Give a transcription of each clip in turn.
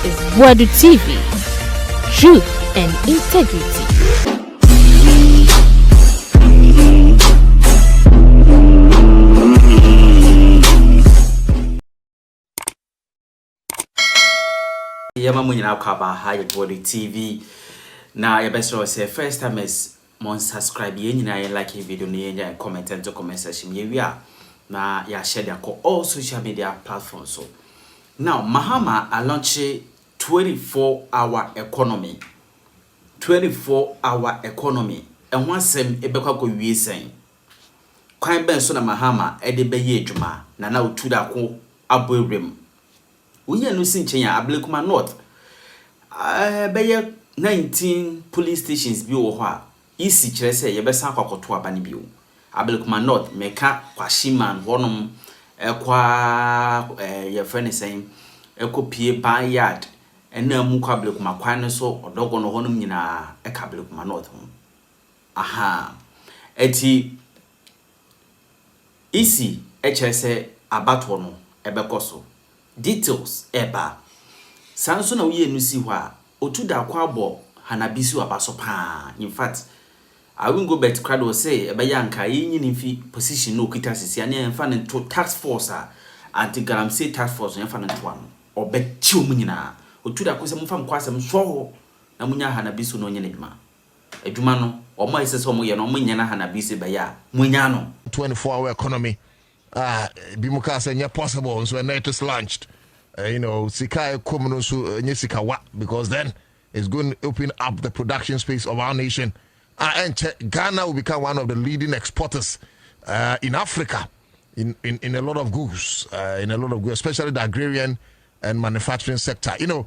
is Boadu TV. Truth and integrity. Yama munyina kwaba ha Boadu TV. Na your best say first time is mon subscribe ye nyina ye like video ni ye comment and comment section ye wi a na ya share their all social media platforms. So now Mahama a launch 24-hour economy. 24-hour economy. And one sem ebekwa ko wie sen. Kwan ben so na Mahama e de beye adwuma na na Otu Darko aboewrem. Unya no sinchen ya Ablekuma North. Beye 19 police stations bi wo ho a isi kire se ye besan kwakoto abane bi o. Ablekuma North meka kwashiman wonom ekwa ye friend saying ekopie ban yard ena mu kwa Ablekuma kwan no so odogo no honum nyina eka Ablekuma North ho. Aha eti isi ekire se abatwo no ebekoso details eba sanso na uye nusi ho a Otu Darko abo hanabisu abaso pa. In fact I won't go back to crowd or say ebayanka yin fi position no kita sisi ani enfa ne to task force anti-galam say task force enfa ne to ano obechi omunyina Otu Darko se mfa mkwasem so na munya hanabisu no nyene dwuma adwuma no omo isese omo ye no omo nyana hanabisu beya munya no 24-hour economy bimuka say nya possible so when it is launched sika komuno so nya sika wa because then it's going to open up the production space of our nation. And Ghana will become one of the leading exporters in Africa in a lot of goods, especially the agrarian and manufacturing sector. And in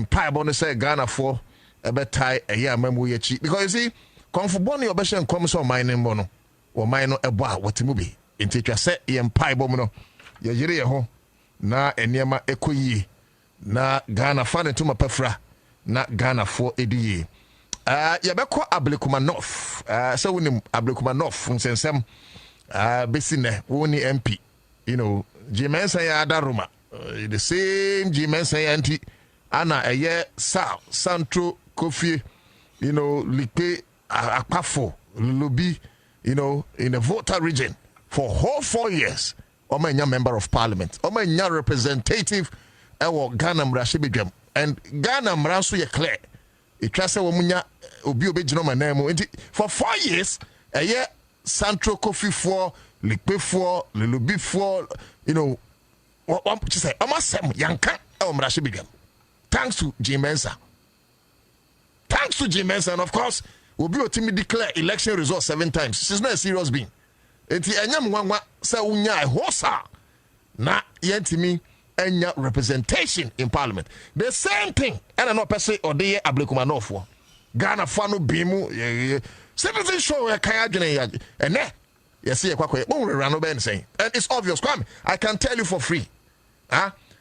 Piebone say Ghana for a better a year memory because you see, Confuboni or Beshan comes on mining mono or mine a bar what to movie. In teacher said, in Piebono, your home na enyama ekoyi na Ghana fan to my pefra na Ghana for ADA. Yabeko Ablekuma North. So we Ablekuma North from Sensem Besine, Woni MP. Jean Mensah Daruma. The same Jean Mensah NPP. Anna a year South Central Kofi, Lipe Akpafo, Lubi, in the Volta region for whole 4 years. Omanya member of parliament. Omanya representative Ghana Mrashibigem. And Ghana Mransu ye clear. It trust womunya obi obegino manamo for 4 years a year Central Coffee for Lipe for Lubi for what you say amasem yanka Mrashibigem. Thanks to Jean Mensah. Thanks to Jean Mensah, and of course obi otimi declare election results 7 times. This is not a serious being. Enti enyam wanwa say unya hosa na yentimi enya representation in parliament. The same thing. And I know person or the Ablekuma North for Ghana fano bimu citizen show a kaya jene and you see a kwakwe rano ben saying. And it's obvious. Kwame, I can tell you for free.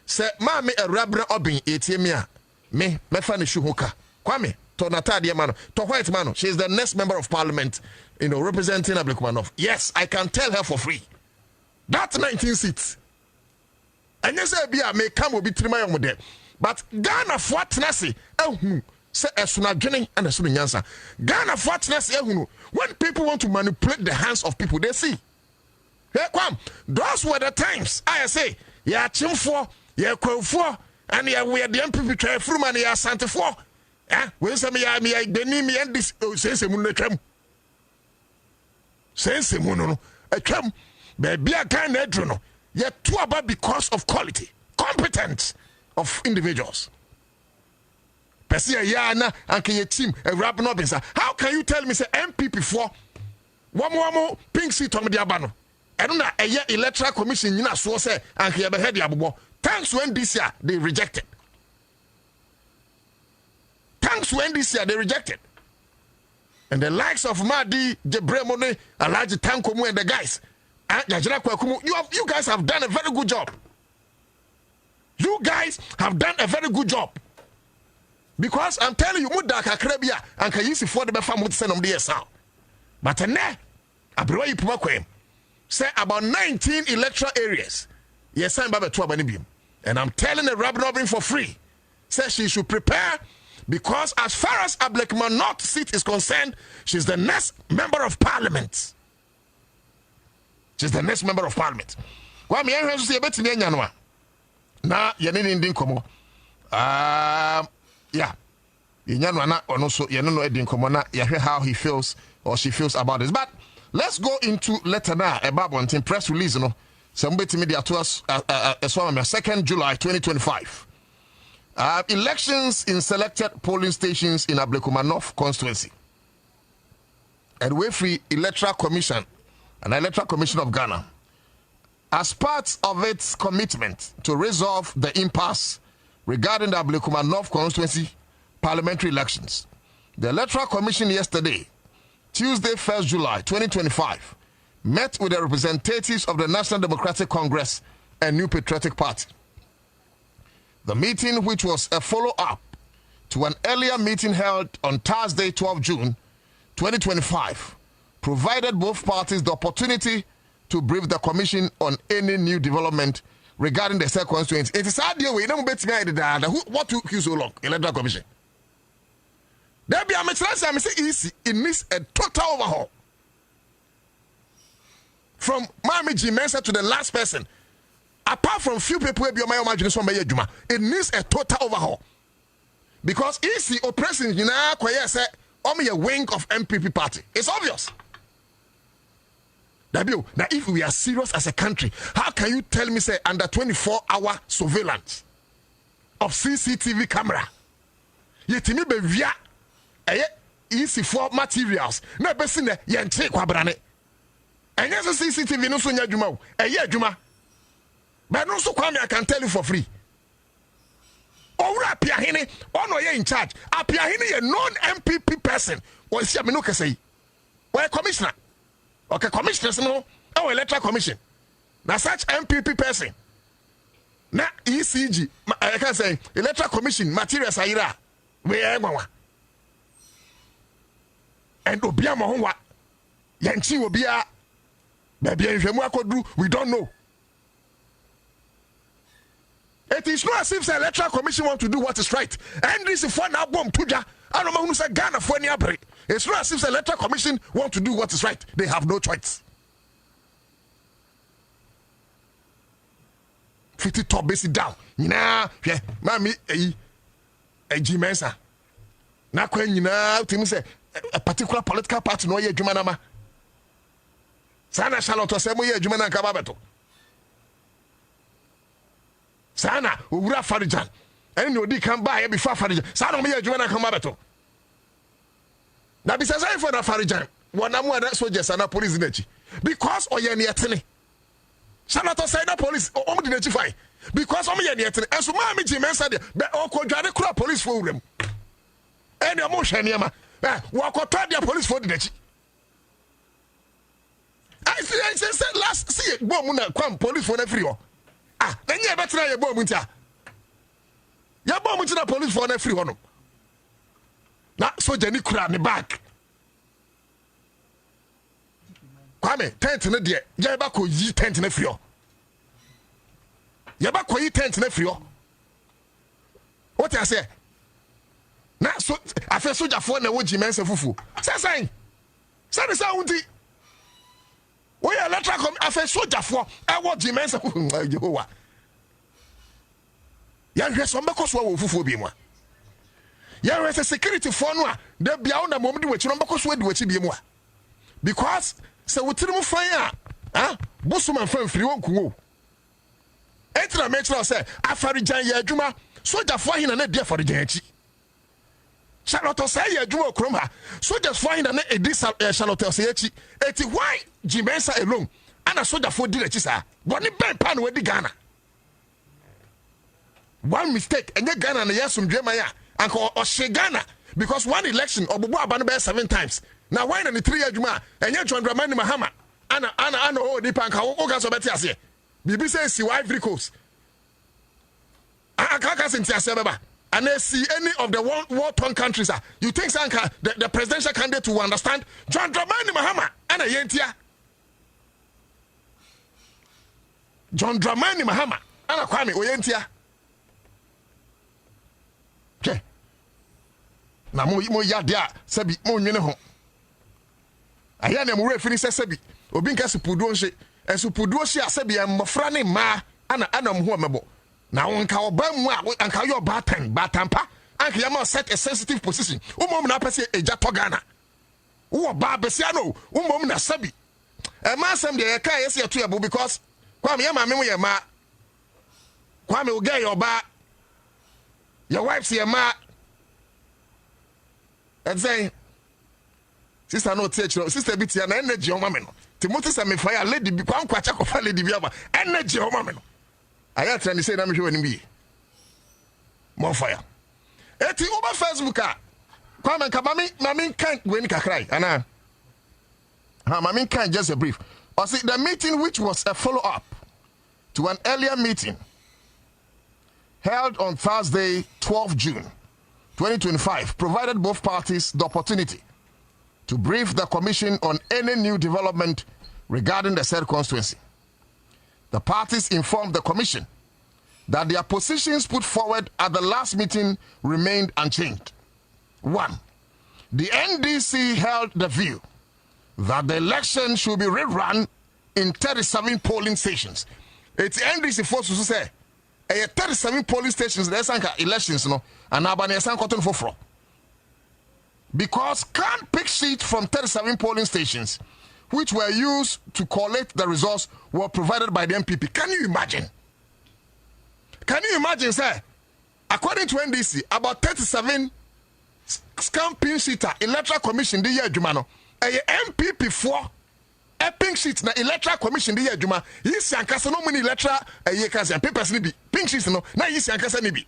Say ma me a rabra obin etimia me fan shuhuka. Kwame to Natadia mano to white mano. She is the next member of parliament, representing Ablekuma North. Yes, I can tell her for free. That's 19 seats. And you say, may come will be 3 million with them. But Ghana for Tenassi, say a sunagini and a sunyansa. Ghana for Tenassi, when people want to manipulate the hands of people, they see. Hey, come, those were the times. I say, yeah, Chim for, yeah, Crow for, and yeah, we are the MPP try through money, yeah, Santa for. When some me, the name me and this, says a moon, says a moon, a come, baby, I can't edge. Yet too about because of quality, competence of individuals. Persia yana and your team a rap nobins. How can you tell me say MPP for one more pink seat on the abano? I don't know a year electoral commission you know so say and he have head the thanks when this year they rejected. Thanks when this year they rejected. And the likes of Madi, Jebremone, Alaji Tankomu and the guys. You guys have done a very good job. You guys have done a very good job. Because I'm telling you, Mudaka Krebia and can use for the Befam would send them the sound. But say about 19 electoral areas. Yes, I'm about 12 banibium. And I'm telling the Robin Robin for free. Says she should prepare because as far as Ablekuma North seat is concerned, she's the next member of parliament. She's the next member of parliament. Kwa mi ehwe so se yebetimi anya no a. Na ye ne ndin komo. Yeah. Yenya no na ono so ye no edin komo na ye hwe how he feels or she feels about this. But let's go into letter now about one press release no. Somebody media to us as well on 2nd July 2025. Elections in selected polling stations in Ablekuma North constituency. And we free Electoral Commission and Electoral Commission of Ghana, as part of its commitment to resolve the impasse regarding the Ablekuma North constituency parliamentary elections, the Electoral Commission yesterday, Tuesday 1st July 2025, met with the representatives of the National Democratic Congress and New Patriotic Party. The meeting, which was a follow-up to an earlier meeting held on Thursday, 12 June 2025, provided both parties the opportunity to brief the commission on any new development regarding the said constituency. It is hard deal. What took you so long, Electoral Commission? There be a easy. It needs a total overhaul. From Jean Mensah to the last person, apart from few people who be my imagination, it needs a total overhaul. Because easy oppressing, you know, say, only a wing of NPP party. It's obvious. Now, if we are serious as a country, how can you tell me, say, under 24-hour surveillance of CCTV camera? Yet, me be via easy for materials. No, be seen yente kwabrane. And yes, CCTV no so nya djuma. Djuma. But no so kwame I can tell you for free. Owura Apiahene, ono ye in charge. Apiahene ye non-MPP person. Or si amino kese. Or commissioner. Okay, commissioners no. Or electoral commission. Now such MPP person. Na ECG. I can say electoral commission materials ayira. We mwa. And obia mo honwa. Yanchi obia. We don't know. It is not as if the Electoral Commission want to do what is right. And this is for now bomb tuja. I don't know who say Ghana for any break. It's not as if the Electoral Commission want to do what is right. They have no choice. 50 top basic down. Nah, yeah, mami, Jean Mensah. Na kwa nyina timi say a particular political party no ye dwuma na ma. Sana Charlotte say mo ye dwuma na nka babeto. Sana owura Farijan. Eni odi kan ba ye before Farijan. Sana mo ye dwuma na nka babeto. Na bisa say for na Farijan. Wana mu ada soldiers and police nechi. Because oye ne yetene. Charlotte say na police o mo di nechi fine. Because o mo ye ne yetene. Enso ma mi Jean Mensah de be o ko dware kura police for urem. Eni o mo hwe ne ma. Wa ko to dia police for di nechi. I say last see bomb na kwam police for na free ho. Ah, then you better na ye bomb ntia. Ya bomb ntia na police for na free ho no. Na soldier ni kura ne back. Kwame tent ne de ya ba ko yi tent na free ho. Ya ba ko yi tent na free ho. What I say? Na so afa soldier for na wo Jean Mensah fufu. Say unti. We are electoral affair soldier for our Jean Mensah Jehovah. Yan hwe so mbeko so wo fufu bi mu a. Yan hwe security for no a da bia wo na mom de wachi no mbeko so de wachi bi mu a. Because se wotiri mu fan a, bosuma fan firi won kunwo. Etra metra say afarijan ya adwuma soldier for hina na dia afarijan achi. Charlotte say ya adwuma okrom ha. Soldiers for hina na edi Charlotte say achi. Eti why Jean Mensah alone and a soldier for did a Bonnie Ben Pan with the Ghana. One mistake and you Ghana and yes from Jeremiah and or she Ghana because one election or Boadu 7 times. Now why in the 3 year Juma and you John Dramani Mahama Anna oh the Panka Ogas of Betias. Bibi says see Ivory Coast. I can't say and they see any of the war-torn countries. You think Sanka, the presidential candidate will understand John Dramani Mahama and a Yentia? John Dramani Mahama and a Kwame Oyentia. na mo yade a sabi mo nwene ho aya na mo refini sebi obi nka supuduo nhye supuduo hye asabi mmofra ne ma ana mo ho mebo na wonka oba mu a anka yo batampa anka yama set a sensitive position umom na pese eja to Ghana wo ba besia no umom na sabi e ma asem de ye ka yes ye to yebo because kwame yama me mo ye ma kwame oga yo ba your wife say ma and say sister no teach sister bi tia na energy o ma me no Timothy say me fire lady bi kwa kwacha ko fa lady bi aba energy o ma me no aya trend say na me hwe wani bi more fire eti over Facebook a kwa me ka mami kan weni kakrai ana ha mami kan just a brief or see the meeting which was a follow up to an earlier meeting held on Thursday 12 June 2025 provided both parties the opportunity to brief the commission on any new development regarding the said constituency. The parties informed the commission that their positions put forward at the last meeting remained unchanged. 1. The NDC held the view that the election should be rerun in 37 polling stations. It's NDC force to say 37 polling stations there's elections no and abane san cotton for because can't pick sheet from 37 polling stations which were used to collect the results were provided by the NPP. Can you imagine? Sir? According to NDC, about 37 scamping sheet electoral commission the year Jumano, a MPP 4 a pink sheet na electoral commission the year Juma, yes, and Casa no many electoral a year and papers nibi pink sheets no, na yes, and Casa nibi.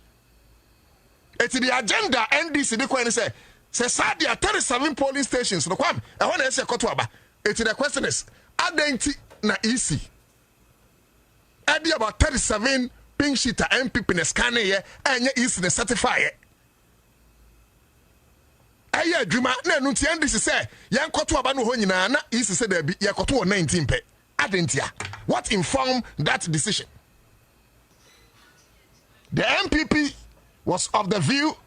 It's the agenda NDC the coin say Sadia 37 polling stations no kwam I want to say Kotwaba. It's the question is adenti na easy. Adi about 37 pink sheet MPP na scan here and easy na certify it. Aya Juma na no ti NDC say yan Kotwaba no ho nyina na easy say there be ya Kotwo 19 pe. Adentia. What informed that decision? The MPP was of the view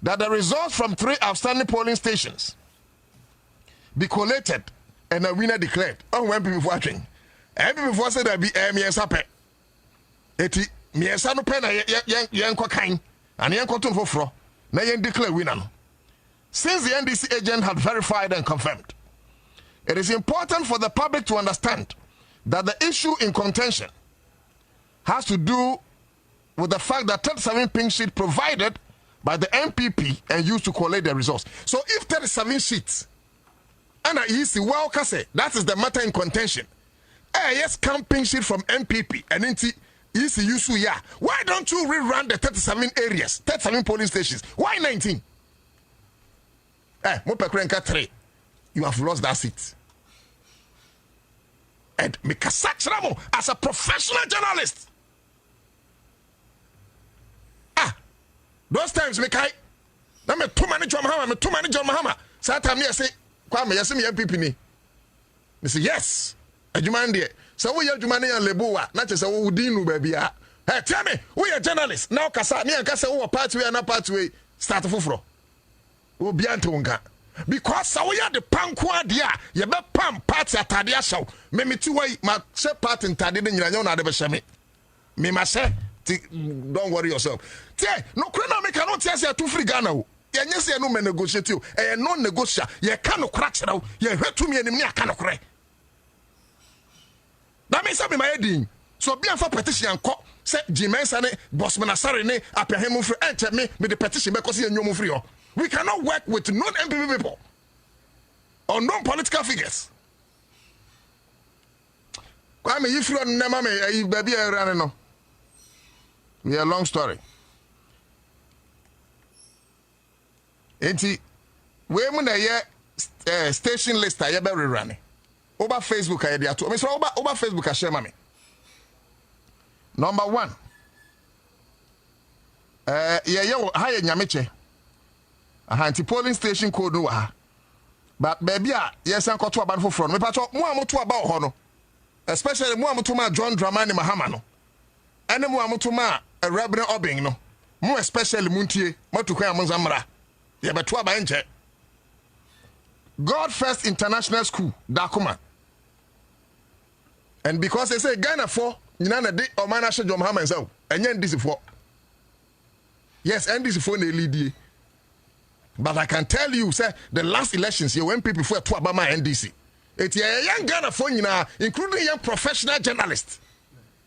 that the results from 3 outstanding polling stations be collated and a winner declared. Oh, when people watching, people said that be miensa pe. Eti miensa no pe na yen kwakan and yen kotun foforo na yen declare winner no. Since the NDC agent had verified and confirmed, it is important for the public to understand that the issue in contention has to do with the fact that 37 pink sheet provided by the MPP and used to collate the results. So if 37 sheets and a easy well say that is the matter in contention. Yes, camping sheet from MPP and into easy use yeah. Why don't you rerun the 37 areas, 37 polling stations? Why 19? Mopekrenka 3. You have lost that seat. And Mikasach as a professional journalist. Those times me kai na me too many John Mahama say time me say kwame yes me MPP ni me say yes adwuma ndie say wo ya adwuma ne ya leboa na che say wo dinu ba bia hey tell me we a journalist now kasa me anka say wo party we na party we start foforo wo bia nte wonka because say we ya the panko ade a ye be pam party atade ahyew me meti wai ma say party ntade de nyina nyo na ade be hye me ma say don't worry yourself. No crana make cannot tell you to free Ghana. Yes, you no negotiate you. No negotiate. You cannot crack now. You hurt to me and me. I cannot cry. That means I'm my heading. So be for petition and call. Say Jean Mensah Bossman Asare ne appear him free. Enter me with the petition because you know free. We cannot work with non-MPP people or non-political figures. Kwame, if you don't know me, baby, I run no. We a long story. Enti we mu na ye station list a ye be rerun. Over Facebook I dey ato. Me so over Facebook a share ma me. Number 1. Ye ha ye nyameche. Ahanti polling station code no ha. But baby a yes an koto aba no foforo. Me pato mu amoto aba ho no. Especially mu amoto ma John Dramani Mahama no. Ene mu amoto ma Reverend Obing no. More especially muntie matu kwa munzamra. Yeah, but what about God First International School, Darko. And because they say Ghana for, you know, the or man, I should jump hammer and so, and then this is for. Yes, and this is for the lead. But I can tell you, sir, the last elections, you went people for to Obama NDC. It's a young Ghana for you now, including young professional journalists.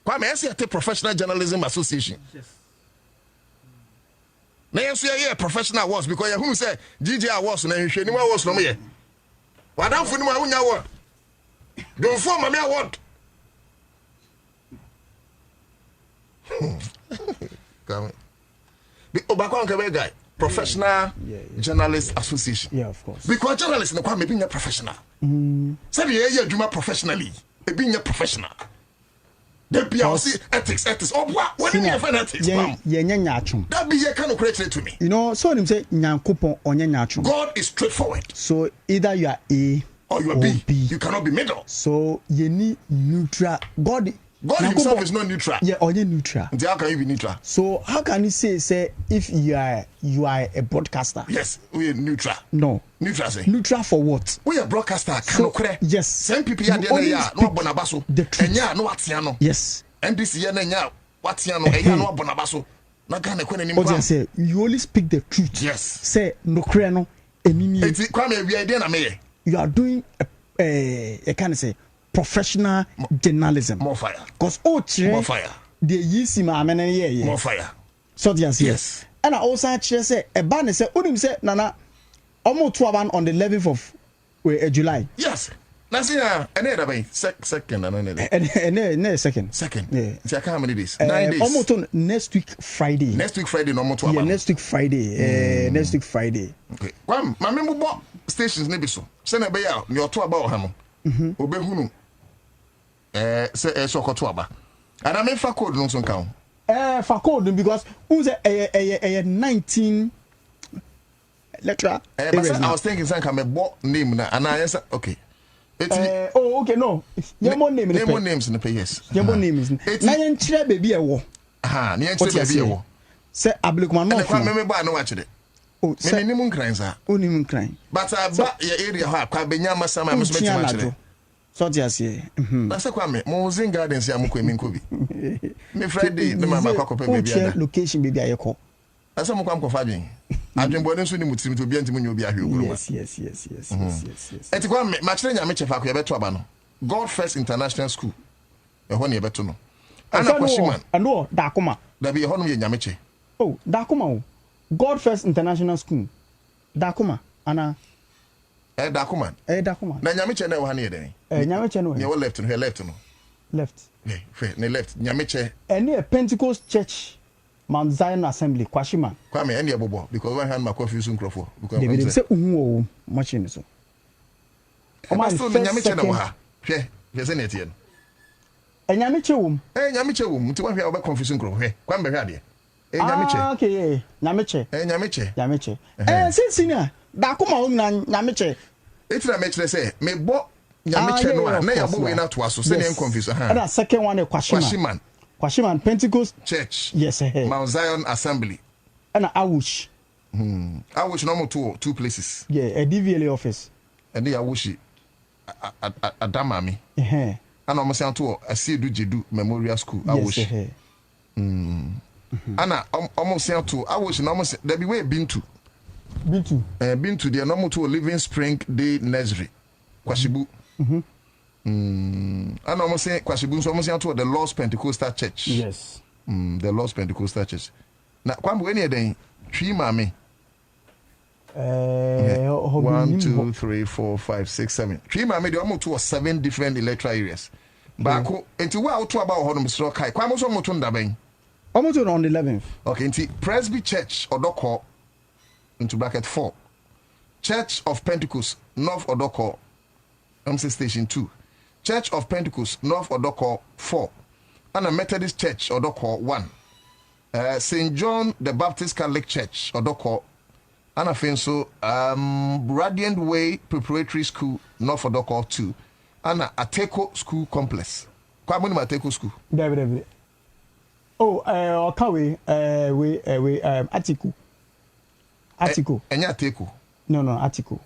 Why may I say a professional journalism association? Yes. Now you say professional awards because you who say GJ awards na you share awards no me. What am for no ma award? Don't form me award. Come. The Obakwan Kebe guy, professional journalist association. Yeah, of course. Because journalists no kwa me be professional. Say the adwuma professionally. E be professional. The PLC ethics. Oh, what do you find ethics? Yeah, that be kind of correct to me. You know, so him say nyankopon onye nyachum. God is straightforward. So either you are A or you are B. You cannot be middle. So you need neutral. God himself is not neutral. Yeah, onye neutral. And how can you be neutral? So how can you say if you are a broadcaster? Yes, we are neutral. No. Neutral say. Neutral for what? We are broadcaster. So, yes. Same people are there. No bonabaso. The truth. Enya no atiano. Yes. NDC enya watiano. Enya no bonabaso. Na Ghana kwen ni mpa. Say you only speak the truth. Yes. Say no kre no enimi. Eti kwa me we idea na me. You are doing a kind of say professional journalism. More fire. Because more fire. The yisi ma amene ye. More fire. So yes. And I also actually say a ban say unim say nana almost 2 on the 11th of July. Yes. That's another way. Second and another second. Yeah. So how many days? 9 days. Almost on next week Friday. Next week Friday, no more 2 Yeah, next week Friday. Next week Friday. Okay. Well, my member bought stations nebi so. Say na be ya, me oto aba o ha no. Obehunu. Say so koto aba. And I mean for code no so kan. For code because who's a 19 lecturer. But I was thinking some can bought name na and I answer okay. Okay, no. Your name is name names in the yes. Your name is. Na yen chire baby e wo. Aha, na yen chire baby e wo. Say Ablekuma North. Na me ba no watch it. Oh, me ni mun kran sa. Oni mun kran. But ba your area ha kwa benya masama me so me watch it. So just here. Na say kwa me mo Zen Gardens ya mo kwa min ko bi. Me Friday me mama kwa ko pe baby ada. Location baby ayeko. Asa mo kwa mkofa dwen. Adwenbo ne so ni mutim to obi antim nya obi ahwe ogoro. Yes. Eti kwa me ma kire nya me chefa ko ye beto aba no. God First International School. E ho ne ye beto no. Ana Kwashiman. Ano Darko. Da bi ye ho no ye nya me che. Oh, Darko. God First International School. Darko ana Darko. Darko. Na nya me che na wo ha ne ye den. Nya me che no. Ne wo left no, he left no. Left. Ne left. Nya me che. Any a Pentecost church Mount Zion Assembly, Kwashiman. Kwame, any abobo because one hand my confuse crofo. Because they say uhu machine so. O ma still nyame na wo ha. Hwe, hwe se na tie no. Nyame che wom. Nyame che wom, nti wan hwe oba confuse crofo. Hwe, kwame hwe ade. Nyame che. Okay, nyame che. Nyame che. Senior, Darko ma wom na nyame che. Etira me kire say, me bo nyame che no na ya bo we na to aso se na confuse ha. And second one Kwashiman. Kwashiman Pentecost Church. Yes, Mount Zion Assembly. And Awush. Awush no two places. Yeah, a DVLA office. And they Awushi Adamami. And almost to a Sedu Jedu Memorial School. Awush. Anna almost to Awush and almost there be way been to the normal to Living Spring Day Nursery. Kwashibu. And almost say Kwashibu so almost to the Lost Pentecostal Church. Yes. The Lost Pentecostal Church. Now, kwambo any day, 3 mame. 1, 2, 3, 4, 5, 6, 7. 3 mame, they almost to 7 different electoral areas. Bako, into what out to about Honum Strokai. Kwamo so mutunda bang. Almost on the 11th. Okay, into Presby Church Odoko into bracket 4. Church of Pentecost North Odoko, MC Station 2. Church of Pentecost North Odoko 4. And a Methodist Church Odoko 1. St. John the Baptist Catholic Church Odoko. And I think so Radiant Way Preparatory School North Odoko 2. And Ateko School Complex. Kwa muni Ateko School? David. Oh, Okawe, we Atiku. Atiko. Enya Ateko. No, Atiko.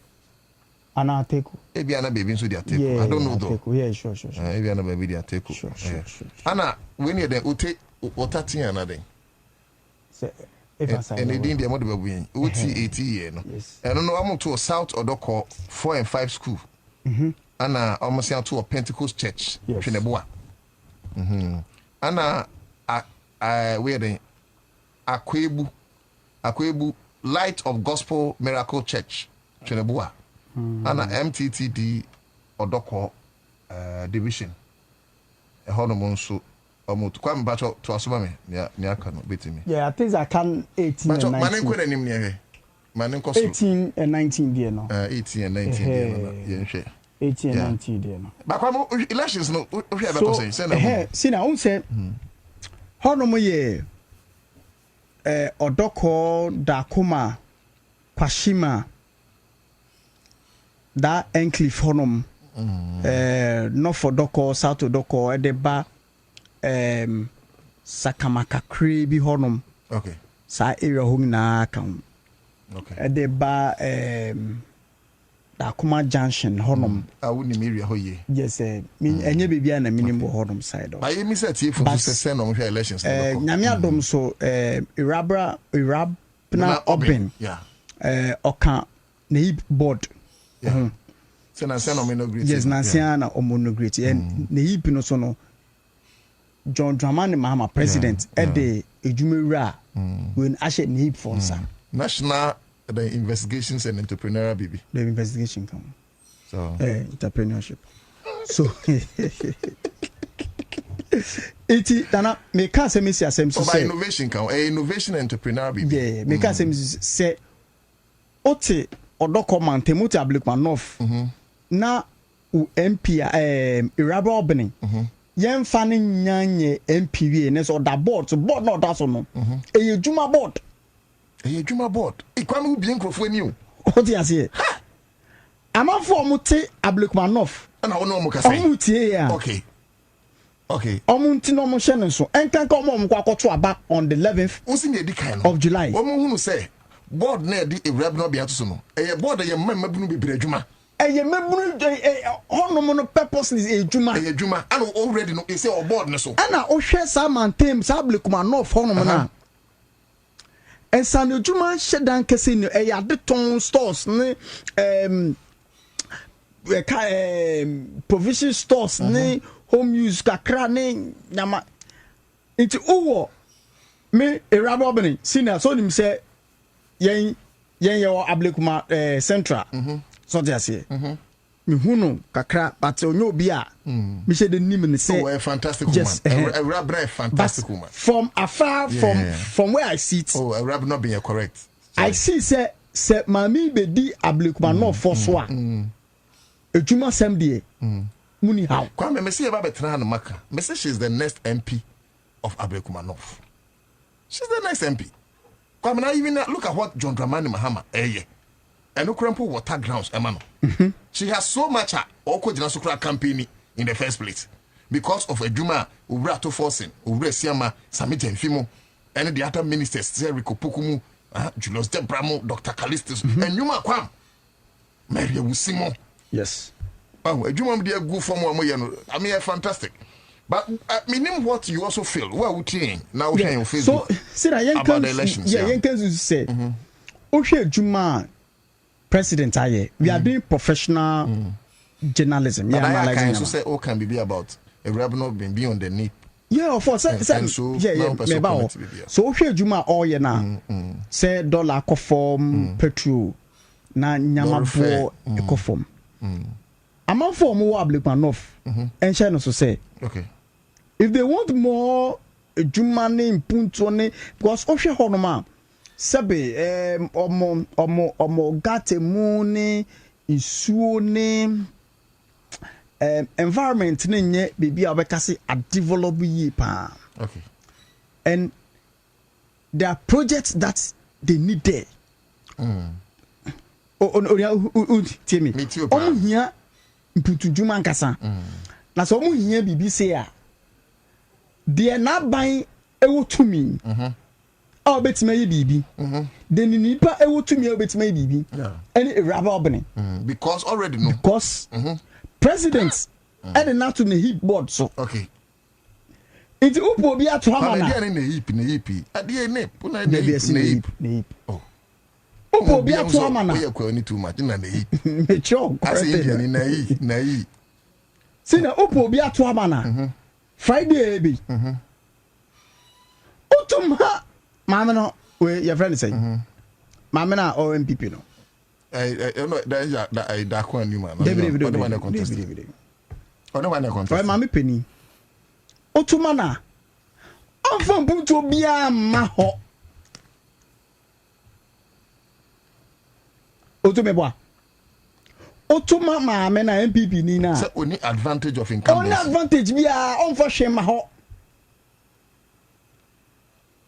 Ana Ateko. Ebi ana baby nso di Ateko. I don't know though. Ateko. Yeah, sure. Ebi ana baby di Ateko. Sure. Ana when you den ute otati ana den. Say if I say. And edin dey mo de babu yin. Uti 80 year no. Yes. And no am to South Odoko 4 and 5 school. Ana almost to a Pentecost church. Yes. Twineboa. Ana where den Akwebu Light of Gospel Miracle Church. Twineboa. Ana MTTD Odoko division. Hono monso omoto kwa mbacho to asoma me ne aka no betimi. Yeah, I think I can 18 and 19. Manen ko nanim ne he. Manen ko so 18 and 19 there no. 18 and 19 there no. Ye nhwe. 18 and 19 there no. Ba kwa elections no we be ko say na. See na unse hono mo ye Odoko Darko Kwashima da enclave honom North Odoko South Odoko edeba Sakamaka Krebi honom. Okay. Sa area ho na kan. Okay. Edeba Darkoma Junction honom. Awuni me area ho ye. Yes enye bibia na minimum honom side. Ayi mi say tie fu say say no hwe elections no. Nyame adom so Irab na open. Yeah. Oka na board. Yeah. So na say no me no great. Yes, na say na omo no great. And na hip no so no John Dramani Mahama president at the ejumewura when ashe na hip for nsa. National the investigations and entrepreneurial baby. The investigation come. So entrepreneurship. So iti dana me ka say me say so by innovation come innovation and entrepreneurial baby. Yeah, me ka say me say ote Odoko Mantemuti Ablekuma North na u MP iraba opening yen fani nyanye MPV ne so da board so board no da so no eye juma board ikwame ubi nkrofo ani o ti ase amafo omuti Ablekuma North ana wono omu ka say omuti ya okay omunti no mo hye ne so enkanka omo kwa akoto aba on the 11th of July omo hunu say board na di ewrab no bia to so no board ye mabunu bibire adwuma mabunu hono no purposely adwuma and already no say o board ne so ana o hwe sa mantem sa Ablekuma North hono na ensan adwuma hyedan kese no adeton stores ne provision stores ne home use kakra ne nyama nti owo me erabo obeni senior so nim say yen yo Ablekuma central so dey say me hunu kakra but onyo obi a me she the nim ne say a fantastic woman a fantastic woman from afar from where I sit a rab not being correct sorry. I see say mami be di Ablekuma North for so a ejuma sem die muni how kwame me say eba betra na maka me say she's the next MP of Ablekuma North. She's the next MP. Kwame na even look at what John Dramani Mahama and Ukrampo water grounds emano. She has so much oko jina sukra campaign in the first place because of ejuma ubra to forcing ubra siama Samit Mfimo and the other ministers Rico Pukumu Julius Debramo Dr. Callistus and Yuma Kwam Mary Wusimo. Yes. Oh, ejuma mde go for mo no. I mean fantastic. But meaning what you also feel. What would change now? Yeah. So, see that about the elections. Yeah, you can say, "Okay, Juma, President Aye, we are doing professional journalism. Yeah, I can also say, can be about a rebel being on the need. Yeah, of course. So, yeah. So, okay, Juma, all ye now. Say dollar conform petrol na nyama bo conform. Among for more Ablekuma North, and China so say, okay. If they want more Jumani Puntone, because Osha Honoma, Sabe, omo gate muni, isuone, environment nenye bibi abekasi a develop ye pa. Okay. And there are projects that they need there. Tell me. Here, Putu Juma Nkasa. Na so mu hia bibi say a de na ban ewo tumi a betima yi bibi the nipa e wotumi a betima yi bibi any rubber opening because already no because president and not to the hip board so okay it upo bi ato ama na na hip ade ne puna na hip oh upo bi ato ama na we kwa ni too much na hip me cho as Indian na yi sina upo bi ato ama na Friday bi utuma mama no we your friend say mama na or NPP no no that Darko and you man David mama penny utuma na onfam punto bia ma ho utume boa utuma mama na NPP ni na say only advantage of incumbency only advantage bia onfo hwe ma ho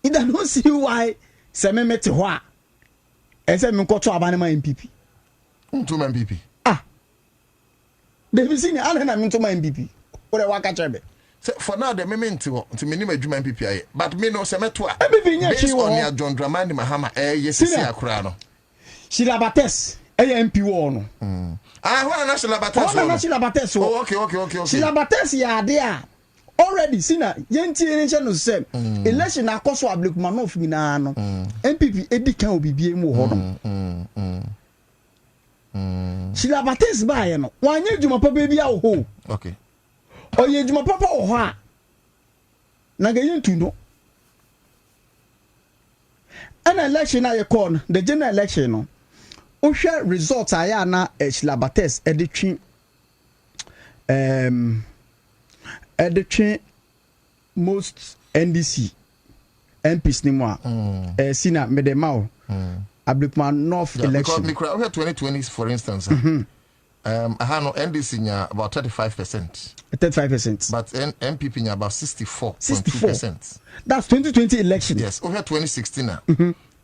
I don't see why se me mete ho a ese me nkoto abane ma NPP ntuma NPP David sini ana na me ntuma NPP ore waka chebe for now the moment to minimum adwuma NPP aye but me no se meto a based on ya John Dramani Mahama yes akura no Shilabates MP wo no who na Shilabates wo okay Shilabates ya ade a already sina yentie ne che no se election akoso Ablekuma North mina no NPP edikan obibie mu ho no Shilabates ba ye no wanye djuma papa bia wo ho okay oye djuma papa wo ho a na ga yentu no an election na ye call the general election no o hwe result aya na Shilabates editwi most NDC MPs ni mo a sina medemao Ablekuma North election because 2020 for instance I had no NDC nya about 35%, but MPP nya about 64.2%. That's 2020 election. Yes, over 2016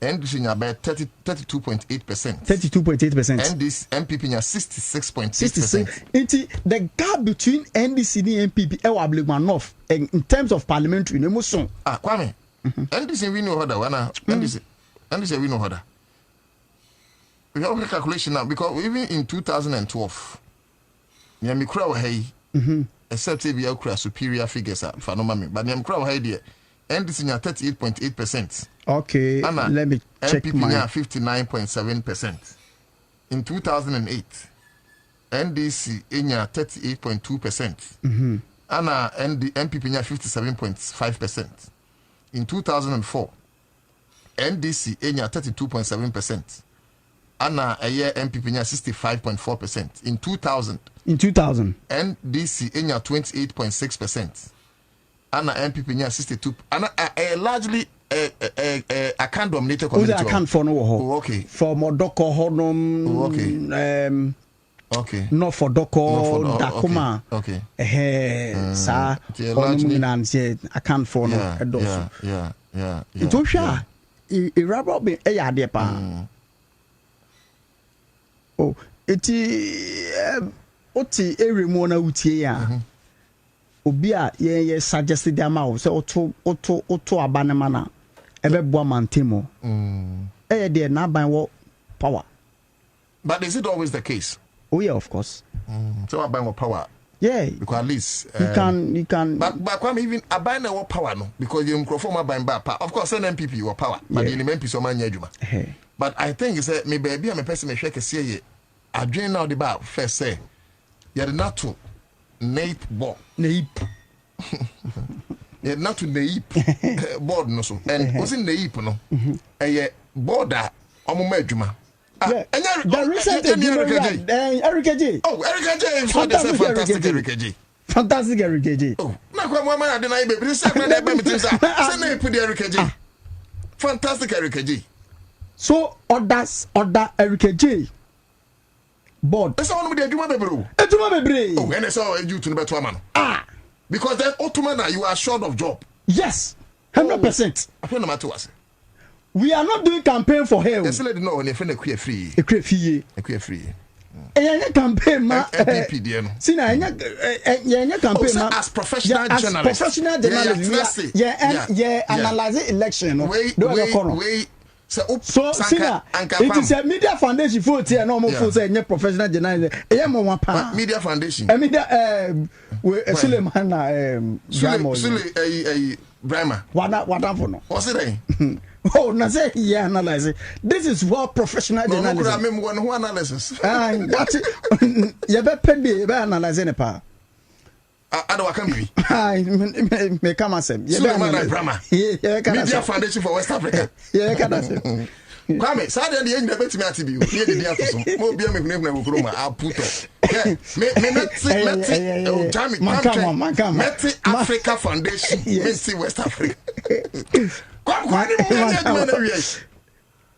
NDC nya about 32.8%. 32.8%. And this MPP nya 66.6%. The gap between NDC and MPP and Ablekuma North in terms of parliamentary no so. Kwame. NDC we know other one NDC we know other. We have a calculation now because even in 2012, Nyamikura wa except if you have superior figures for no mami, but Nyamikura wa there, NDC nya 38.8%. Okay, let me check MPP my 59.7%. In 2008, NDC nya 38.2%. Ana MPP nya 57.5%. In 2004, NDC nya 32.7%. Ana aye MPP nya 65.4%. In 2000, NDC nya 28.6%. Ana MPP nya 62. Ana largely a can dominated community. I can't for no okay. For Modoko Honum. Okay. Okay. Not for Doko Dakuma. Okay. Sa Honum I can't for no. Yeah. It was sure. I rubber be a yard pa. Oh, oti eremu na utie ya. Obi a ye suggested them out so oto abanema na ebe boa mantemo. There na ban wo power. But is it always the case? Oh yeah, of course. So aban wo power. Yeah. Because at least you can but kwame even aban na wo power no because you microphone aban ba pa. Of course NPP wo power, but the MP so man adwuma. But I think say me baby am person me hwe kese ye adwen now the ba first say you are not to nape ball. Nape. Yeah, not to nape board no so. And wasn't nape no. Eh border omo adwuma. The recent Eric J. Oh, Eric J is fantastic Eric J. Fantastic Eric J. Oh, na kwa mama na deny baby. This second na baby things say na put the Eric J. Fantastic Eric J. So order Eric J. Board. That's all we dey adwuma bebre. Adwuma bebre. Oh, and so you to beto man. Because then Ottoman you are short of job. Yes. 100%. I feel no matter what. We are not doing campaign for him. There's lady no when you find a queer free. A queer free. A queer free. Enya campaign ma NPP there no. See na enya campaign ma as professional journalist. As professional journalist. Yeah, analyze election no. So Sina, it is a media foundation for it no more for say professional journalist. Enya mo wan pa. Media foundation. Media Suleiman Sule Brahma. What for no? What's it? Oh, na say yeah analyze. This is what professional journalism. No, one who analysis. That's it. You better pay be analyze ne pa. I don't can be. Me come and say. Suleiman Brahma. Media Foundation for West Africa. Yeah, can say. Kwame, so the end bet me ati bi. Here the dia so. Mo bia me hunu na go ma aputo. Me Meti Africa Foundation. Meti West Africa.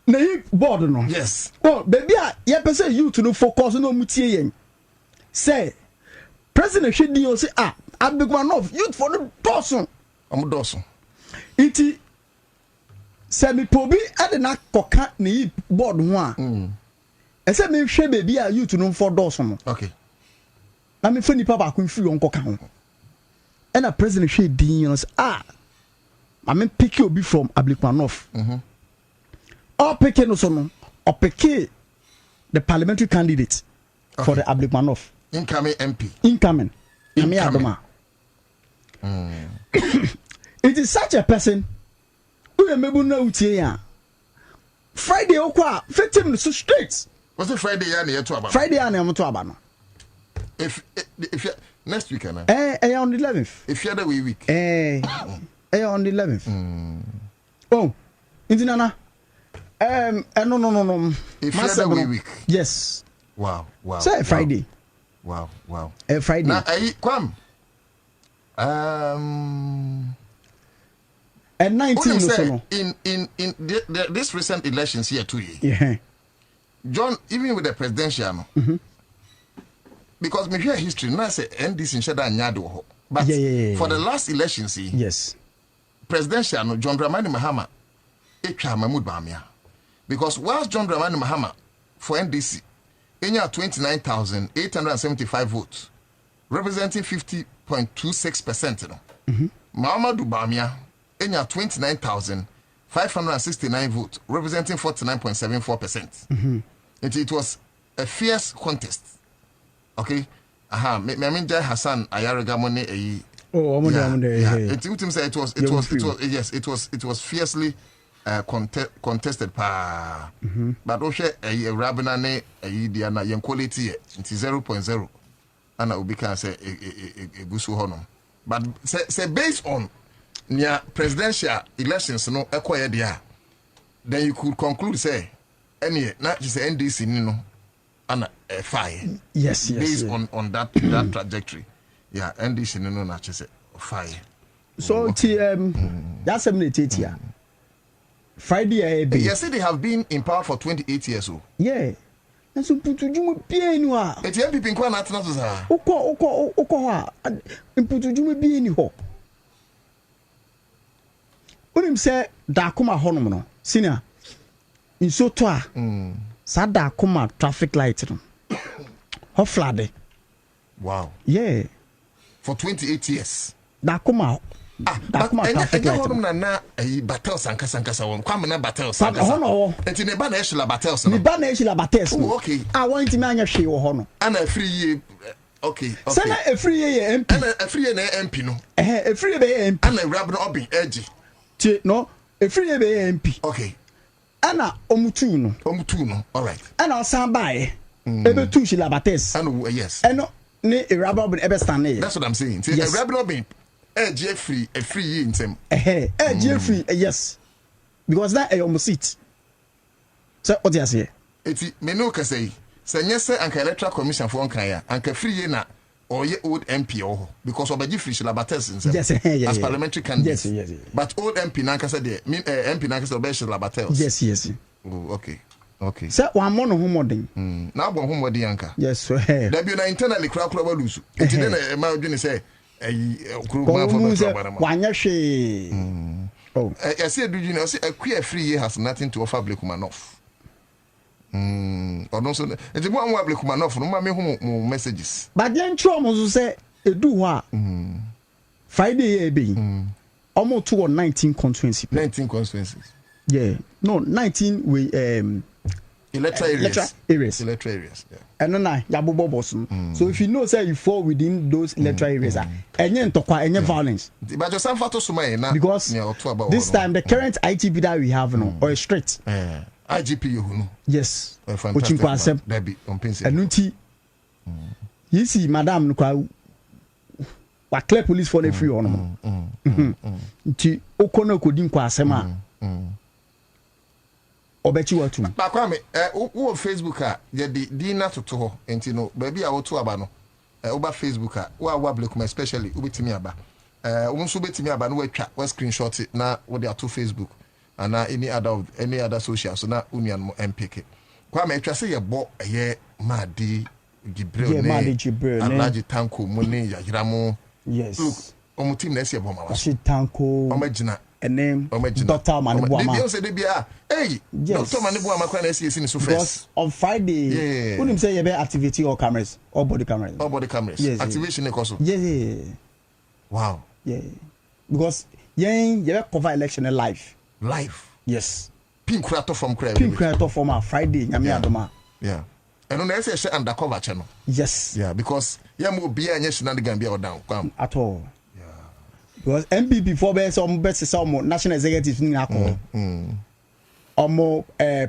Na you board no. Yes. Oh, baby, ya person you to no focus no mutie yen. Say President Shedi say Ablekuma North youth for the person. I'm doson. Iti semi pobi ade na koka na board ho a. Ese me hwe baby a youth no for doson. Okay. Na me fani papa kun free on koka ho. And a President Shedi say I mean, pick you be from Ablekuma North. Or pick no son, or pick the parliamentary candidate for the Ablekuma North. Incoming MP. Incoming. It is such a person who maybe know Friday okwa 15 minutes so straight. Was it Friday ya to about? Friday ya na to about. If next week na. On the 11th. If you the week. On the 11th. Oh, Indinana. No. If you the week. Yes. Wow. Say Friday. Wow. Friday. Now, Kwam. At 19 say, in this recent elections here too. Yeah. John, even with the presidential, because me hear history, now say NDC in Shada Nyado. But for the last elections, yes. Presidential no John Dramani Mahama etwa Mahmoud Bamia, because whilst John Dramani Mahama for NDC enya 29,875 votes representing 50.26% no Mahamadou Bamia enya 29,569 votes representing 49.74%. It was a fierce contest. Okay, me Hassan Ayarega Mone Oh, it was fiercely contested but also a rabina ne diana yen quality it 0.0 and we can say a gusu honum but say based on near presidential elections no acquire there then you could conclude say any not just NDC no and a fire yes based on that trajectory. Yeah, NDC no na chese fire. So that's a minute here. Friday yes, they have been in power for 28 years old. Yeah. And so put you be anywhere. It's MPP kwa na tena to sa. Oko ha. Put you be anywhere. When him say Darkoma honom no. Senior. In so to sa Darkoma traffic light no. Ho flood. Wow. Yeah. For 28 years. Darkoma traffic light. Na battles sankasa won. Kwa na battles sankasa. Hono. Enti ne ba na ehla battles no. Ne ba na ehla battles. Oh, okay. Want me anya hwe wo hono. Ana free year. Okay. Sana a free year MP. Ana a free year na MP no. A free year MP. Ana rab no obi edge. No, a free year MP. Okay. Ana omutu no. All right. Ana osan bae. Ebe tu shi la battles. Ana yes. Eno ne a rubber bin ebe stand there. That's what I'm saying. See, yes. A rubber bin edge free year in them. Edge free yes. Because that a almost seat. So what you say? Eti me no ka say nyese anka electoral commission for onkan ya anka free year na or ye old MP oh because obaji free shila battles in them. Yes, as parliamentary candidate. Yes. But old MP na say there MP na say obaji shila battles. Yes. Oh, okay. Say one more no homodin. Na abon homodin anka. Yes, so there be na internally kura ba lusu. Enti den e ma odwini say kuru ma for ba wanya hwe. Oh. I say do you know say a queer free year has nothing to offer Ablekuma North. Or no, so it's one Ablekuma North, no mammy messages. But then Tromo say, a do what? Friday, being almost 2 or 19 constituencies. 19 constituencies. Yeah, no, 19 with electoral areas. Yeah. And then Yabubo Bosun. So if you know, say you fall within those electoral areas, and you talk any violence. But just some photos because this time the current ITP that we have no or straight. IGP you yes. Which in accept. And nunti. You see, Madam Nuka. Wa clear police for the free on. Nti okono kodin kwa asema. Obechi watu. Ba kwa me wo Facebook a ye di na toto ho enti no ba bia wo to aba no oba Facebook a wo Ablekuma especially ubetimi aba wo nso betimi aba no watwa wa screenshot na wo de ato Facebook and any other social so na union mo MPK kwa me twa se ye bo ye madi Gibril ne Alaji Tanko mo ne yayiramo. Yes. Look, omo team na ese bo ma wa. Tanko. Omagina. And Dr. Manibuama. Hey, yes. Dr. Manibuama is in so because on Friday, wouldn't say you have activity or cameras or body cameras. Or body cameras. Yes. Activation also. Yeah. Wow. Yeah. Because you cover election live. Live. Yes. Pink creator from Friday. Yeah. And on the say undercover channel. Yes. Yeah, because mo be anya shenanigan be down. At all. Because MPP for some national executives in Ako.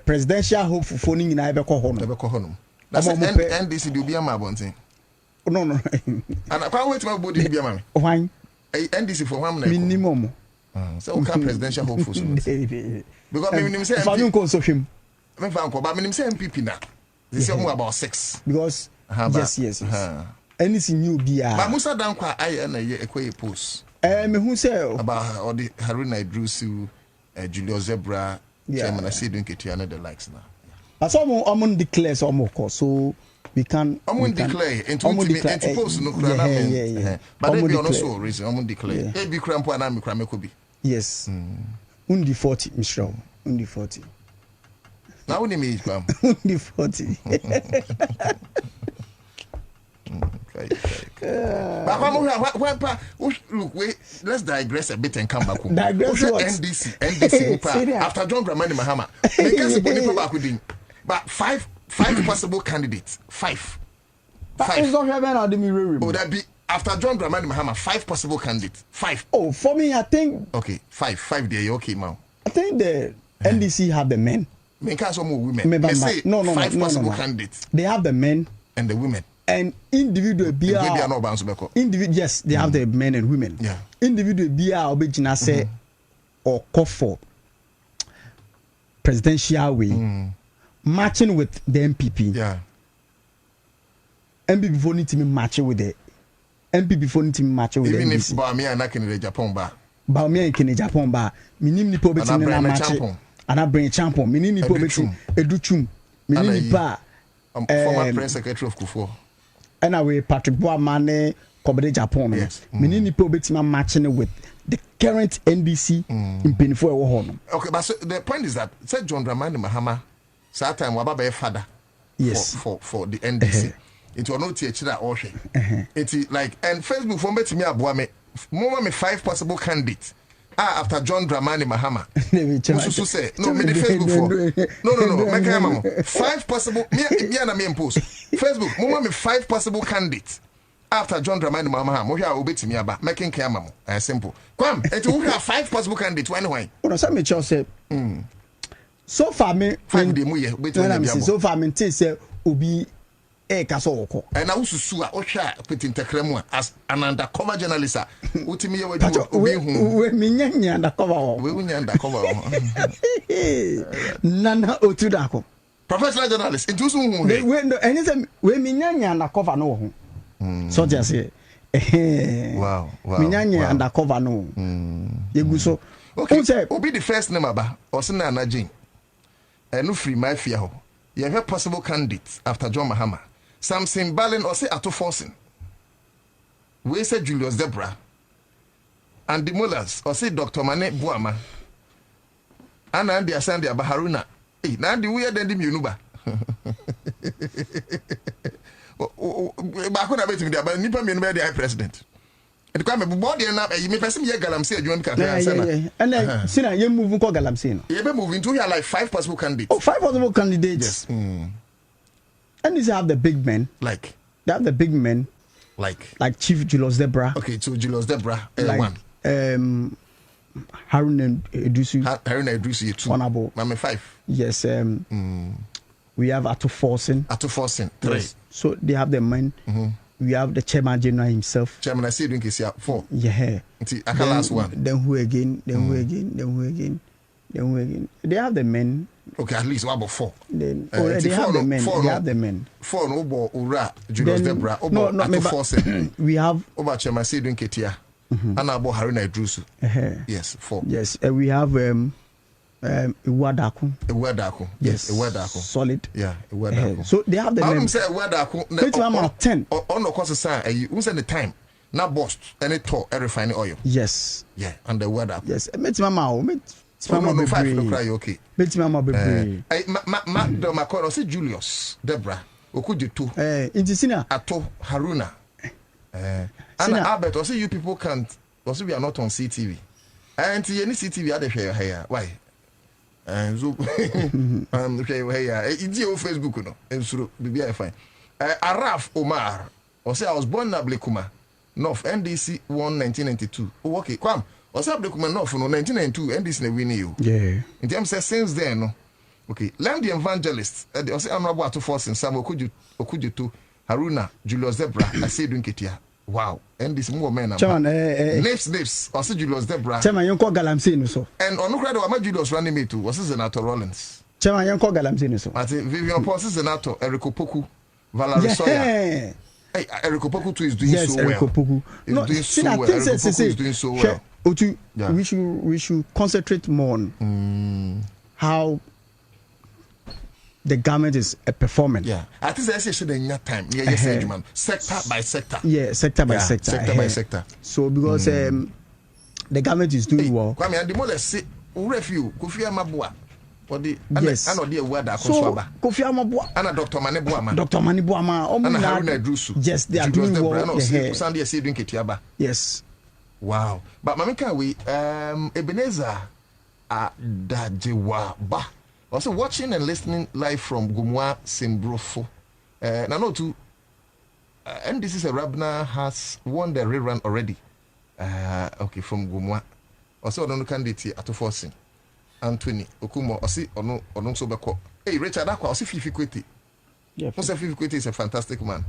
Presidential hope for phoning in Ibeco. That's NDC do be a mabonting. No. And I can't wait my body to be a man. Why? NDC for one minimum. So we can presidential hope for soon. Because minimum say consortium. But minimum say MPP now. This is more about 6. Because yes. Anything new be but Musa Dankwa I na ye ekwe post. Me who say about all the Haruna Idrusu, Julius Zebra, Chairman I see doing Ketiana the likes now. But some declare some of course, so we can. Declare into post no crana. But they be also reason. Declare. Be crampo and I'm cramekobi. Yes. Undi 40, Mr. Undi 40. Now when me come. Undi 40. But look, wait, let's digress a bit and come back. Digress what? NDC. After John Dramani Mahama, because people back with him. But five possible candidates. Five. It's not heaven. Would that be after John Dramani Mahama? 5 possible candidates. 5. Oh, for me, I think. Okay, 5 there. Okay, now. I think the NDC have the men. Men can't some more women. They say no, 5 possible candidates. They have the men and the women. And individual yes, they have the men and women. Yeah. Individual obejina say or call for presidential way matching with the MPP. Yeah. MPP for need to be matching with the MPP for need to be matching with even the if Bamia na in the Japan bar. Bamia in Japan bar. Minim ni po beti na match. And I bring champion. Minim ni po beti educhum. Minim ni pa former press secretary of Kufo. And away Patrick Boamane Kobede Japan. Yes. Meaning people betima matching with the current NDC in Penifo. Okay, but so the point is that said John Dramani Mahama, that time Wababa father. Yes. For the NDC. It was not teacher or she. It's like and Facebook for me to me abuame more me 5 possible candidates. After John Dramani Mahama. Who say no me the Facebook for. No. Make a 5 possible me na me post. Facebook mo me 5 possible candidates. After John Dramani Mahama, mo hia obetimi aba making care mamo. Simple. Kwam, et who have 5 possible candidates when? No, some me say. So far me 5 dey mo ye betimi so far me say obi kaso woko. And now susu a ohwa put intekremu as an undercover journalist. Utimi ye obi hu. We minya undercover. We nya undercover. Nana Otu Darko. Professional journalist. It was hu. We no anything we minya undercover no ho. So just say wow. Minya undercover no. Yegu so. Okay. Obi the first name aba. Osina Anajin. No free my fear ho. You have possible candidates after John Mahama. Samson Balin or say Ato Forcing. We say Julius Zebra. And the Mullers or say Dr. Mane Buama. And Andy Asandi Abaharuna. Hey, Nandi we are then the Munuba. Back when I met him there, but Nipa me no be the president. And come me body na me person ye galamsey adwuma kan kan. And then sina you move ko galamsey no. You be move into here like 5 possible candidates. Oh, 5 possible candidates. Yes. And these have the big men. Like they have the big men. Like Chief Julius Debra. Okay, so Julius Debra like, one. Haruna Idrisu. Haruna Idrisu 2. Honorable. Mama 5. Yes. We have Ato Forsen. 3. Yes. So they have the men. We have the chairman general himself. Chairman, I see doing case 4. Yeah. I can last one. Then who again? Who again? They have the men. Okay, at least what about 4? Then they have the men. They have the men. 4 no bo Ura Julius Debra. No, Ato Forsen. We have over Chairman say doing Ketia. And about Haruna Idrisu. Yes, 4. Yes, we have Boadu. Boadu. Yes, Boadu. Solid. Yeah, Boadu. So they have the men. I'm say Boadu. Which one are 10? On the course sign, you say the time. Now bust any tour, refining oil. Yes. Yeah, and the Boadu. Yes, met mama. No, 5 no cry okay. Met mama baby. My call say Julius Debra. Okuji 2. Intisina. Ato Haruna. And Albert, also you people can't. Also we are not on CTV. And any CTV are the here. Why? And so it's your Facebook no. And so be fine. Araf Omar. Also I was born in Ablekuma North NDC 1992. Oh okay, come. Also Ablekuma North no 1992 NDC na win you. Yeah. In terms of since then no. Okay, land the evangelist. Also honorable Ato Forsen Sam Okuju 2 Haruna Julius Debra. I say doing Ketia. Wow, and this more men. Chairman, Names. Also Julius Debra. Chairman, you call Galamsey no so. And on no credit, I'm Julius running me too. Was Senator Rollins. Chairman, you call Galamsey no so. I think Vivian Paul Senator Eriko Poku, Valerie Sawyer. Hey, Eriko Poku too is doing so well. Yes, Eriko Poku. No, doing so well. Eriko Poku is doing so well. Otu, we should concentrate more on how the government is performing. Yeah, I think I say in that time. Yeah, yes, man. Sector by sector. Yeah, sector by sector. Sector by sector. So because the government is doing well. Kwame, and the more let's say, review Kofi Amabua. Yes. I know the word that so Kofi Amabua. And Dr. Manibuama. Dr. Manibuama. And Haruna Idrisu. Yes, they are doing well. Sunday say doing Ketiaba. Yes. Wow. But Mami can we Ebenezer Dajewa Ba. Also watching and listening live from Gumwa Simbrofo. Now no to and this is a Rabna has won the rerun already. Okay, from Gumwa. Also on candidate at forcing. Anthony Okumo Osi ono so beko. Hey Richard Akwa Osi Fifi Kweti. Yeah. Fifi Kweti is a fantastic man.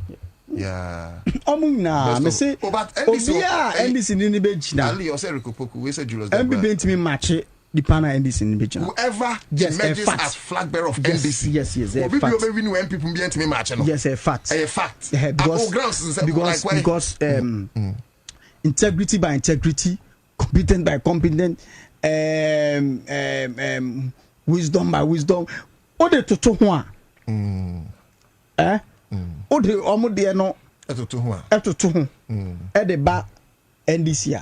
Yeah. Omuna me say but NDC ni bench na. Ali Osi Rikopoku we say Julius. MB bent match the pana NDC in the whoever emerges as flag bearer of NDC. Yes. Yes, a fact. A fact. Because integrity by integrity, competent by competent, wisdom by wisdom. Ode to one. Ode omode no. Eto to Ede ba NDC.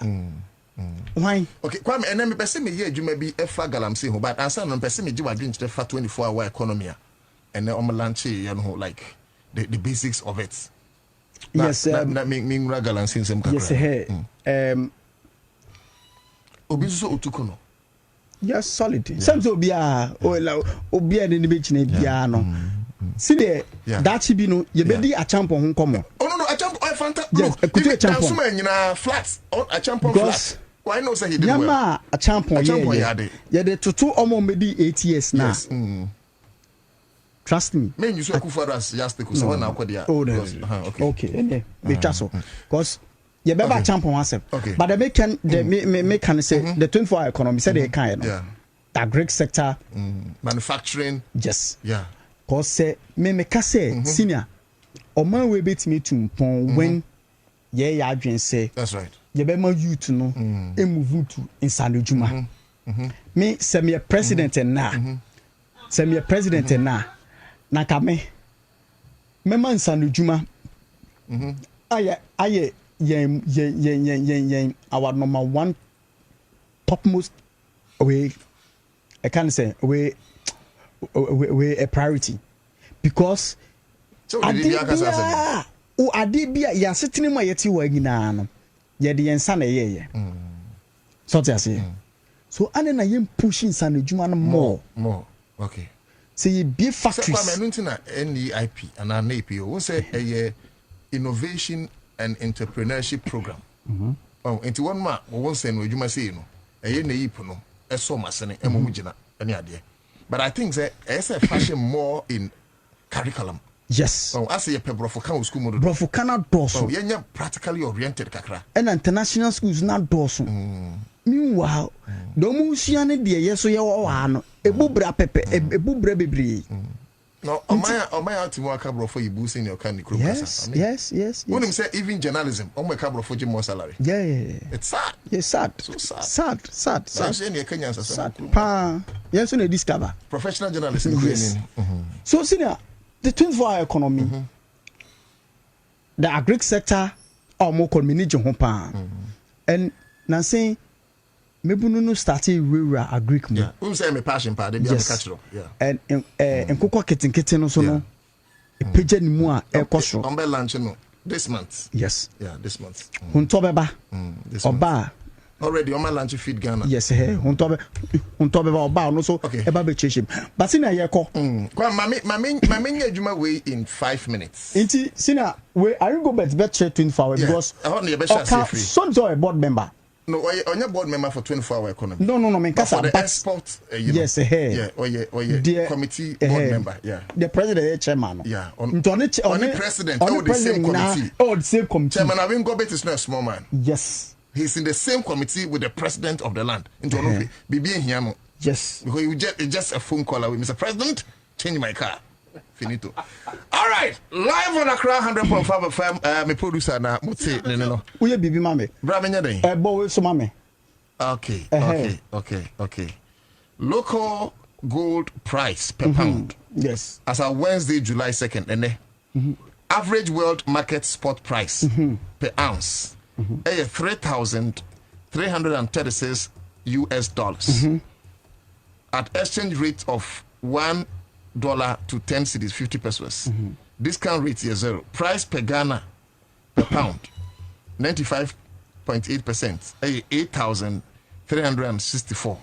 Why? Okay, Kwame, and then me person me here, you may be a flag galamsey, but answer no person me do against the 24-hour economy, and then lunch, you know, like the basics of it. Yes, that make me galamsey some. Yes, hey, Obiso Otukono. Yes, solid. Some obia, obia the beach ne piano. See there, that should be no. You be a champion come. Oh no, a champion. I fantastic. Yes, a good champion. You know, flats. A champion flats. Why not say he did well? Yama a champion. Yeah, the tutu omo medi 8 years now. Yes. Trust me. Me you say Kufuor as just because one now there. Oh no. Okay. Me trust so. Because you be a champion yourself. But the can say the 24-hour economy say they can. Yeah. The agric sector, manufacturing. Yes. Yeah. Cause say me say senior. O man we bet me to pon when ye adwen say. That's right. You be my youth no e move to inside juma. Me say me president na. Say me president na. Na ka me man inside juma. Aye yen our number one topmost away I can't say away a priority because so adibia o adibia ya setene ma yeti wa nyina no ye de yensa na ye so te ase so ane na yen pushing san adwuma no more okay say ye be factories so kwa menunti na NEIP and an APO won say a innovation and entrepreneurship program oh enti one ma won say no adwuma say no eye na yip no eso masene emu gina ene ade but I think say a fashion more in curriculum. Yes. Oh, I say a brofo kan school model. Brofo kana doso. Oh, yenya practically oriented kakra. And international schools na doso. Meanwhile, domu siane de yeso ye wa no. Ebubra pepe, ebubra bebre. No, my ultimate cabro for you boosting your candy crew. Yes. When him say even journalism, my cabro for more salary. Yeah. It's sad. Yes, sad. So sad. Sad. Sad. Pa. Yes, we discover. Professional journalism. Yes. So, senior, the 24-hour economy, the agric sector, or more community home. And now saying, maybe no started rural agric. Yeah. Who say me passion part? They be catch. Yeah. And cocoa kitten also no. A pigeon more air cost. Umbe lunch no this month. Yes. Yeah, this month. Huntobeba. This Oba. Already on my lunch feed Ghana. Yes, Huntobeba Oba no so eba be cheshim. But sina ye ko. Kwa mami adwuma way in 5 minutes. Inti sina we are you go bet 24 hours because I want you be share free. So a board member. No, on your board member for 24-hour economy. No, me for the export, yes, yeah, or the committee board member, yeah. The president, chairman. Yeah, on the president, the same committee. Oh, the same committee. Chairman Avin Gobet is not a small man. Yes. He's in the same committee with the president of the land. Yes. Because you just a phone call away, Mr. President, change my car. Finito. All right, live on Accra 100.5 FM. My producer na mutse no. Uye bibi mame. Bra menya den. Bo we so mame. Okay. Local gold price per pound. Yes. As of Wednesday, July 2nd, average world market spot price per ounce is $3,336 at exchange rate of $1 to 10 cedis, 50 pesos. Discount rate is 0. Price per Ghana per pound 95.8%. 8,364.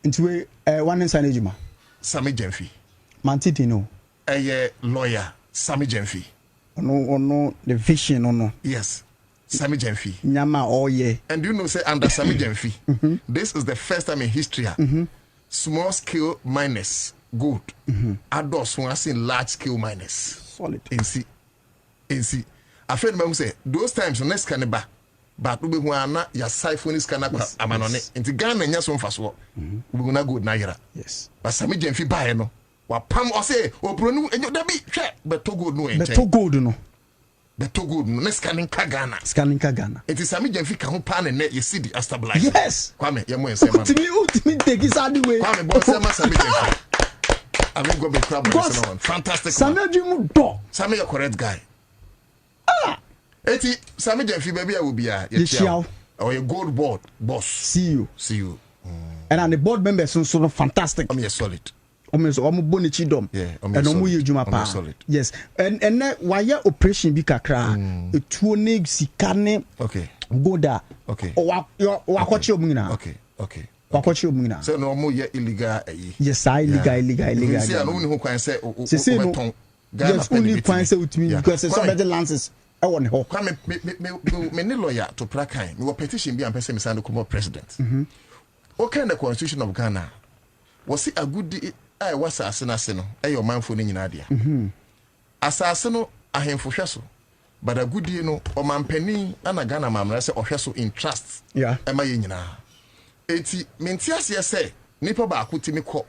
Into one inside Ejima. Sami Jemfi. Mantitino. A lawyer, Sami Jemfi. No, the vision, no. Yes, Sami Jemfi. Nyama, oh yeah. And you know, say under Sami Jemfi, this is the first time in history, small scale miners. Good. Adults who are seeing large scale miners. Solid. In see. I feel me say those times next cannaba, but we who are not your siphon is cannaba amanone. In the Ghana nya so fast work. We gonna good naira. Yes. But Sami Jemfi buy no. Wa pam or say o pronu enyo da bi hwe but to good no enche. But good no. But to good no. Next scanning ka Ghana. It is Sami Jemfi ka ho pan and you see the stabilize. Yes. Kwame ye mo ensema. Ultimate take is the way. Kwame boss Sami Jemfi. I will go be crab one. Fantastic. Sami Sami, a correct guy. Eti Sami Jemfi baby I will be a or a gold board boss. See you. And the board members so fantastic. I'm solid. Almost bonichi dom. Yeah, and solid. Yes. And why operation be kakra a tuone sikane. Okay. Go there. Okay. Or watch your muna. Okay. So no more illegal. Yes, illegal. See, I only who can say yes, only can say with me because some of the lances. I want to come me lawyer to Prakai. Me petition be and person me sign to president. Okay, the constitution of Ghana was it a good day? I was assassin. Your mindful in Nadia. Assassin, I am for sure. But a good day, no, or man penny and a Ghana mamma say or in trust. Yeah, am I in now? Eti mentias ye say nipa ba ko timi ko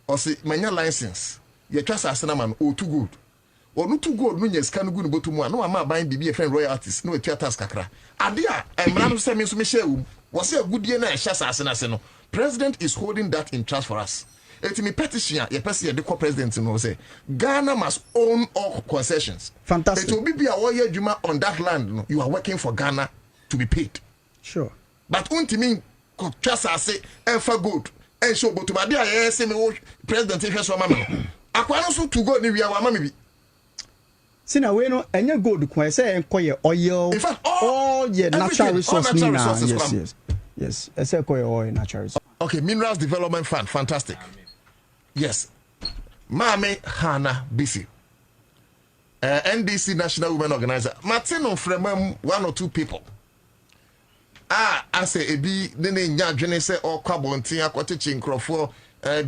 o se manya license ye twa sasena man o too good o no too good no nya sika no good botu mu a no ama ban bibi e friend royalties no etua tax kakra ade a emra no se me so me share wo se agudie na e hya sasena se no president is holding that in trust for us. Eti me petition ye pese ye de ko president no say Ghana must own all concessions. Fantastic. It will be a warrior adwuma on that land no you are working for Ghana to be paid. Sure. But untimi trust I say ever good and show but my dear say me president if so mama akwano so to go ni wi awama me bi sina we no enye gold ko say enkoye oil. In fact, all your natural resources. Yes. I say enkoye oil natural resources. Okay, Minerals Development Fund, fantastic. Yes. Mame Hana BC. NDC National Women Organizer. Martin from 1 or 2 people. I say ebi nene nya dwene say o kwabontin akote chinkrofo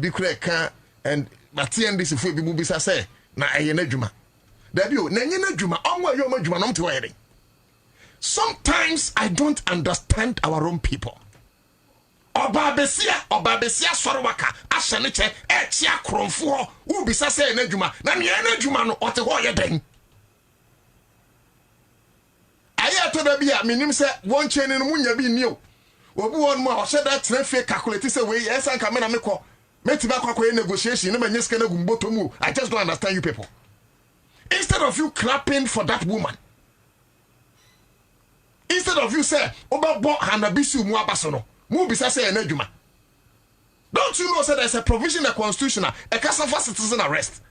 bi kura ka and Martin NDC fo bi mu bisa say na eye na dwuma. Dabio na nye na dwuma onwa yo ma dwuma no mte wayere. Sometimes I don't understand our own people. Oba besia sorowaka ahye ne che echi akromfo u bisa say na dwuma na ne na dwuma no ote ho ye den. Aya to da bia minim se won cheni no munya bi ni o obi won mo a hye da trefe calculate say we yes anka me na me ko metiba kwakwa negotiation na manye ske na gumboto mu. I just don't understand you people. Instead of you clapping for that woman, instead of you say obabo hanabisu mu abaso no mu bisa say na dwuma. Don't you know say there's a provision in the constitution a case for citizen arrest.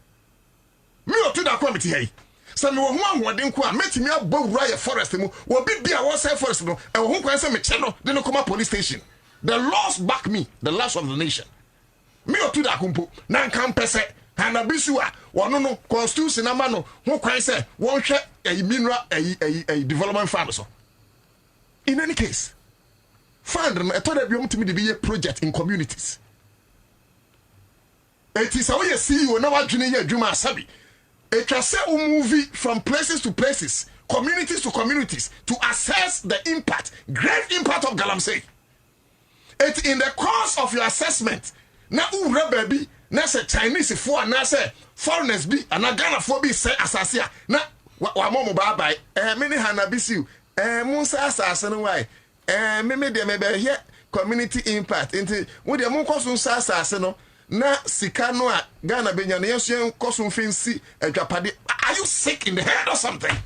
Me Otu Darko committee here. Say me wo ho ahoden ko a metimi abawura ye forest mu wo bibia wo say forest no e wo ho kwan say me che no de no come police station. The laws back me, the laws of the nation. Me Otu Darko mpo na nkan pese hanabisu a wono no constitution na ma no ho kwan say won hwe mineral development fund so. In any case, fund no e to da biom timi de be project in communities. It is how you see you now adwene ye adwuma asabi. It can say a movie from places to places, communities to communities, to assess the impact, grave impact of Galamsey. It in the course of your assessment, na ura baby, na say Chinese for na say foreigners be, and na Ghana for be say asasia, na wa momo bye many hanabisiu, Musa assassin why, me de me be here community impact, into with the mon cost assassin. Na sikano a Ghana benya na yesu koso mfensi adwapade. Are you sick in the head or something?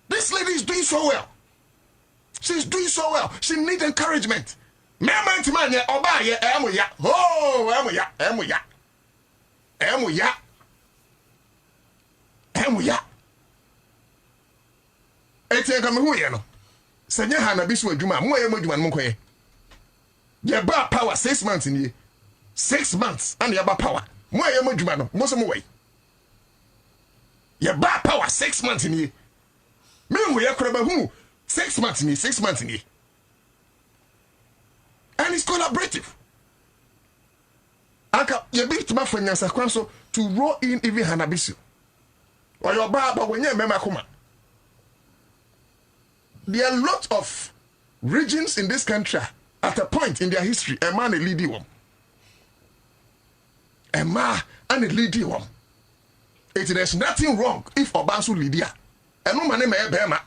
This lady is doing so well. She's doing so well. She needs encouragement. Mema man ye oba ye emuya. Oh, emuya. Eti ka me hu ye no. Sanya ha na bisu adwuma, mo ye modwuma no nkoye. Ye ba power 6 months in ye. 6 months and ye ba power. Mo ye modwuma no, mo so mo way. Ye ba power 6 months in ye. Me wo ye kora ba hu 6 months in ye, 6 months in ye. And it's collaborative. Aka ye be to ma fanyansa kwan so to roll in even hanabisu. Or your ba when ye mema kuma. There are a lot of regions in this country at a point in their history, a man a leading one. A man and a leading one. There's nothing wrong if Obansu Lydia. And no man may Bema.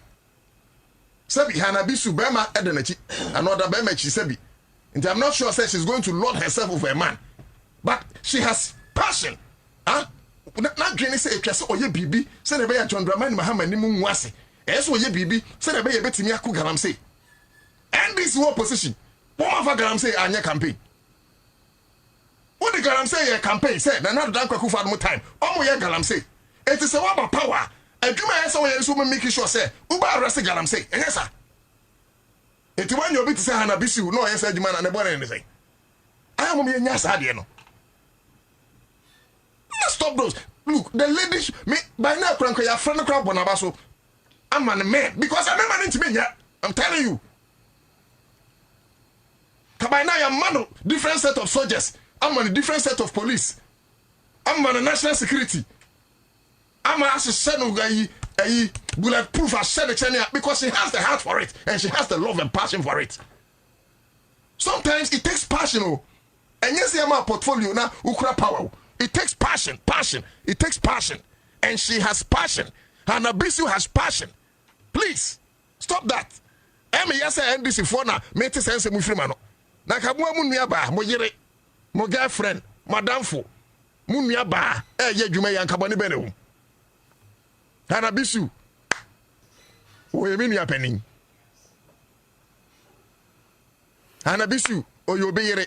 Sabi Hanabisu Bema Edenechi, another Bema Chisebi. And I'm not sure say she's going to lord herself over a man. But she has passion. Huh? Not Jenny say a or ye bibi, send a bear John Draman Mahama Nimu Wasi. Eso ye bibi, send a bear betting Yaku Galamse. And this war position. What of Galamse Anya campaign? What the Galamse campaign said, and not Danko for more time. Oh, yeah, Galamse. It is a wabba power. And you may so make sure say, Uba arrested Galamse. And yes, sir. It's when you're bit to say Hanabisu, no, yes, man, and about anything. I am a mere Yasadiano. Let's stop those. Look, the ladies, me by now, Cranko, your friend of Crab Bonabaso. I'm a man because I'm a man into me, yeah. I'm telling you. By now, I'm man, different set of soldiers. I'm on a different set of police. I'm on a national security. I'm a bulletproof because she has the heart for it and she has the love and passion for it. Sometimes it takes passion, and yes, I'm a portfolio now. Ukra power. It takes passion. It takes passion, and she has passion. And Abisu has passion. Please stop that. I'm yes, I this for now. Make sense, Mufrimano. Nakamwa munyaba, mo yere, mo girlfriend, madam fo, munyaba, ye jume yankabani bene. Hanabisu, o ye mini happening. Hanabisu, o yo be yere.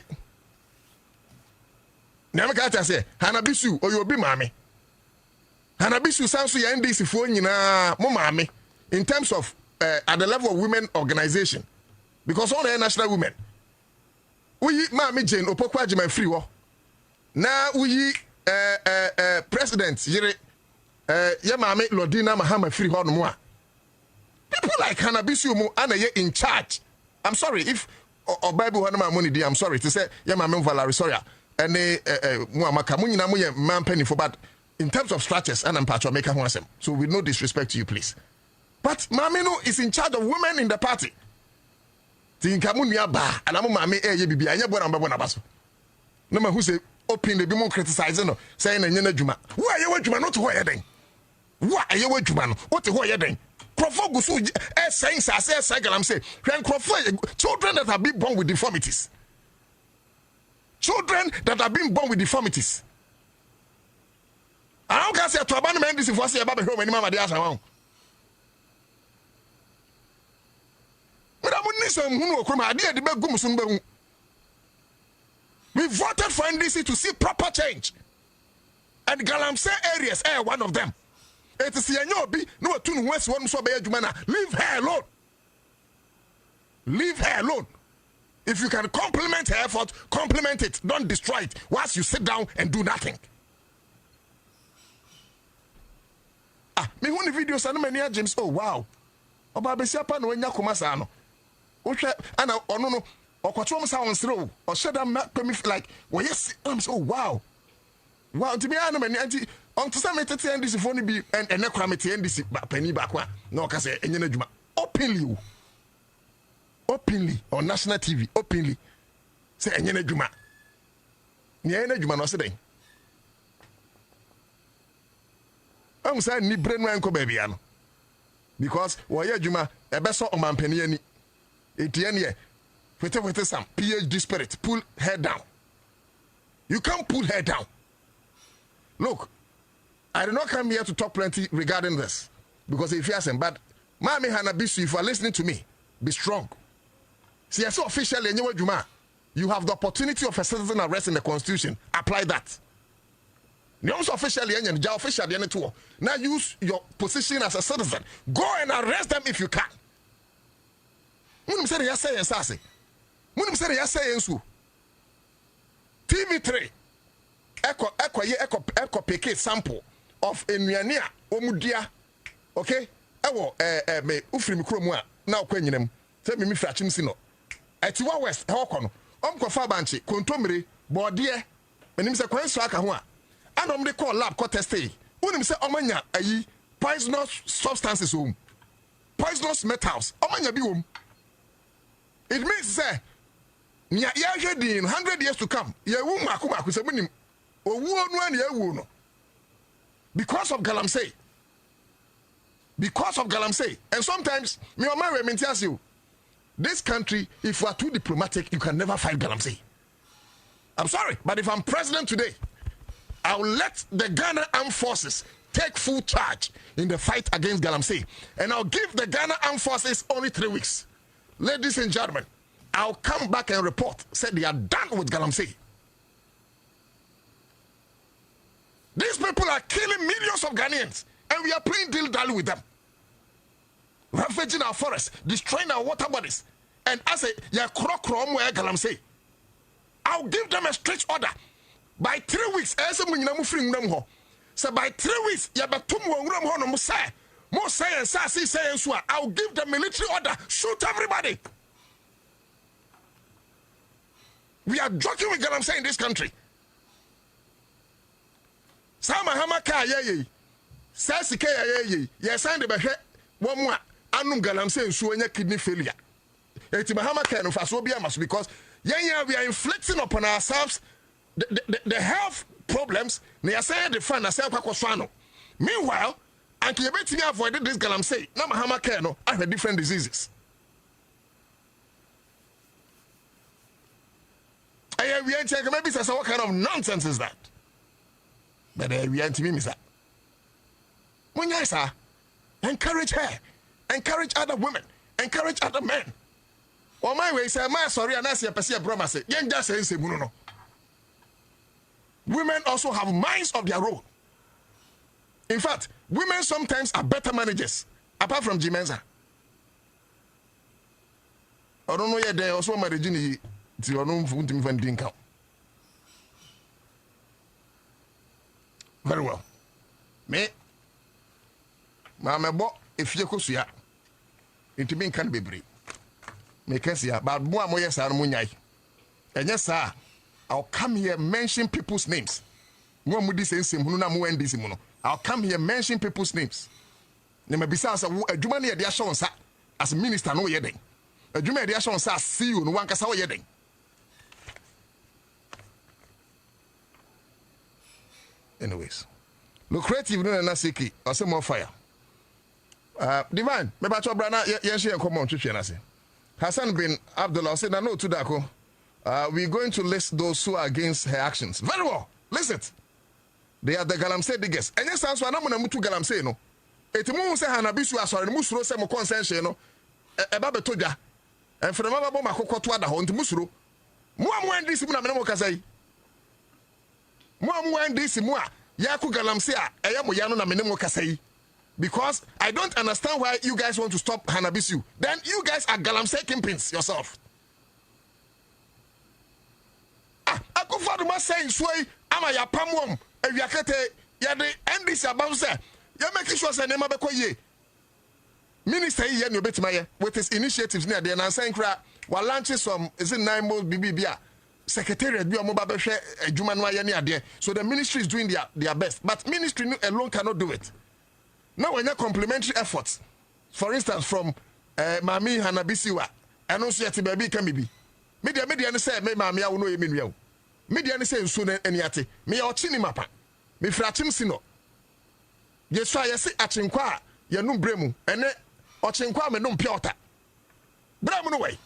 Namaka say Hanabisu or you be mammy. Hanabisu sounds to NDC for mommy in terms of at the level of women organization. Because all the national women. We Mammy Jane Opokwa Jima free war. Now we president Yere Yamame Lodina Mahama free war no more. People like Hanabisu Mu ana ye in charge. I'm sorry if or Bible Hanama money. I'm sorry to say Yamame Valerie sorry. And Muamaka Munina Muye man penny for but in terms of structures and Pacho make a so with no disrespect to you, please. But Mamino is in charge of women in the party. Tinkamunia ba and I'm Mammy Bibi, I never number one abaso. No man who say open the be criticizing saying and Yena Juma. Why are you Juma not to wedding? Why are you Juma? What the wedding? Crawford go so saying I'm saying Crawford children that have been born with deformities. Children that have been born with deformities. I don't care say to abandon this if I say about the home any mama they ask around. We voted for NDC to see proper change. And Galamsey areas are one of them. It is Yanyobi, no tune west one so be Jumana. Leave her alone. Leave her alone. If you can compliment her effort, compliment it. Don't destroy it whilst you sit down and do nothing. Me when the videos and many James. Oh wow. Oba besiapa no nya komasa no. Wohwe ana ono no okotwo msa won sere o. O sheda me like well yes oh wow. Wow to me ana many anti on to say me tete NDC for no bi and ekra me te NDC pani ba kwa na o ka say enye na djuma openly on national TV openly say enye na djuma. Ni enye na djuma no se den. I'm saying ni brain man ko baby ano because woye adwuma ebeso omampani ani etien ye wete some PhD spirit pull her down. You can't pull her down. Look, I did not come here to talk plenty regarding this because if you ask him, but Mami Hanabisu, if you are listening to me, be strong. See, as officially you have the opportunity of a citizen arrest in the constitution. Apply that. You also officially now use your position as a citizen. Go and arrest them if you can. TV3 echo pick sample of enuania omudia okay ewo me ufiri mikromu a na okwanyinem se me frachim si no etiwa west e hokono omkofa banchi kontomire bode menim se kwanso aka ho a anom de call lab ko test e unim se omanya ayi poisonous substances poisonous metals omanya bi wom. It means say ya hwedin 100 years to come ya wu maku se munim owu onu an ya wu no because of galamsey and sometimes me o marry me tell you this country if you are too diplomatic you can never fight galamsey. I'm sorry but if I'm president today I will let the Ghana Armed Forces take full charge in the fight against galamsey and I'll give the Ghana Armed Forces only 3 weeks. Ladies and gentlemen, I'll come back and report, said they are done with galamsey. These people are killing millions of Ghanaians, and we are playing deal with them. Ravaging our forests, destroying our water bodies. And I say, galamsey. I'll give them a strict order. By 3 weeks, so by 3 weeks, I'll give the military order, shoot everybody. We are joking with galamsey in this country. Sama hamaka ye sasike ye sign the behwe wo mu a anum galamsey nsuo nya kidney failure. Eti mahamaka no faso bia maso because we are inflicting upon ourselves the health problems na yasay the fun na say kwakwaso ano. Meanwhile, and you betting avoid this galamsey na mahamaka no I have different diseases. We ain't taking maybe say what kind of nonsense is that? But we ain't me, sir. When you sir, encourage her, encourage other women, encourage other men. Or my way, say, my sorry, and I say, Persia Broma say, young just say, no. women also have minds of their own. In fact, women sometimes are better managers, apart from Jean Mensah. I don't know yet. They also married Gini to your own food to drink out. Very well. Me, Mamma Bo, if you could see it, it mean can be brave. Make us here, but more yes, I'm Munyai. And yes, sir, I'll come here mention people's names. More would this say, I'll come here mention people's names. Nema besides a Germany, they are shown as minister no yedding. A Germany, they are shown as see you no one can say yedding. Anyways, look creative no na siki or some more fire. Divine, me ba cho brana yes here come on twetwe na se. Hassan bin Abdullah said no to Darko. We're going to list those who are against her actions. Very well. Listen. They are the Galamsey diggers. And yes, answer na mutu Galamsey no. Etimu se hanabisu asore mu suro se mo conscience no. Eba betodwa. Enfrema babo makoko to ada ho ntimu suro. Mu amwe ndisi mu na me mo kasai. Mu amwe ndisi mu a yaku Galamsey a eya mo ya no na me mo kasai. Because I don't understand why you guys want to stop Hanabisu. Then you guys are Galamsey kingpins yourself. I go for the man saying, "Sway, ama ya pamwom, ewiakete ya de NDC abam say, you make sure say nema beko ye." Minister ye no betima with his initiatives near there and saying kra wa launch some is it 9 months BBBA secretariat bi omo ba behwe adwuma no aye ne ade. So the ministry is doing their best, but ministry alone cannot do it. Now when you complementary efforts, for instance from Mami Hanabisiwa, and also yet baby can be. Media say me Mami awu no ye menua. Media say nso na eniate. Me ya ochi ni mapa. Me frachim sino. Yesu ayese achenkwa a ye num bremu. Ene ochenkwa me num piota. Bremu no way.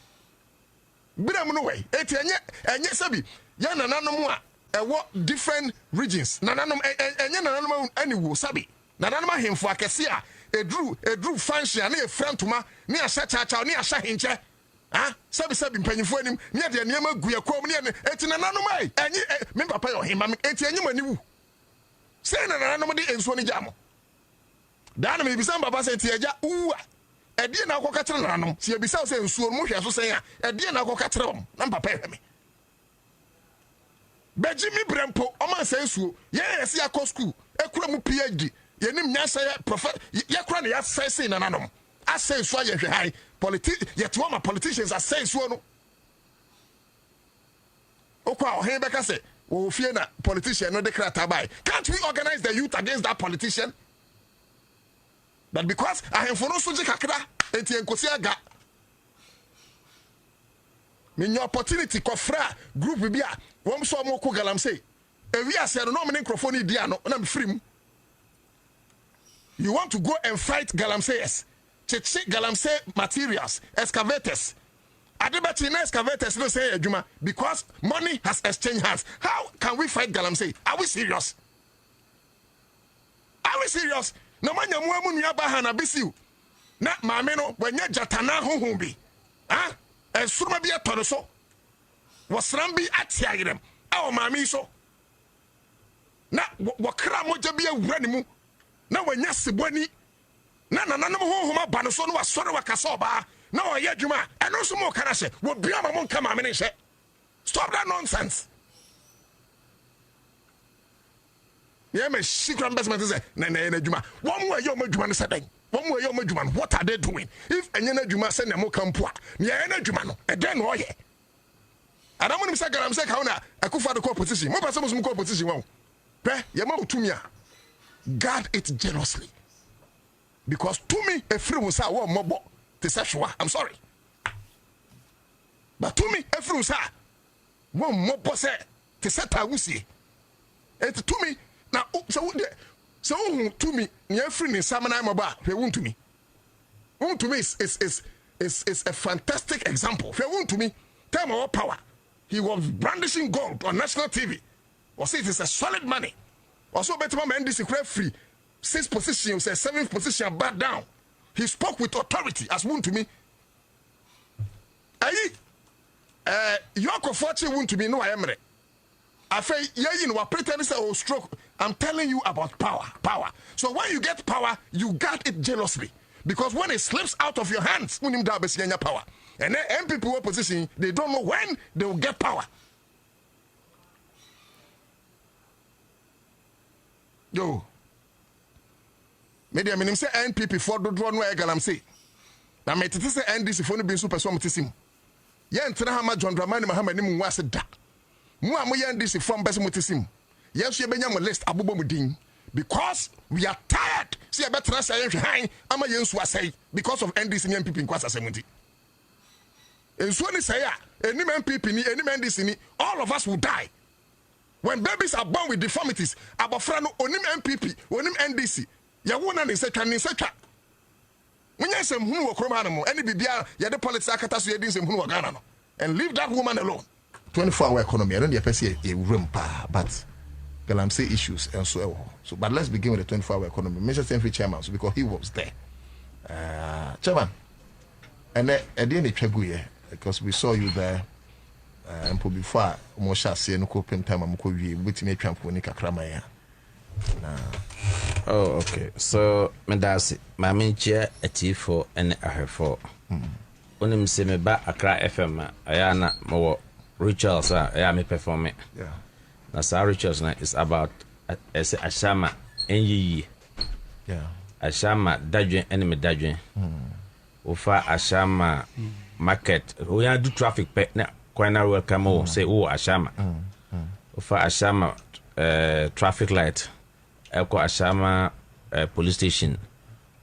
Bremu no way. Eti enye sabi. Ya nananom a ewo different regions. Nananom enye nananom aniwo sabi. Nananom ahemfo akese a edru function na ye frantuma na ya sha cha na ya sha hinche. Sabi mpanyifo anim ne de niam agu yakom ne eti nananom ai enyi me papa yo hima eti enyi maniwu sei na nananom de enso ne jamo da na me bisa baba sei eti eja uwa edi na akoka kire nananom se bisa sei enso mo hwe so sei a edi na akoka kire om na papa hwe me beji mi brempo o man sei enso ye yesi akọ school ekura mu PhD ye nim nya sei prophet ye kura ne ya sei nananom asay so ye hwe hai yet one politicians are saying so no okwa ohen beka say wo fie na politician no declare tabai. Can't we organize the youth against that politician? But because I have for no suji kakra enti enkosi aga me your opportunity kofra group bia wom so mo ko Galamsey ewi ase no me microphone dia no na me free. You want to go and fight Galamseyers? Check Galamsey materials, excavators. Adebati na excavators no say adwuma because money has exchanged hands. How can we fight Galamsey? Are we serious? Are we serious? No manya muamu nua ba Hanabisiu. Na maame no wanya jatana honhom bi. Suruma bi atoro so. Wasram bi atiagirem. Awo maame so. Na wakra moja bi awura ni mu. Na wanya seboni. Na nananom honhom aba no so no wasore wakasa oba na oye adwuma eno so mo kana hye wo bia ma mo nka ma me ne hye. Stop that nonsense. Yeah, me secret investment is na adwuma wo mo aye o madwuma no sedan wo mo aye o madwuma no what are they doing? If enye na adwuma se na mo kampo a me aye na adwuma no e den no oye adamu nim se Galamsey ka una akufa de competition mo pese mo so competition wo pe ye ma utumi a guard it jealously. Because to me, a free will say, "Oh, mobo, I'm sorry." But to me, a free will say, "Oh, mobo say, te set I will see." And to me, now, so to me, near free in Samana Maba, they won't to me. Won't to me is a fantastic example. They won't to me, tell my power. He was brandishing gold on national TV. Or say it is a solid money. Also, better man, this is free. 6th position, say 7th position, back down. He spoke with authority as one to me. Aye, Yoko Fortune won't to me, no, I am. I say, yeah, you know, pretend say, oh, stroke. I'm telling you about power. So when you get power, you guard it jealously. Because when it slips out of your hands, when you have power. And then MPP opposition, they don't know when they will get power. Yo. Maybe I mean, say NPP for the drone where I'm say. Now, me say NDC for no being super swam tisim. Yeah, and Hama John Dramani Muhammad Nimu was a da. Mua NDC from Besimotisim. Yes, you benyam list Abubo Mudin. Because we are tired. See, I better say, I'm a young say because of NDC and NPP in Kwasa Semuti. And so they say, any MPP, any NDC, all of us will die. When babies are born with deformities, Abafrano, onim MPP, onim NDC, ya wona ni secha ni secha. Munya sem hunu wo kroma no, any bibia ya de politics akata so yedin sem hunu wo Ghana no. And leave that woman alone. 24-hour economy, I don't say a room pa, but I'm say issues and so. But let's begin with the 24-hour economy. Major Assembly chairman, so because he was there. Chairman, and then at the end of Chaguye, because we saw you there. And before Mosha say no open time I'm going to with me trampo ni kakra ya. Oh, okay. So me that's my main chair for and for. Onim se me ba Accra FM ayana mo rituals aya me perform it. Yeah. Na sa rituals na is about ashama enyi. Yeah. Ashama dadwen ene me dadwen. Ofa ashama market. We do traffic pe na Kwana welcome say Ashama. For Ashama traffic light. Eko Ashama police station.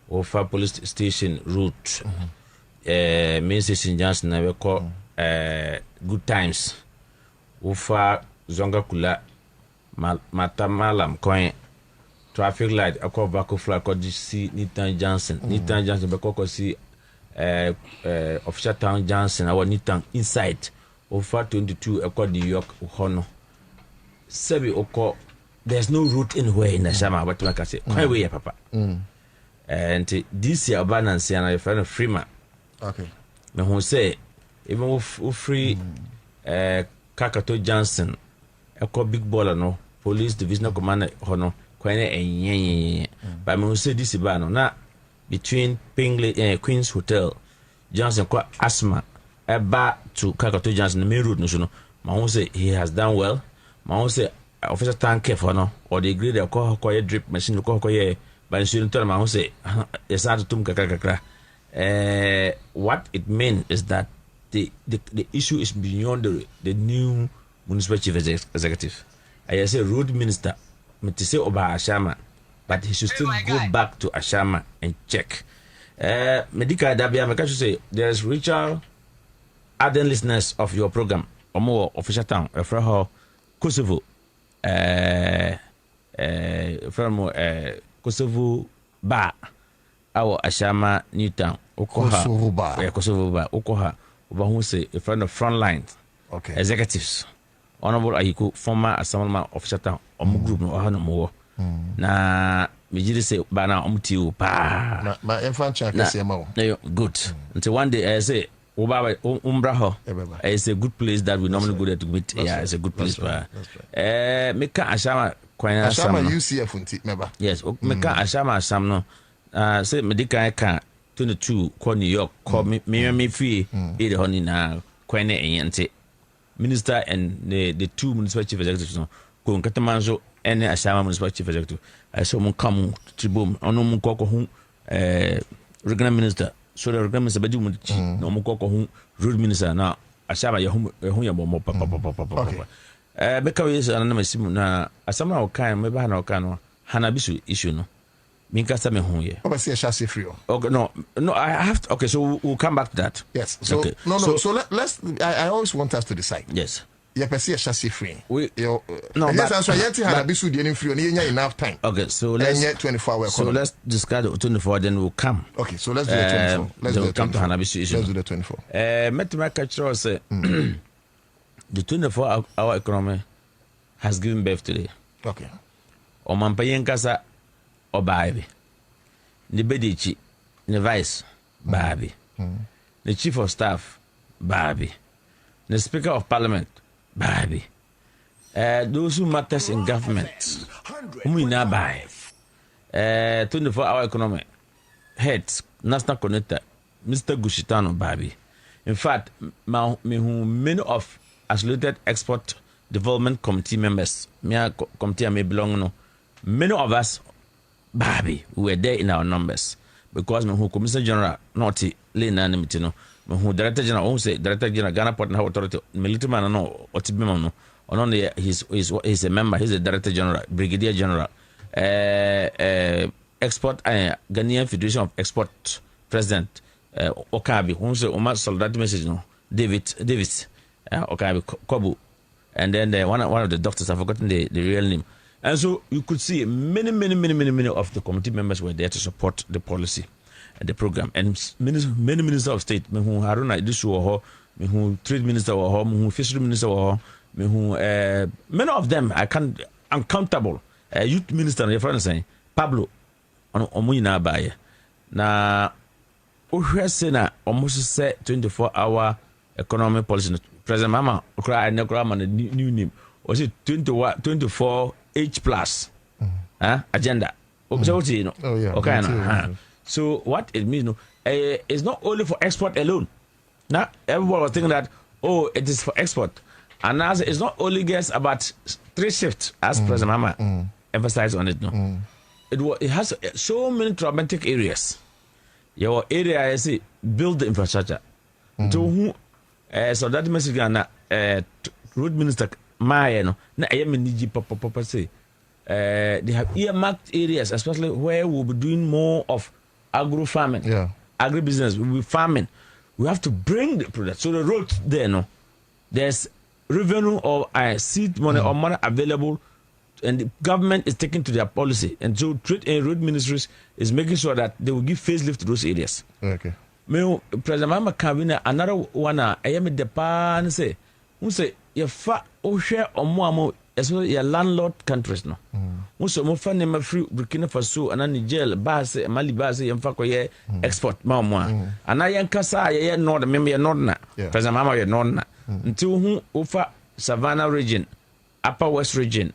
For police station route. Main station Johnson we call good times. For Zonga Kula Matamalam coin traffic light eko Bako Flag ko see Nitan Johnson. Nitan Johnson beko see official town Johnson our Nitan inside. Over 22 across New York, Hono. Sebi Oko, there's no route anywhere in the Shama, but like I say, quite way, Papa. And this year, abundance, and I found a Freeman. Okay. Me who say, even with free Kakato Johnson, a big baller, no, police divisional commander, Hono, quite a but me who say this is now between Pingley and Queen's Hotel, Johnson, quite asthma. Back to Kakato Johnson, the main route, no, Mahon say he has done well. Mahon say officer tank for no, or they agree they call her drip machine to call her, but she didn't tell Mahon say, it's hard to tum kakakakra. What it means is that the issue is beyond the new municipal chief executive. I say road minister, me to say Oba Ashama, but he should still go back to Ashama and check. Medical Dabia, I can say there's Richard. Ardent listeners of your program, or more official town, from Kosovo, from Kosovo Bar, our Ashama Newtown, Kosovo Bar, Okoha, who say a friend of front lines, okay, executives, Honorable Ayiku, former Assemblyman official town, or group no more. Na Mijiri say, Bana Umtiu, Pa, my infant child, good. Until one day I say, Umbraho is a good place that we normally go there to meet. Yeah, it's a good place. Meka Ashama Ashama UCF unti member. Yes, Meka Ashama Asham no. Say Medica can 22 call New York call me free. Either honey na Quene and Minister and the two municipal chief executives no. Go Katamanzo and Ashama municipal chief executive. I saw them come to boom. Ono mukoko hu regional minister. So the government said, "No more cocoa road minister now." Ashaba Yahuya Momo Papa. Because is anonymous na asama okan maybe hana okano hanabisu issue no. Minka same hu ye. Obviously a chassis free. Okay, no, I have to, okay, so we'll come back to that. Yes. So okay. So let's I always want us to decide. Yes. You per se chassis free. No, yes, I'm yet hanabisu the free and enough time. Okay, so let's 24-hour. So let's discard the 24 then we'll come. Okay, so let's do the 24. Let's do the 24. Come to hanabisu issue. Let's do the 24. Metamaculture say the 24-hour economy has given birth today. Okay. O mampayen kasa o baabi. The bedichi, the vice, baabi. The chief of staff, baabi. The speaker of parliament, baabi. those who matters in government, whom we now buy, 24-hour economy, heads, national connector, Mr. Gushitano Babi. In fact, many of isolated export development committee members, committee may belong no, many of us, Babi, were there in our numbers because who Commissioner General Naughty Lena Nimitino, who Director General, who say Director General Ghana Port and Authority, military man no, Otibimano, or only he's a member, he's a Director General, Brigadier General, Export Ghanaian Federation of Export President Okabi, who say Omar Solidarity Message no, Davis Okabi Kobu, and then one of the doctors, I've forgotten the real name. And so you could see many of the committee members were there to support the policy and the program. And many ministers of state, who Haruna Idrisu, who trade minister, who fishery minister, many of them I can't uncountable. Youth minister, your friend saying Pablo on Omuyina Baye. Now, Uhresena almost said 24-hour economic policy. President Mama, I never new name. Was it 24 H plus agenda? So what it means, it's not only for export alone. Now everyone was thinking that it is for export, and now it's not only guess about 3 shifts as President Mama emphasized on it. No, it has so many traumatic areas. Your area, I say, build the infrastructure. So who? So that message road minister. Na papa say they have earmarked areas, especially where we'll be doing more of agro farming, agribusiness. We'll be farming. We have to bring the product. So the road there, no, there's revenue or seed money or money available, and the government is taking to their policy. And so trade and road ministries is making sure that they will give facelift to those areas. Okay. Me President Mama Kavina, another one. I am the pan say, who say. Your fa share or more as well your landlord countries no. So mo fa nema free Burkina Faso and Niger base Mali base yem fa koye export ma mo and I kasa ye north member north na President Mama ye north na until who over Savannah region, Upper West region,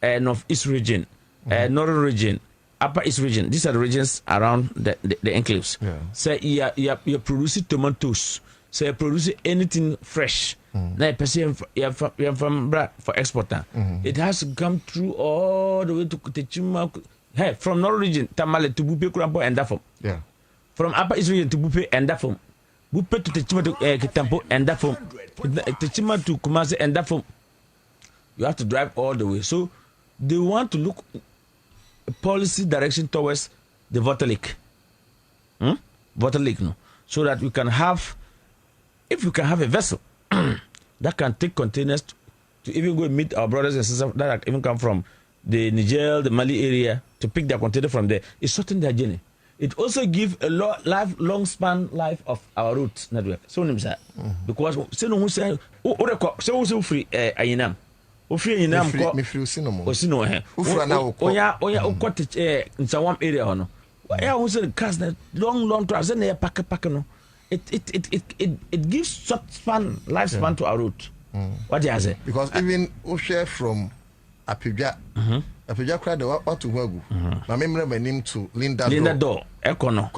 North East region, Northern region, Upper East region. These are the regions around the enclaves. So you produce tomatoes. So you produce anything fresh. Now, for export. It has to come through all the way to Techima. Hey, from North region, Tamale to Bupe Kurampo and Dafom. Yeah. From Upper East region to Bupe and Dafom. Bupe to Techima to Kitampo and Dafom. Techima to Kumasi and Dafom. You have to drive all the way. So they want to look policy direction towards the water lake. Water lake, no. So that we can have, if we can have a vessel that can take containers to even go and meet our brothers and sisters that even come from the Niger, the Mali area, to pick their container from there, it's shortening their journey. It also gives a long span life of our route network. So, because say no who say, so free ayinam. Free ayinam me free sinomo. O sino he. Oya in some area hono. Yeah, who say cars long drives and they pack no. It gives short span lifespan to our route. What do you say? Because even we share from Apibia, Apibia cried what to Wagu. My memory my name to Linda Door, Econo,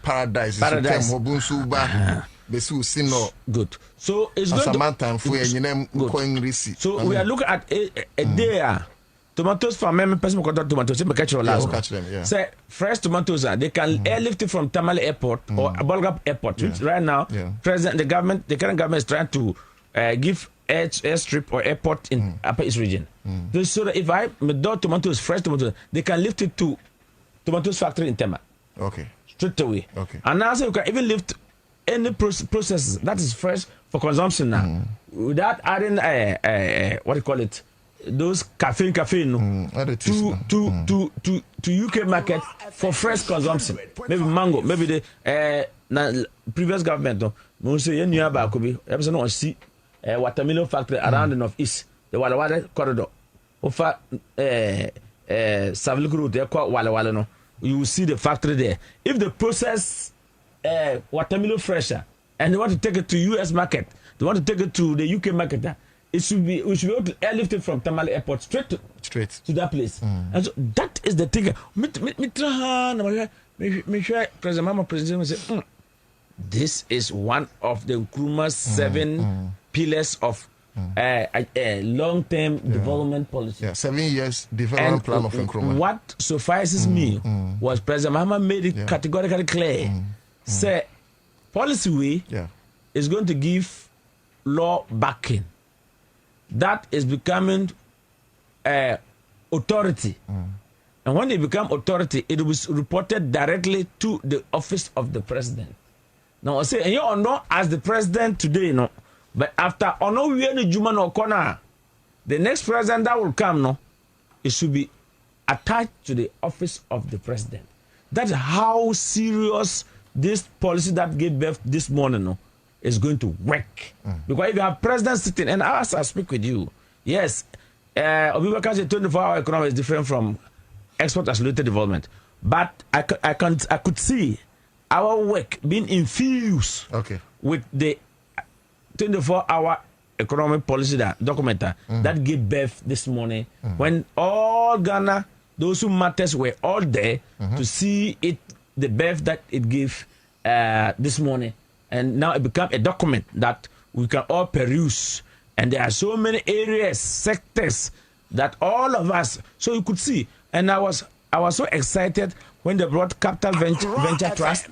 Paradise, Mobunsuba, Besu Sino. Good. So it's good. Samantha for your name coin receipt. So we are looking at a day. Tomatoes from me person got tomatoes me catch your last. Catch them, yeah. Say fresh tomatoes they can airlift it from Tamale Airport or Ablekuma Airport, which right now the current government is trying to give airstrip or airport in Upper East region. So that if I do tomatoes, fresh tomatoes, they can lift it to tomatoes factory in Tema. Okay. Straight away. Okay. And now so you can even lift any processes that is fresh for consumption now without adding what do you call it? Those caffeine to UK market for fresh consumption. Maybe mango, maybe the previous government no say you knew about Kobe. Ever no see watermelon factory around the northeast, the Walla corridor. Over Savile Road, they call Walla no. You will see the factory there. If they process watermelon fresher and they want to take it to US market, they want to take it to the UK market. we should be able to airlift it from Tamale Airport straight to that place. And so that is the thing. President say, this is one of the Nkrumah's 7 pillars of long-term development policy. 7 years development plan of Nkrumah. What suffices me was President Mahama made it categorically clear. Say, policy way is going to give law backing. That is becoming authority. And when it becomes authority, it will be reported directly to the office of the president. Now, I say, and you are not as the president today, no. But after Ono Wienu Juma no corner, the next president that will come, no, it should be attached to the office of the president. That's how serious this policy that gave birth this morning, no, is going to work. Because if you have president sitting, and as I speak with you, yes, Obibaka's 24-hour economy is different from export accelerated development. But I could see our work being infused with the 24-hour economic policy document that gave birth this morning when all Ghana, those who matters were all there to see it, the birth that it gave this morning. And now it became a document that we can all peruse. And there are so many areas, sectors that all of us, so you could see. And I was so excited when they brought Capital Venture Trust,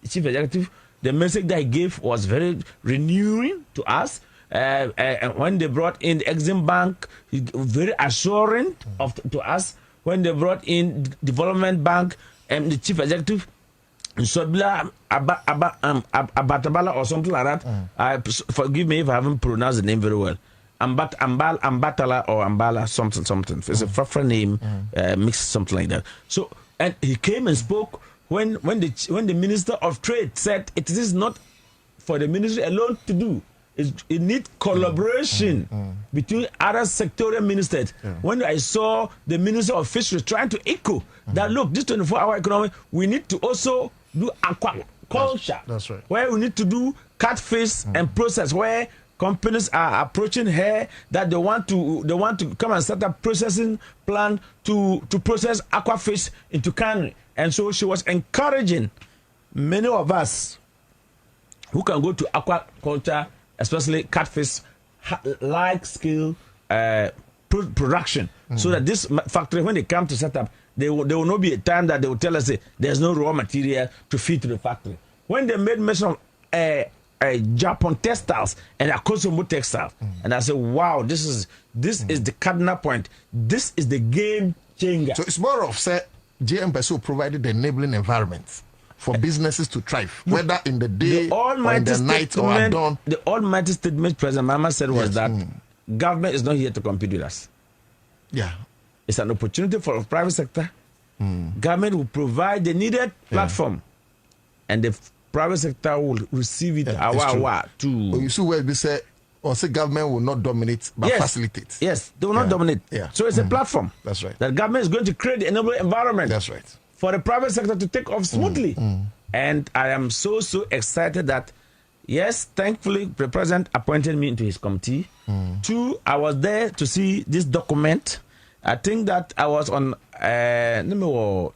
Chief Executive. The message that he gave was very renewing to us. And when they brought in the Exim Bank, very assuring to us. When they brought in Development Bank and the Chief Executive, Sobla Abatabala or something like that. Forgive me if I haven't pronounced the name very well. Ambatala or Ambala something. It's a Fafra name, mixed something like that. So, and he came and spoke when the Minister of Trade said it is not for the ministry alone to do. It needs collaboration between other sectorial ministers. When I saw the Minister of Fisheries trying to echo that, look, this 24-hour economy, we need to also do aquaculture. That's right. Where we need to do catfish and process, where companies are approaching her that they want to come and set up processing plant to process aquafish into cannery. And so she was encouraging many of us who can go to aquaculture, especially catfish, large scale production, so that this factory, when they come to set up, there will not be a time that they will tell us there's no raw material to feed to the factory. When they made mention of Japan textiles and Akosomo textiles, and I said, wow, this is the cardinal point. This is the game changer. So it's more of say JM Beso provided the enabling environment for businesses to thrive, whether in the day or in the night or at dawn. The almighty statement President Mahama said was that government is not here to compete with us. Yeah. It's an opportunity for the private sector. Government will provide the needed platform, and the private sector will receive it too. You see where we say, government will not dominate but facilitate. Yes, they will not dominate. Yeah. So it's a platform. That's right. That government is going to create the enabling environment. That's right. For the private sector to take off smoothly. And I am so excited that, yes, thankfully, the president appointed me into his committee. 2, I was there to see this document. I think that I was on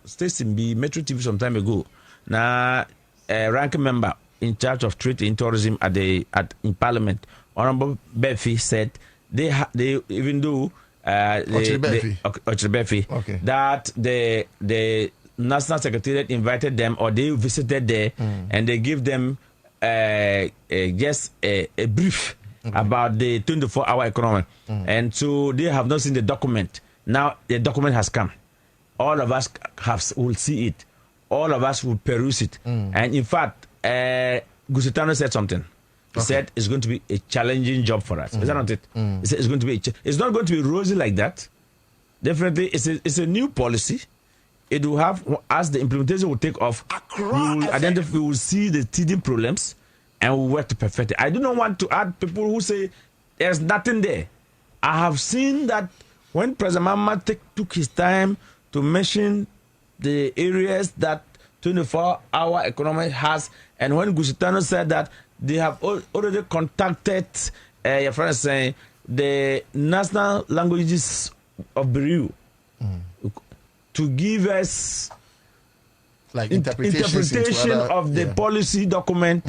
Station B, Metro TV some time ago. Now, a ranking member in charge of trade and tourism in Parliament, Honorable Befi, said they even though that the National Secretariat invited them, or they visited there, and they give them just a brief about the 24-hour economy. And so they have not seen the document. Now the document has come. All of us will see it. All of us will peruse it. And in fact, Gusitano said something. He said it's going to be a challenging job for us. Is that not it? He said it's going to be it's not going to be rosy like that. Definitely, it's a new policy. It will have, as the implementation will take off, we will identify, we will see the teething problems, and we will work to perfect it. I do not want to add people who say there's nothing there. I have seen that when President Mahama took his time to mention the areas that 24-hour economy has, and when Gusitano said that they have already contacted your friends saying the national languages of Bureau to give us like interpretation of the policy document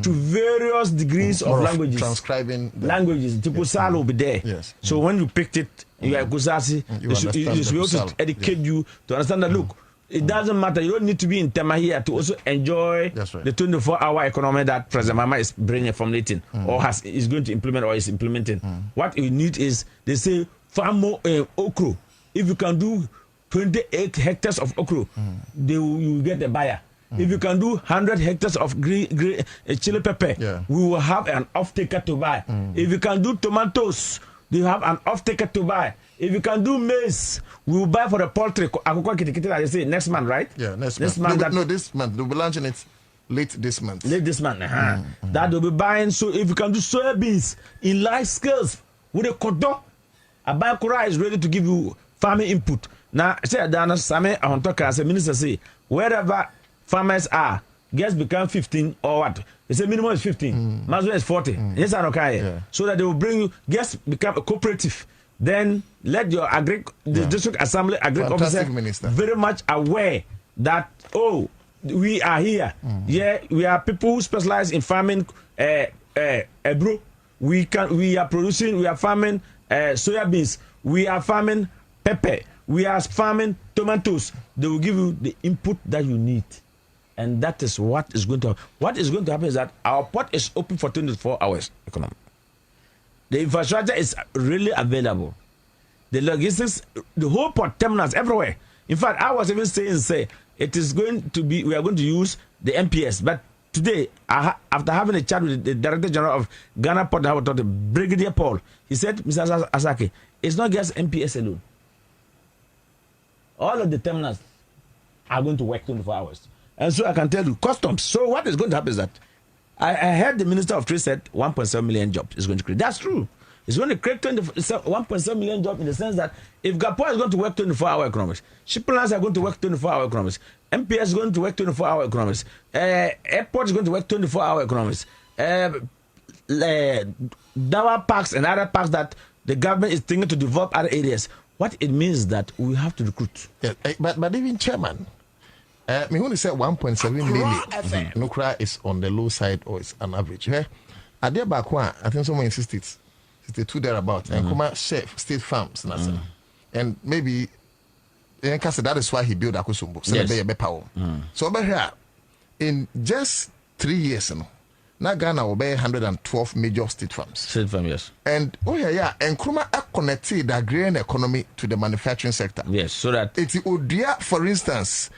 to various degrees of languages. Transcribing languages. Tipusal will be there. Yes. So when you picked it, you are Gusasi, they should be able to educate you to understand that, look, it doesn't matter. You don't need to be in Tema here to also enjoy the 24-hour economy that President Mama is bringing, formulating, or is going to implement or is implementing. What you need is, they say, farm more okra. If you can do 28 hectares of okra, you will get a buyer. If you can do 100 hectares of chili pepper, we will have an off-taker to buy. If you can do tomatoes, you have an off-taker to buy. If you can do maize, we will buy for the poultry. I say next month, right? Yeah, next month. No, this month. They'll be launching it late this month. That they'll be buying. So if you can do soybeans in large scales with a cordon, Ablekuma is ready to give you farming input. Now, say Dana Same on talk as a minister say, wherever farmers are, guests become 15 or what? They say minimum is 15, maximum is 40. Yes, I okay. So that they will bring you, guests become a cooperative. Then let your the district assembly officer very much aware that, oh, we are here. Yeah, we are people who specialize in farming bro. We are farming soybeans, we are farming pepper, we are farming tomatoes. They will give you the input that you need. And that is what is going to happen. What is going to happen is that our port is open for 24 hours economy. The infrastructure is really available. The logistics, the whole port terminals everywhere. In fact, I was even saying, it is going to be, we are going to use the MPS. But today, after having a chat with the Director General of Ghana Port Authority, Brigadier Paul, he said, Mr. Asake, it's not just MPS alone. All of the terminals are going to work 24 hours. And so I can tell you, customs. So what is going to happen is that I heard the Minister of Trade said 1.7 million jobs is going to create. That's true. It's going to create 1.7 million jobs in the sense that if Gapua is going to work 24-hour economics, shipping lines are going to work 24-hour economics, MPS is going to work 24-hour economics, airport is going to work 24-hour economics, Dawa parks and other parks that the government is thinking to develop other areas. What it means is that we have to recruit. Yeah, but even chairman, me when you say 1.7 million, no cry is on the low side or it's an average. Yeah, at the back one, I think someone insisted 62 thereabout, and come chef state farms, and maybe that is why he built Akusumbo. So they be power. So over here, in just 3 years, now Ghana will be 112 major state farms. State farm, yes. And and Nkrumah connected the grain economy to the manufacturing sector. Yes, so that it's Odia, for instance.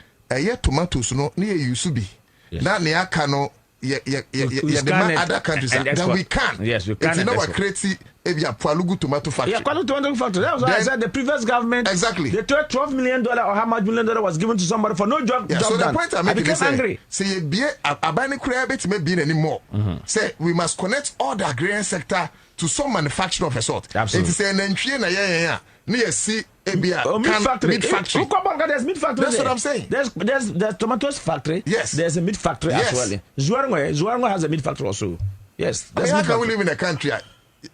Tomatoes no near Yusubi. Now near Kano, demand other countries that we can. Yes, we can. It's not a crazy Palugu tomato factory. Yeah, tomato factory. That was why I said the previous government. Exactly. They took $12 million or how much $1 million was given to somebody for no job. Yeah, so done. The point I'm making is angry. Say be abani create may be anymore. Say we must connect all the agrarian sector to some manufacturing of a sort. Absolutely. It is an entry near see meat factory. There's meat factory. That's what I'm saying. There's tomatoes factory. Yes. There's a meat factory as well. Zwaringwe has a meat factory also. Yes. I mean, how can we live in a country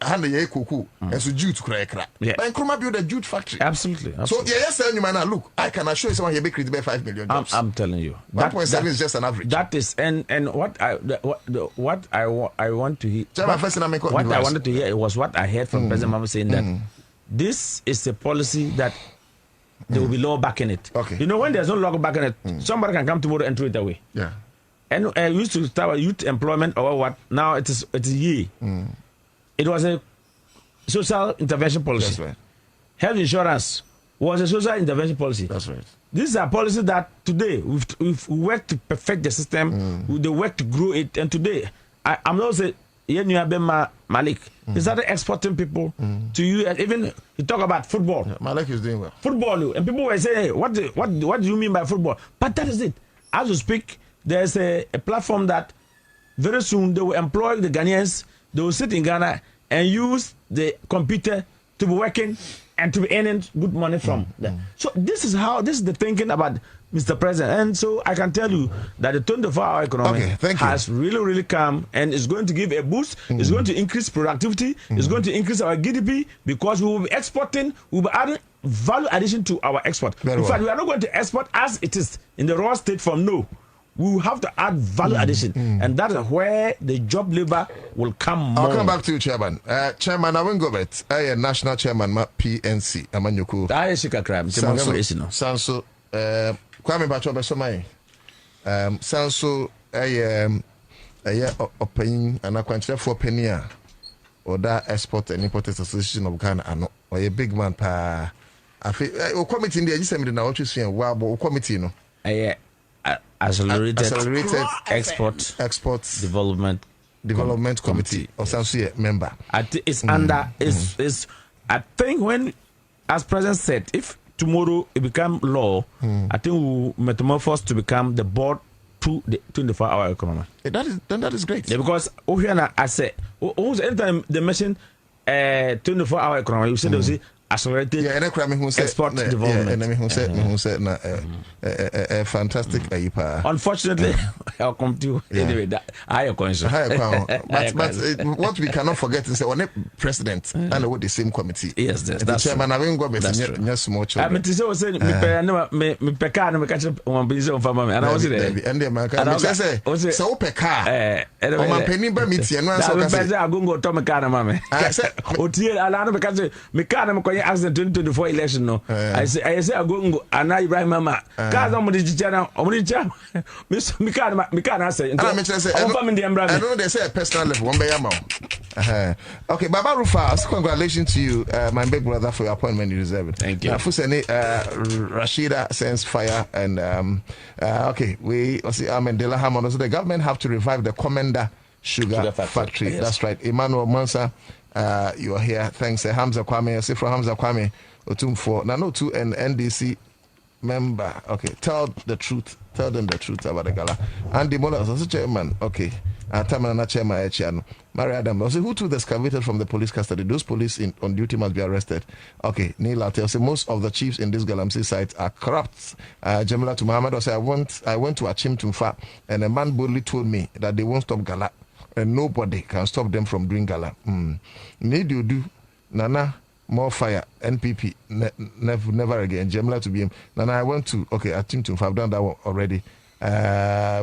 and so jute crack? But Nkrumah build a jute factory. Absolutely. So yes, look, I can assure you someone here be created by 5 million jobs. I'm telling you. 1.7 is just an average. That is and what I want to hear. What I wanted to hear was what I heard from President Mama saying that this is a policy that there will be law backing it. Okay. You know, when there's no law backing it, somebody can come tomorrow and throw it away. Yeah. And we used to start youth employment or what? Now it's a year. It was a social intervention policy. That's right. Health insurance was a social intervention policy. That's right. This is a policy that today we've worked to perfect the system. They work to grow it, and today I'm not saying. Malik, he started exporting people to you. Even you talk about football. Yeah, Malik is doing well. Football, and people were saying, "Hey, what do you mean by football?" But that is it. As you speak, there's a platform that very soon they will employ the Ghanaians. They will sit in Ghana and use the computer to be working and to be earning good money from them. So this is the thinking about Mr. President. And so I can tell you that the 24-hour economy has really come and is going to give a boost. It's going to increase productivity. It's going to increase our GDP because we will be exporting, we will be adding value addition to our export. In fact, we are not going to export as it is in the raw state from no. We will have to add value addition, and that is where the job labor will come more. I'll come back to you, Chairman. Chairman, I won't go bet. I am National Chairman, PNC. Amanyoko. I is a crime. Sanso, Kwame Bacho Besomai. Sanso, opening and a quantity for penny or that Export and Import Association of Ghana, or a big man pa. I feel committee in the Assembly now, what you see, well, committee, no. Accelerated export development committee or some member. It's under is I think when, as President said, if tomorrow it become law, I think we will metamorphose to become the board to the 24-hour economy. That is great. Yeah, because I say anytime they mention 24-hour economy, you say they'll say accelerated export development. Fantastic. Unfortunately, I'll come to you anyway. That higher concern. But what we cannot forget is that when the president and with the same committee. Yes, that's the chairman. I mean, go that's true. Yes, more children. I mean, to say, me peka no me catch one busy on family, and I was there. And the man say, so peka. Oh, my penny by meeting. No, I go to my car, mamma. I said, oh, dear, Alana, because me car, ask the 2024 election. No, I say I go and I write mama. Cause I'm the channel. I'm the channel. Miss Mikana say. I know they say a personal level. One by amount. Okay, Baba Rufus, congratulations to you, my big brother, for your appointment. You deserve it. Thank you. Fuseni, Rashida sends fire and okay, we see Mandela Hammond. Also, the government have to revive the Commander Sugar Factory. Yes. That's right. Emmanuel Mensah. You are here. Thanks, Hamza Kwame. I say from Hamza Kwame, Otumfo. Nanotu and NDC member. Okay, tell them the truth about the gala. Andy Mola was also chairman. Okay, Tamana chairman Echiano. Mary Adam. Also, who took the excavated from the police custody? Those police on duty must be arrested. Okay, Neil Atel. Say most of the chiefs in this Galamsey site are corrupt. Jamila to Muhammad also I went to Achim Tumfa and a man boldly told me that they won't stop gala. And nobody can stop them from doing gala. Need you do, Nana, more fire, NPP, never again. Jemla to be him. Nana, I went to, okay, I think I've done that one already.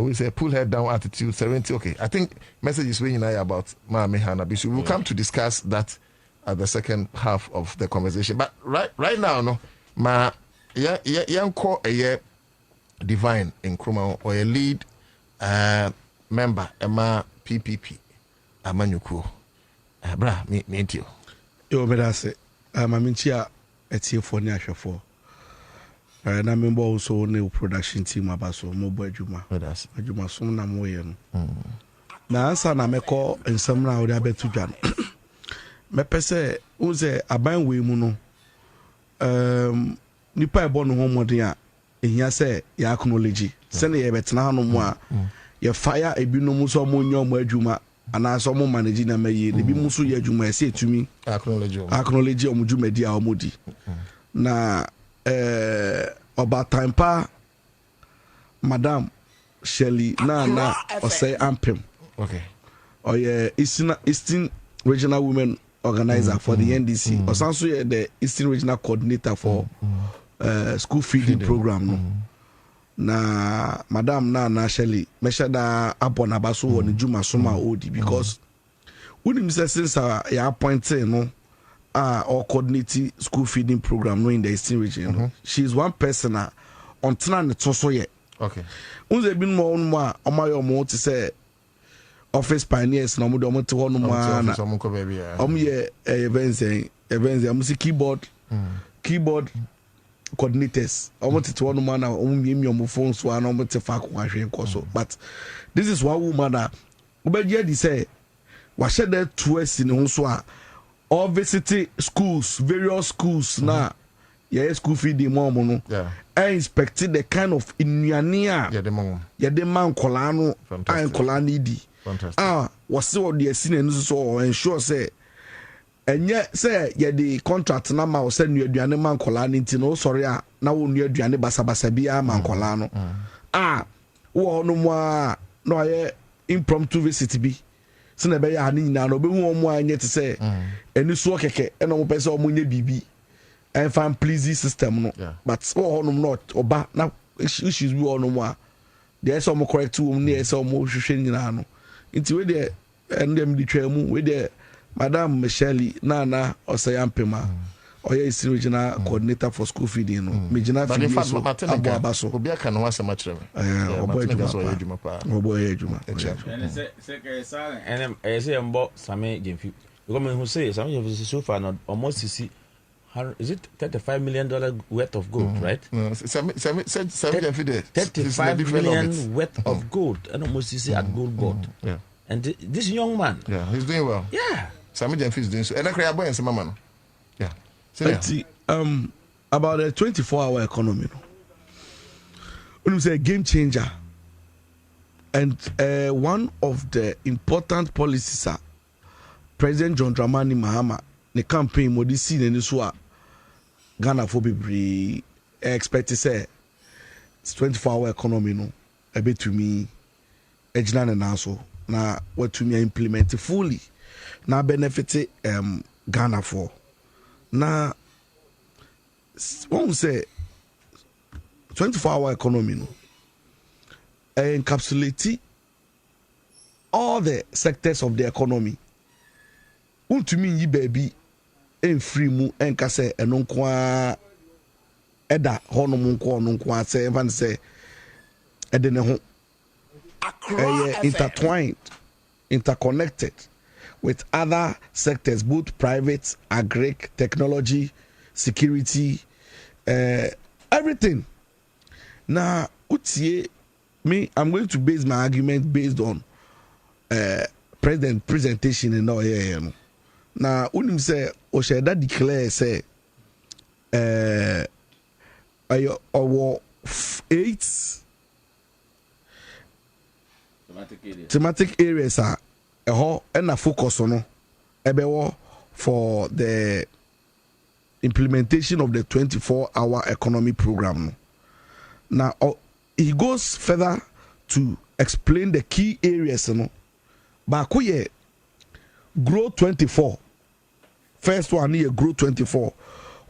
We say pull head down attitude, 70. Okay, I think message is weighing about Mami Hana Bisu. We'll come to discuss that at the second half of the conversation. But right now, no, young call a year divine in Kruma or a lead member, Emma. PPP Amanyuku bra me ntio yo me da se maminchia etie for ni ahwefo na member also ne production team abaso mo bo adwuma so na mo ye no na ansa na meko nsam na wo da betu dwa no me pese uze aban we mu no nipa ebo no ho modin a ehia se ya acknowledge se ne ye betena hanu mu a ye fire ebinom so mo nyo mo adwuma ana so mo manage na maye ne bi mu so ye adwuma ese etumi acknowledge o mo dwuma di a o mo di na oba time pa madam Shelley na osay ampem okay oye Eastern Regional Women Organizer for the NDC osanso ye the Eastern Regional Coordinator for school feeding program no na madam na Shelley mesha da abona baso woni juma soma odi because unim say since ya appointed no or coordinating school feeding program no in the Eastern region she is one person on tena ne toso ye okay unze bin mo on ma omayo mo to say office pioneers no mo do mo te ho no ma na ye events am see keyboard coordinators almost to one man or phones so and almost a fact so but this is one woman that obedi say was shed there twice in Honswa all visit schools various schools na yeah school feeding mom no I inspected the kind of inuania yeah the man kolano and kolani di was so the scene so ensure say enye say ye the contract na ma o say nu aduane man kola no nti no sorry a na wo nu aduane basabasa bia man kola no wo no mo a no aye impromptu visit bi se na be ya ni nyina no be hu omo anye te say eni so keke e no mo pese omo nye bibi en fan pleasy system no but wo no not oba na issues bi wo no mo a there is some correct wo ne say omo hwehwe nyina no nti we de ndem di twemu we de Madam Michelle Nana Osayampema oye is regional coordinator for school feeding no Mijina feeding so Abaso obi aka no wase machire oboy ejuma and say and say mbo same gemfi because me who say same gemfi so far not almost see is it $35 million worth of gold, right? Same gemfi there. 35 million worth of gold and almost see at gold board. Yeah. And this young man, he's doing well. Yeah. Sami Jenfi is doing so. And I create boy and some man. Yeah. About a 24-hour economy. When we say game changer, and one of the important policies are President John Dramani Mahama, the campaign Modisi and Niswa Ghana for be expect to say 24-hour economy no a bit to me ejina and also na what to me implement fully. Na benefit Ghana for na one say 24-hour economy no encapsulate all the sectors of the economy. To me yi baby en free mu enka say eno nko a eda hono nko ono nko a say even say ede ne ho intertwined, interconnected with other sectors, both private, agric, technology, security, everything. Now, me, I'm going to base my argument based on presentation and all here. Now, when say Osheda declare say our 8 thematic areas are and a focus on for the implementation of the 24-hour economy program. Now, he goes further to explain the key areas. But Grow 24. First one here, Grow 24,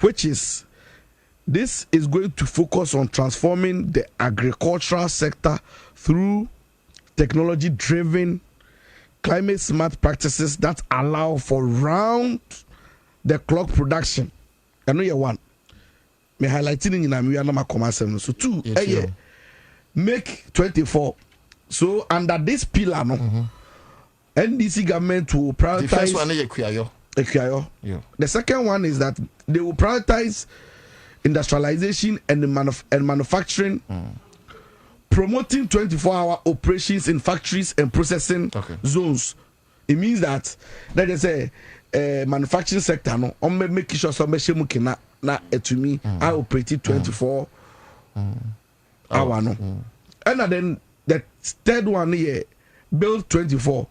which is this is going to focus on transforming the agricultural sector through technology-driven climate smart practices that allow for round the clock production. I know you one. Me highlighting in Amiyana Komasem. So 2 make 24. So under this pillar no NDC government will prioritize the first one is yeah. The second one is that they will prioritize industrialization and manufacturing, promoting 24-hour operations in factories and processing zones. It means that let us say manufacturing sector no on making sure some machine na to me I operate 24 hour no. And then the third one here, build 24,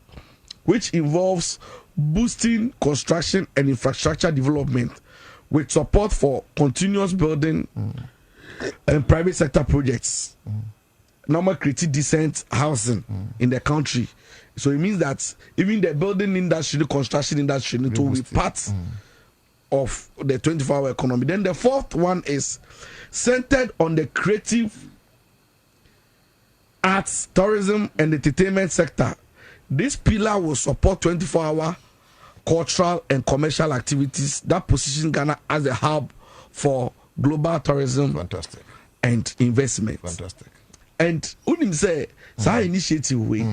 which involves boosting construction and infrastructure development with support for continuous building and private sector projects. Normal creating decent housing in the country. So it means that even the building industry, the construction industry need to be part of the 24-hour economy. Then the fourth one is centered on the creative arts, tourism, and entertainment sector. This pillar will support 24-hour cultural and commercial activities that position Ghana as a hub for global tourism and investment. Fantastic. And unim say initiative way.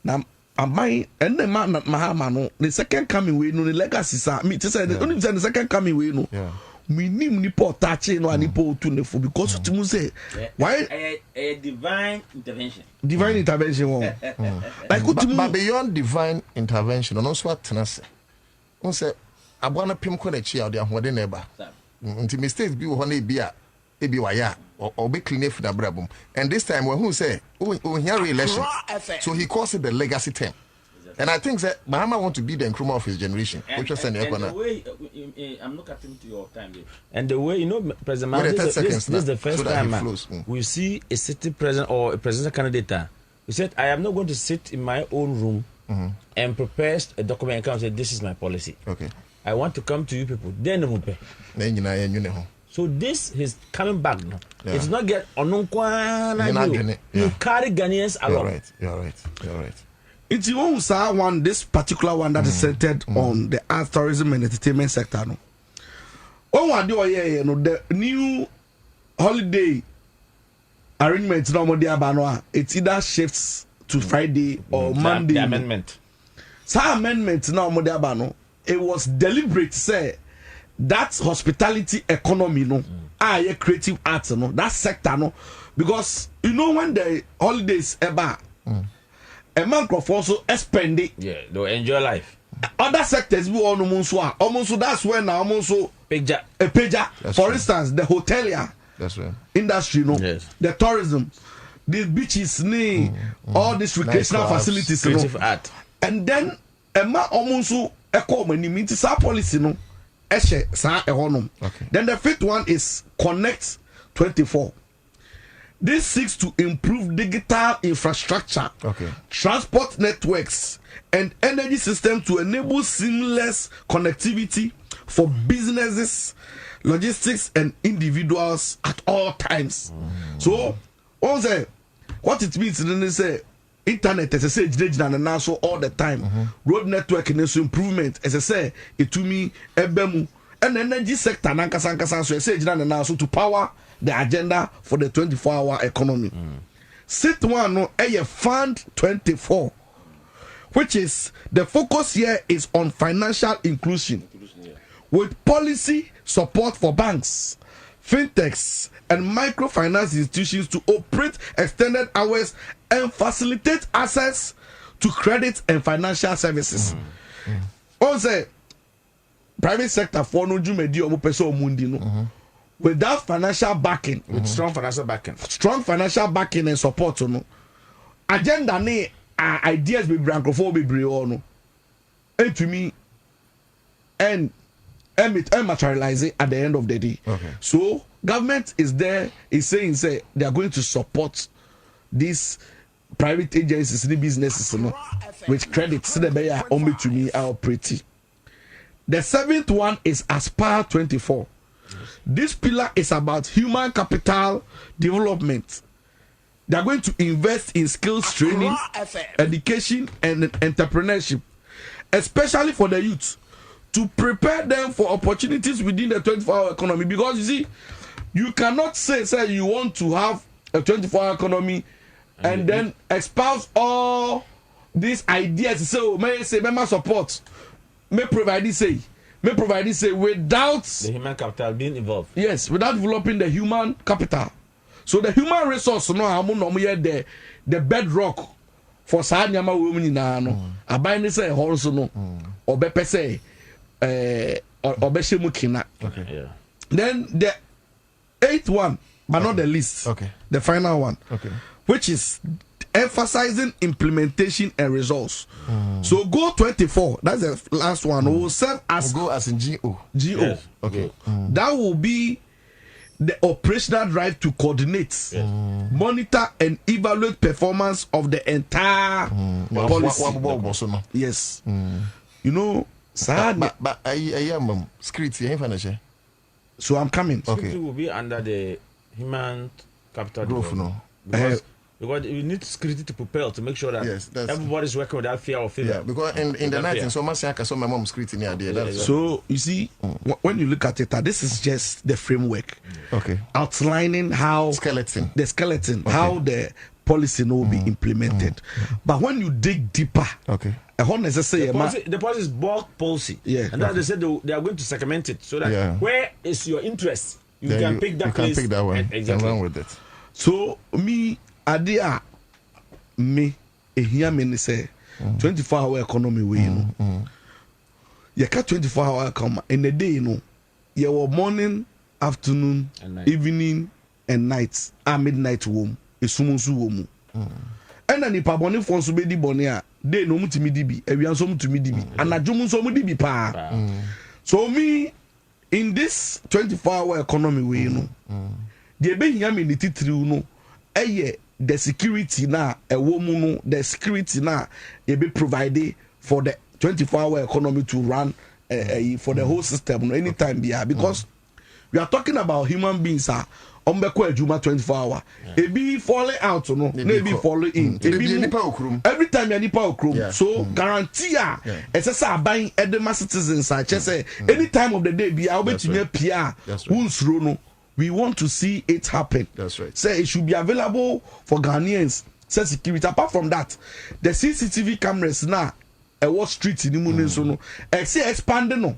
Now amai and the man Mahama no the second coming way no the legacy sa me say unim say the second coming way no. Yeah. Minim ni po tache no ani po to nefo because to say why a divine intervention. Divine intervention like but beyond divine intervention no so atena on say abwana pim ko na chi ya de ahode na eba nti mistakes bi wo ho na ebi wa ya or be clean if na brabum and this time when who say oh here re-election so he calls it the legacy term And I think that Mahama want to be the Nkrumah of his generation. And the way, I'm not cutting to your time. And the way, President Mahama, this is the first time we see a city president or a presidential candidate. He said, I am not going to sit in my own room and prepare a document and say, this is my policy. Okay. I want to come to you people. Then so this is coming back now. Yeah. It's not get you carry Ghanaians along. You're right. It's one, this particular one that is centered on the art, tourism, and entertainment sector. No. The new holiday arrangement it either shifts to Friday or Monday. The amendment. Amendment now it was deliberate say that hospitality economy creative arts that sector because when the holidays a man can also spend it. Yeah, they'll enjoy life. Other sectors be almost that's when almost a pager. For instance, the hotelier industry, yes. The tourism, the beaches, all these recreational facilities, creative art, and then a man almost echo when you mean to sa policy then the fifth one is Connect 24. This seeks to improve digital infrastructure, transport networks, and energy systems to enable seamless connectivity for businesses, logistics, and individuals at all times. So, what it means is say internet as I say and also all the time. Road network and improvement as I say it to me ebemu and energy sector nankasa so I say and also to power the agenda for the 24-hour economy. Sit one Fund 24, which is the focus here is on financial inclusion with policy support for banks, fintechs, and microfinance institutions to operate extended hours and facilitate access to credit and financial services. Also, private sector for no jumedi omo peso omundi no. Without financial backing, with strong financial backing and support no. Agenda ne ideas be brancophobe no. And to me and materialize it at the end of the day. So government is there, is saying say they are going to support these private agencies, the businesses, with credit. So they are only to me are pretty. The seventh one is Aspire 24. This pillar is about human capital development. They are going to invest in skills training, education, and entrepreneurship, especially for the youth, to prepare them for opportunities within the 24-hour economy. Because you see, you cannot say you want to have a 24-hour economy and then espouse all these ideas. So may say, may support, may provide this say without the human capital being involved. Yes, without developing the human capital. So the human resource the bedrock for Sanyama women no. Abine say horse no or bepe say Obeshimukina. Then the eighth one, but not the least. The final one. Which is emphasizing implementation and results. So Go 24, that's the last one, will serve as go as in GO. Yes. That will be the operational drive to coordinate, monitor, and evaluate performance of the entire policy. Yes. But I am script here. So I'm coming. It will be under the human capital growth. Because you need security to propel to make sure that everybody's working without fear or failure. Yeah, because in the night, so much I saw my mom screening there. So you see, when you look at it, this is just the framework. Outlining how the skeleton, how the policy will be implemented. But when you dig deeper, the policy is bulk policy. And then they said they are going to segment it so that where is your interest, you can pick that place. Pick that one and run with it. So Adia me hear me say 24-hour economy way you can 24-hour come in the day your morning, afternoon, evening, and night midnight womb is sumunsu womb and then if abone for so be di bone day no mutimi dibi ewian so mutimi dibi anadwo so mudibi pa so me in this 24-hour economy way no the be hia me ni titiriu no eye the security na ewo mu no the security na e be provided for the 24-hour economy to run for the whole system no anytime because we are talking about human beings ombeko adwuma 24-hour ebi falling out no maybe falling in every time you nipa okrom so guarantee esesa aban edema citizens say any time of the day bia obetumi pia unsuro no we want to see it happen. That's right. Say it should be available for Ghanaians. Say security. Apart from that, the CCTV cameras now at what street in the so no say expanding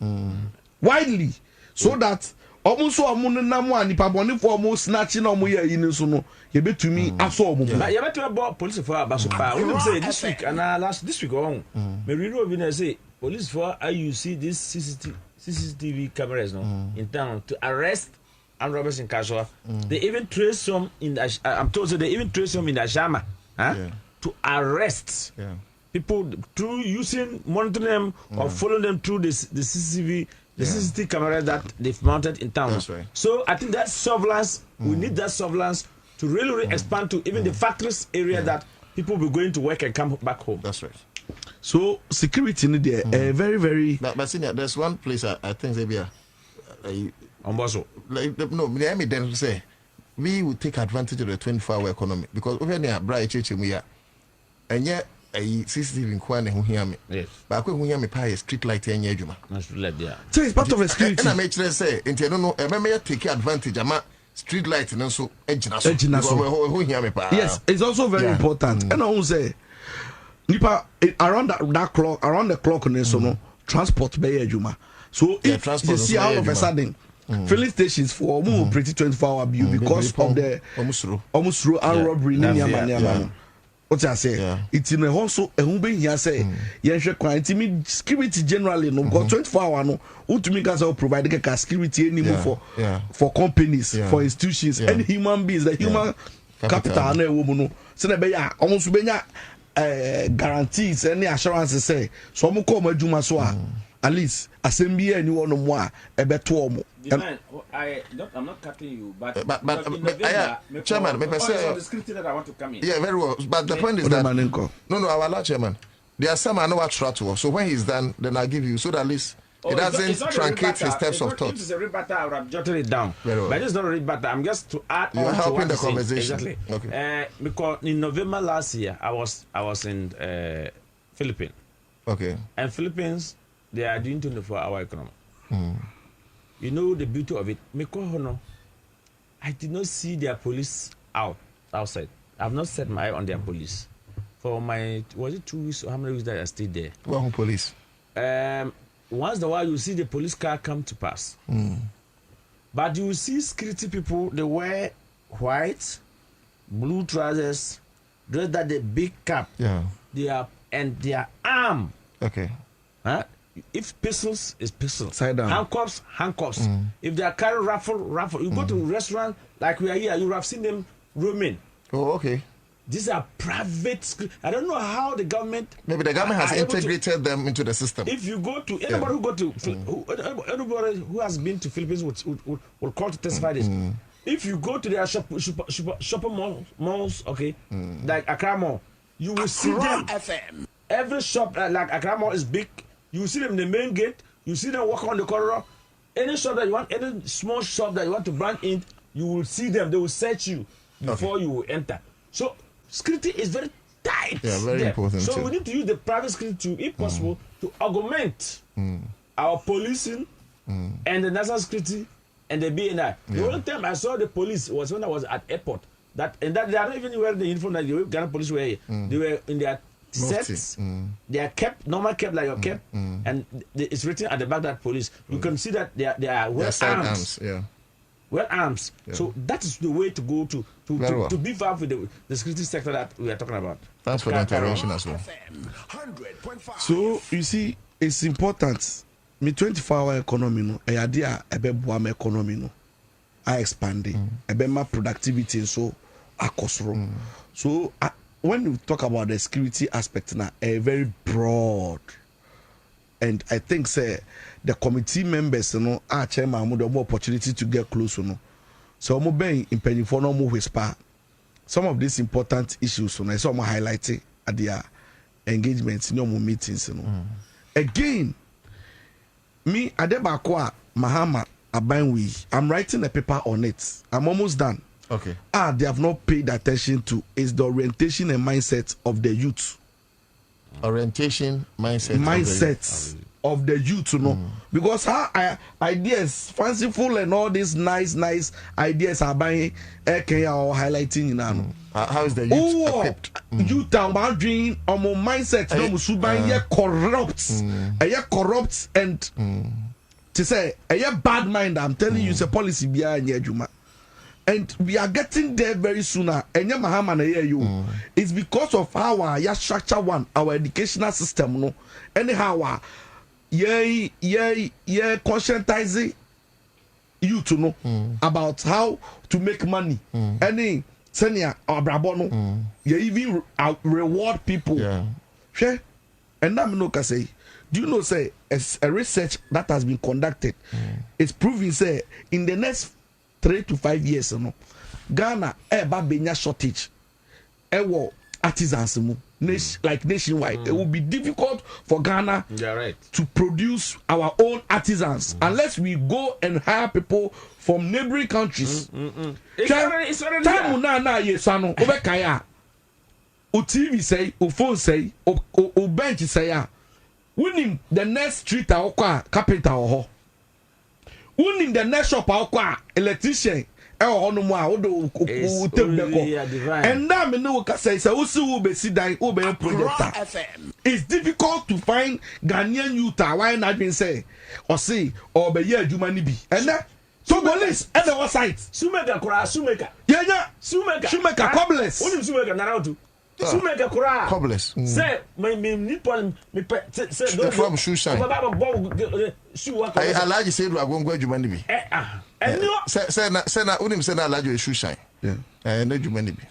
widely so that almost so amun na mo anipa boni for almost snatching no mo yin so no ye betumi aso omo. But you better about police for abaso pa. We say this week and this week on. Me read over say police for you see this CCTV cameras no in town to arrest and robbers in Kaswa. They even trace some in the, I'm told they even trace some in the Shama to arrest people through using monitoring them or following them through the CCTV CCTV camera that they've mounted in town. That's right. So I think that surveillance we need that surveillance to really expand to even the factories area that people will be going to work and come back home. That's right. So security in there very very. But senior, there's one place I think they be like no, me then say we will take advantage of the 24-hour economy because over there bright church we are and yet a CCTV in Kwane who hear me. Yes. But who hear me pay a street light in Yajuma. So it's part of a security. And I make sure say into no I take advantage ama street light and so edgina so who hear me pa. Yes, it's also very important. And I will say nipa around the clock so no transport be Yajuma. So if you see all of a sudden filling stations for pretty 24-hour view because of the almost through and robbery in what I say, it's in a also a who be here say, yes, security generally no got 24-hour no, who to make us all provide a security anymore for companies, for institutions, and human beings, the human capital and a woman. So that be almost be guarantees any assurances say, so I'm call my Juma at least assembly anyone more a better. I'm not cutting you, but Chairman, the script that I want to come in. Yeah, very well. But the point is that no, our large chairman. There are some I know what to. So when he's done, then I'll give you so that at least it doesn't truncate his steps of thought. If it's a rebuttal, I would have jotted it down. But it's not a rebuttal. I'm just to add on. You're helping the conversation. Exactly. Okay. Because in November last year, I was in Philippines. Okay. And Philippines, they are doing 24-hour economy. You know the beauty of it. I did not see their police outside. I've not set my eye on their police. For was it 2 weeks or how many weeks that I stayed there? Well, police. Once in a while you see the police car come to pass. But you see security people, they wear white, blue trousers, dress that the big cap. Yeah. They are armed. Okay. Huh? If pistols is pistols, side down. Handcuffs. If they are carrying rifle. You go to restaurant like we are here, you have seen them roaming. Oh, okay. These are private. I don't know how the government. Maybe the government has integrated them into the system. If you go to anybody who go to anybody who has been to Philippines will call to testify this. If you go to their shopping malls, okay, like Accra Mall, you will see them. FM. Every shop like Accra Mall is big. You see them in the main gate. You see them walk on the corridor. Any shop that you want, any small shop that you want to branch in, you will see them. They will search you before you will enter. So security is very tight. Yeah, very important. So we need to use the private security, if possible, to augment our policing and the national security and the BNI. The only time I saw the police was when I was at airport. They are not even wearing the uniform that the Ghana police were here. They were in their sets. They are kept normal kept like your kept, and it's written at the back that police. You can see that they are well armed. Well armed. So that is the way to go to beef up with the security sector that we are talking about. Thanks for the intervention as well. So you see, it's important. Me 24-hour economy no, a idea ebe economy no, I expanding. Ebe ma productivity so akosro. So when you talk about the security aspect now, a very broad, and I think say the committee members, are chairman have more opportunity to get close, So I'm being in penny for no more whisper. Some of these important issues, I saw more highlighting at their engagements, no more meetings, Again, me Adebakwa Mahama Abanwi, I'm writing a paper on it. I'm almost done. Okay. They have not paid attention to is the orientation and mindset of the youth. Orientation, mindset of the youth, because how ideas, fanciful and all these nice ideas are buying, or highlighting, How is the youth equipped? Youth are wondering on my mindset, no, Musuba, corrupt, and to say a bad mind. I'm telling you, it's a policy behind Juma. And we are getting there very soon. And it's because of how our structure our educational system, no. Anyhow, conscientizing you to know about how to make money. Any senior or brabono, you even reward people. Sure. And now no can say, do you know say a research that has been conducted, it's proving say in the next 3 to 5 years, Ghana benya shortage. Artisans like nationwide. It will be difficult for Ghana to produce our own artisans unless we go and hire people from neighboring countries. It's already there. O TV say, o phone say, o bench say, winning the next street carpenter or winning the next shop electrician. And now me know say it's difficult to find Ghanaian youth why not been say or say or be here Jumani be and that so police at the site Sumeka cobblers Sumeka kura cobblers say me people me say from shoe shine I like you say do agongo Jumani be say na unim say na alajo shoe shine na Jumani be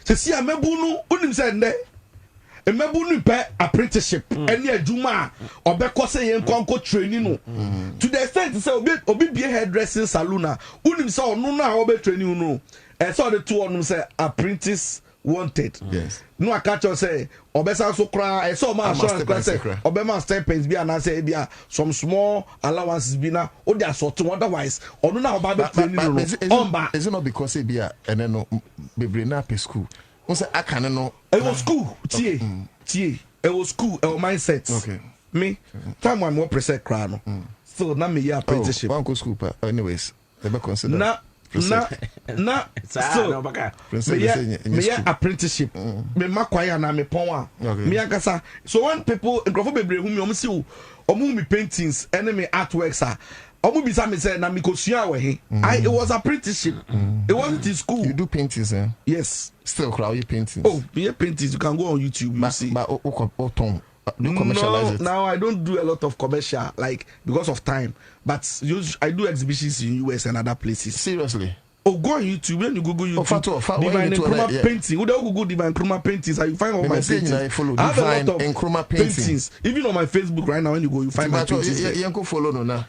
say see amebunu unim say nde emebunu pe apprenticeship any adwuma obekọ say yen kwanko training no to the extent say obi be hairdressing salon unim say onu na obe training no so the two onum say apprentice wanted. Yes. No, I catch you say, Obesa so cry, I saw my assurance say, Obama stipends be and I say, be some small allowances be now, or they are sort of otherwise, or no, about the training. Is it not because it be a and then no be na school? What's I can't know. It was school, TA, it was school, our mindset. Okay. Me, time one more percent crown. So now me apprenticeship. One go school, anyways, they be consider. So me apprenticeship me makwaya na me pon me akasa so when people grofo bebre hu me say omu me paintings and me artworks omu bisa me say na me kosua we he it was apprenticeship it wasn't in school. You do paintings yes still crowd you paintings me paintings you can go on YouTube you see but o do commercialize it? Now I don't do a lot of commercial like because of time, but I do exhibitions in US and other places. Seriously? Oh, go on YouTube when you Google YouTube. Divine Nkrumah painting. Who don't Google Divine Nkrumah paintings? You find all my paintings. I have a lot of Nkrumah paintings. Even on my Facebook right now, when you go, you find my paintings. You can follow no now.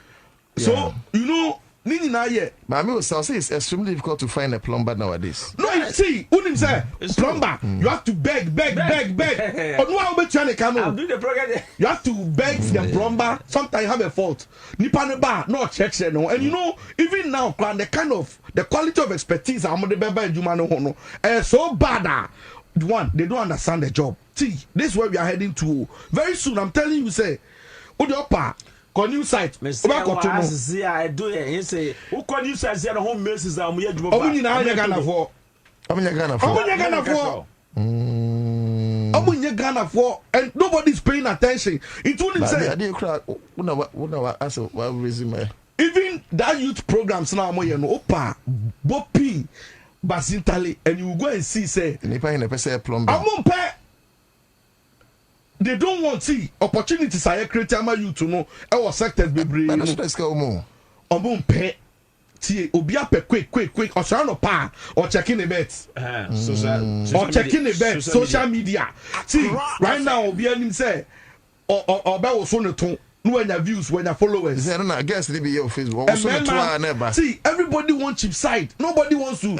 So you know. Nini na ye. But I mean, say it's extremely difficult to find a plumber nowadays. No, you see, unim say plumber, you have to beg. On what be trying to come on? Do the program. You have to beg the plumber. Sometimes you have a fault. Nipa ne ba no check no. And you know, even now, the quality of expertise I'm the beba juma no hono. So bad. One, they don't understand the job. See, this is where we are heading to. Very soon, I'm telling you, say, Udiopa. New site. I do it. He say, "Who can you say the home messes are we do?" Ghana for, and nobody's paying attention. Including say, even that youth programs now, Opa, Bopi, Basintali, and you go and see say, they don't want see opportunities I create ama you to know our sectors be brave. tie obi apɛ quick or trying to pa or checking the bets or checking the bets social media see right now obi anim say or be wo so ne to no when your views when your followers I guess they be your Facebook see everybody wants cheap side nobody wants to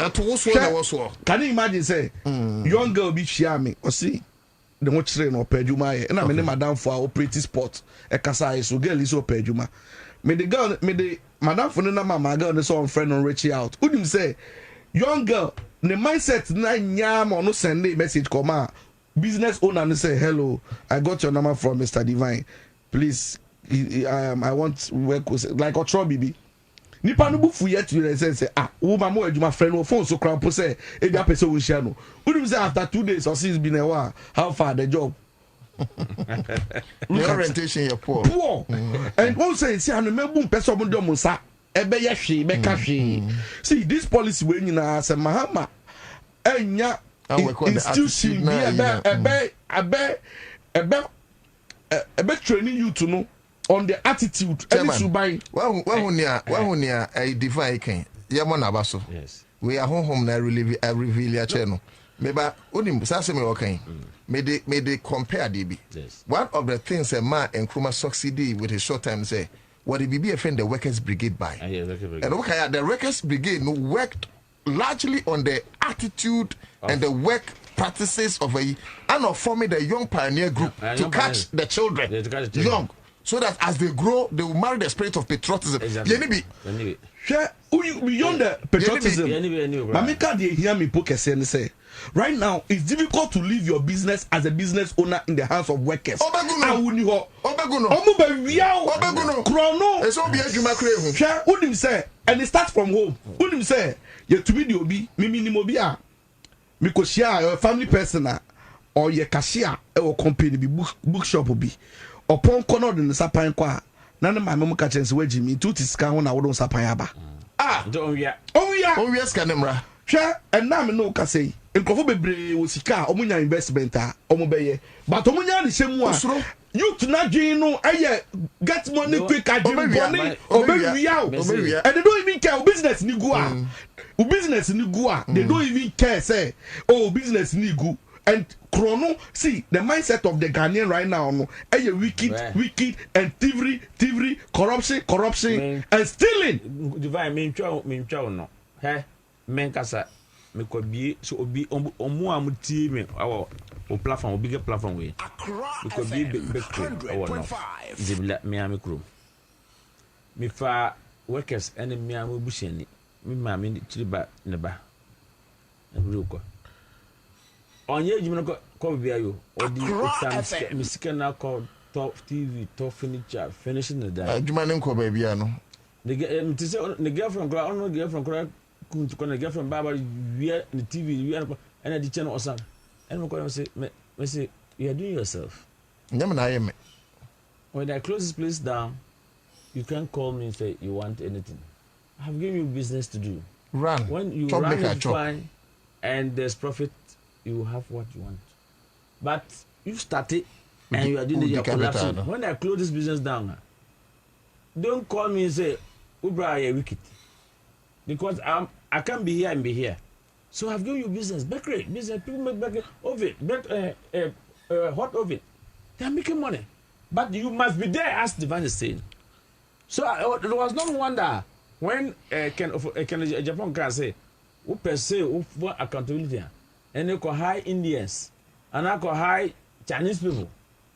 can you imagine say young girl be share me or see the one train or pedjuma and I mean madam for operate sport e kasa so girl is pedjuma me the girl me the madam for na mama girl no so friend on reach out who him say young girl the mindset na nyam on no send a message come business owner and say hello I got your number from Mr. Divine please I want work with like a trouble baby nipa no bufu yet you say wo mama adwuma friend wo phone so crampo say e bia person wo share no who him say after 2 days or since been a while how far the job the orientation you poor and one say see anu mebu person mo do mo sa ebe ye hwe be ka hwe see this policy we nyina say mahama enya institution be ebe training you to know on the attitude any subai wahunia a divine king yemo na baso yes we are home na reveal ya channel meba onim sase me okay me they compare DB yes one of the things a man and Nkrumah succeeded with his short time say what the BB offend the workers brigade by and okay the workers brigade no worked largely on the attitude and the work practices of a forming the young pioneer group to catch the children young so that as they grow they will marry the spirit of patriotism exactly. Beyond the patriotism mamika dey hear me poke say right now it's difficult to leave your business as a business owner in the hands of workers obeguno krono eso bi adwuma kra hu hwe unim say and it starts from home unim say you to be the obi mimi ni mobi a me ko share a family person or ye cashier e wo company bi bookshop bi upon corner de sapan kwa na na mama mu ka chense waji mi tuti ska ho na wo don sapan aba onwia ska nemra hwe enna me no ka sei nkofo bebre wo sika omunya investment a omubeye but omunya ni shemu a you to not dream no get money quick money obewia and they don't even care business ni go they don't even care say business ni go and chrono see the mindset of the Ghanaian right now no wicked and thievery corruption and stealing divine me ntwa no he men kasa me ko bi so obi omu amuti me awo o platform o big platform we ko bi be awo no zibla me am kro me fa workers and me am bushani me ma me tiriba ne ba na ko onye ejimi ko bia yo odi time misika na ko top TV top furniture finishing the day adwuma ne nko ba bia no the girlfriend gra on girlfriend gra kuntu ko na girlfriend baba we the TV we and the channel osan and me say you are doing yourself nyam na ayeme when I close this place down you can call me and say you want anything I have given you business to do run when you run it fine and there's profit you have what you want but you started and you are doing your collapsing when I close this business down don't call me and say Ubra you wicked because I can't be here and be here so I've given you business bakery business people make bakery oven hot oven they are making money but you must be there as Divine is saying so there was no wonder when can Japan can say who per se what accountability and they call high Indians and I call high Chinese people.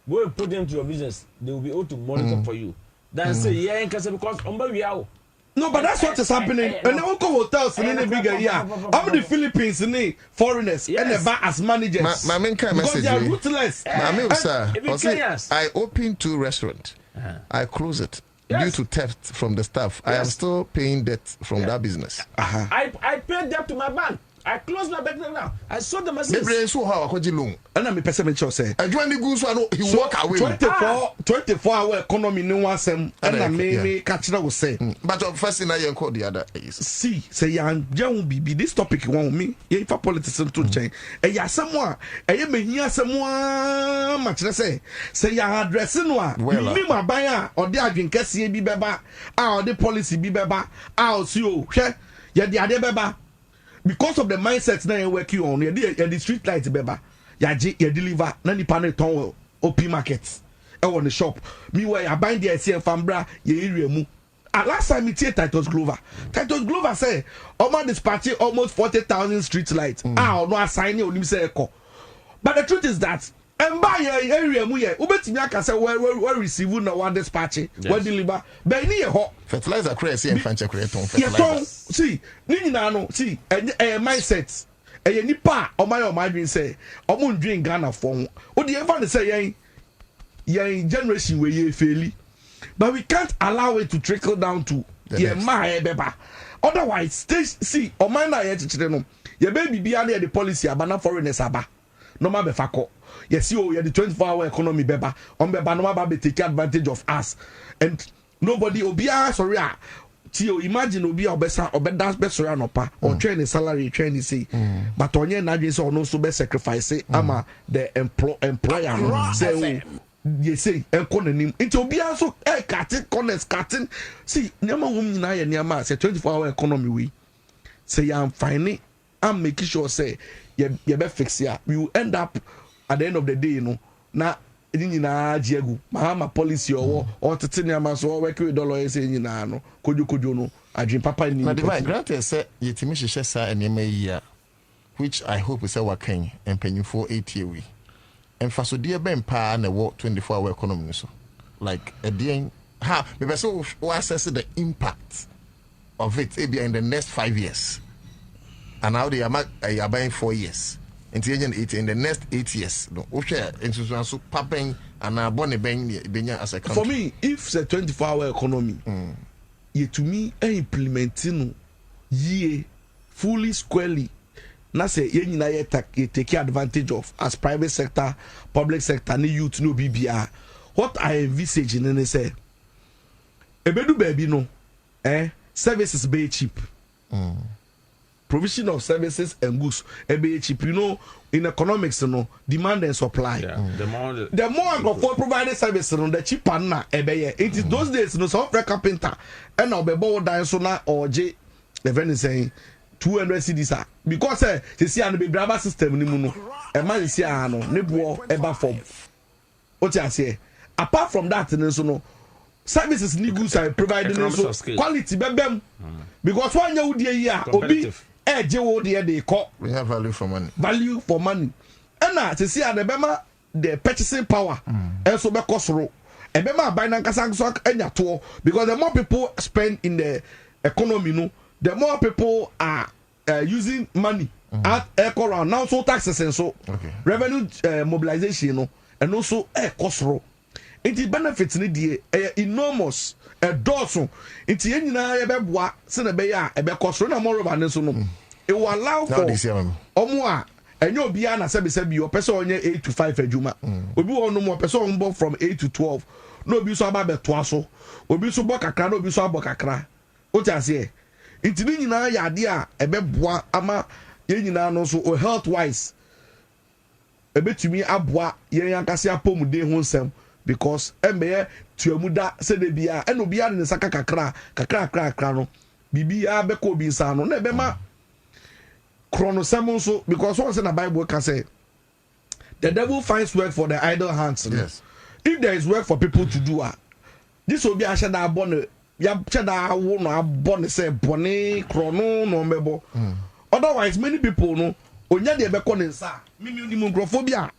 Go and put them to your business. They will be able to monitor for you. Then say, yeah, because no, but that's what is happening. And they won't go hotels in any bigger I'm the Philippines and foreigners and they buy as managers. My main kind because message. They are ruthless. I opened 2 restaurants. I closed it. Due to theft from the staff. I am still paying debt from that business. I paid debt to my bank. I closed my bank now. I saw the message. Maybe so how I loan. And I'm a person say. I join the goose one. He walk away. 24-hour economy no one sem. And I may catch that will say. But first thing I call the other is see say young be this topic want me. If a politician to change. And ya someone. And you may hear someone much say ya addressing one. Me my buyer or the agent kasi be beba. Or the policy be beba. Or see you. Ya the other beba. Because of the mindset na you working on, you the street light beba. You deliver na ni panel ton OP market. I want the shop. Meanwhile, I bind the SCM Fambra, you area mu. Last time it Titus Glover. Titus Glover say, Oma dispatching almost 40,000 street lights. No assign you say echo. But the truth is that and buy area mu ye. Ubetimi aka say we receive na one dispatch, we deliver. But ni ho fertilizer crazy and fancy create on fertilizer. See, ni nyina no, see, mindset. Nipa my dream say, omo ndwen Ghana for. O dey ever say yen generation we ye fairly. But we can't allow it to trickle down to ye ma beba. Otherwise, see, o man na ye chichire no. Ye baby bia na the policy abana foreigners aba. No ma be fako. Yes, you the 24-hour economy beba. On beba no ma be take advantage of us. And nobody obia sorry Tio imagine obia obeda be sorry no pa or train the salary train say. But onye na dwe say no so be sacrifice ama the employer say you say enko nanim. Nti obia so cutting see nyama wom nyina ye nyama say 24-hour economy we. Say I'm finding I'm making sure say you be fix here. We will end up at the end of the day, you know. Na nyina ajiegu. Mahama policy or tete nyama so work with dollar say nyina no. Kojo no. Adwin papa ni. Na divine granted say yetimi hyehyɛ sa enema yi which I hope we say wakan empanyufo 8 year we. Emfaso de be mpa na wo 24-hour economy so. Like again how me be so assess the impact of it in the next 5 years. And now they are buying 4 years. In the next 8 years. No, so popping and bonnie bang as a country. For me, if the 24-hour economy, ye to me implementing ye fully squarely. Na say ye nyina ye take advantage of as private sector, public sector, ni youth no BBR. What I envisage in say, ebedu baby no, services be cheap. Provision of services and goods be cheap. You know, in economics, you know, demand and supply. Yeah. The more I go for provided service, you know, the cheaper na it is those days, you know, some carpenter and now be bold down so now or J. The vendor saying 200 cedis because they see an be driver system ni muno. A man see ano ne bo eba form. What I say. Apart from that, you know, services ni goods are provided so quality bebem because one year would year obi we have value for money. Value for money. And now to see the purchasing power and so be cost ro. And buy na nkasa enya to because the more people spend in the economy no, the more people are using money at around now so taxes and so revenue mobilization no and also cost ro. It benefits ni die enormous dorsum nti yen nyina ye beboa se na be ya e be kosoro na more over so no it will allow for omo a enyo bia na sebi o person onye 8 to 5 adwuma obi won mo person on bo from 8 to 12 no obi so aba be to aso obi so bo kakra no obi so abo kakra o ti ase nti ni nyina ya ade a e beboa ama yen nyina no so health wise e betumi aboa yen yankase apomuden ho nsem because mbeye tuamuda se de bia eno bia ne saka kakra no bibia be ko bi nsa no na be ma chronosem so because once in the Bible can say the devil finds work for the idle hands. Yes. If there is work for people to do this will be a shada bonne ya shada wono abone say bone chrono no mebo. Otherwise many people no onya de be ko ne nsa mimi ni microphobia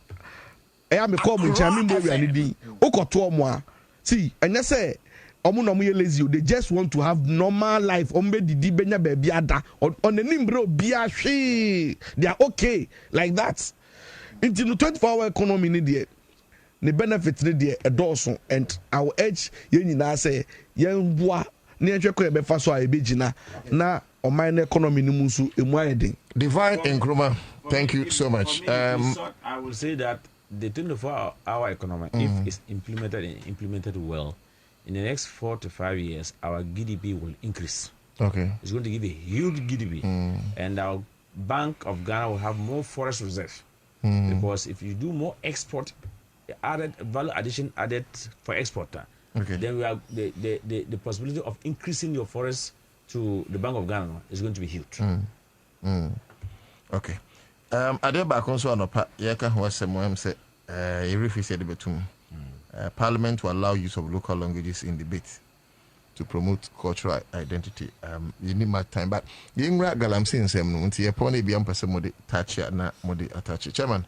eya me call mu chami mo wi ani din okoto omo a see enya say omo no mo ye lazy they just want to have normal life ombe didi benya ba bia da on anim bro bia hwe they are okay like that into the 24-hour economy ni there the benefits ni there edoso and our edge ye nyina say yen boa na ehwe ko e be fa so a e be gina na or mine economy ni musu emuayedin. Divine Nkrumah, thank you so much. I would say that the 24-hour economy, if it's implemented well, in the next 4 to 5 years, our GDP will increase. Okay. It's going to give a huge GDP, and our Bank of Ghana will have more forest reserve. Because if you do more export, added value addition added for export, then we have the possibility of increasing your forest to the Bank of Ghana is going to be huge. Okay. Ade ba konso anopa ye ka ho asem say you refuse the betum. Parliament will allow use of local languages in debate to promote cultural identity. You need my time, but you galamsi nsem no nti ye pon e bia mpese mode touch na mode attach. Chairman,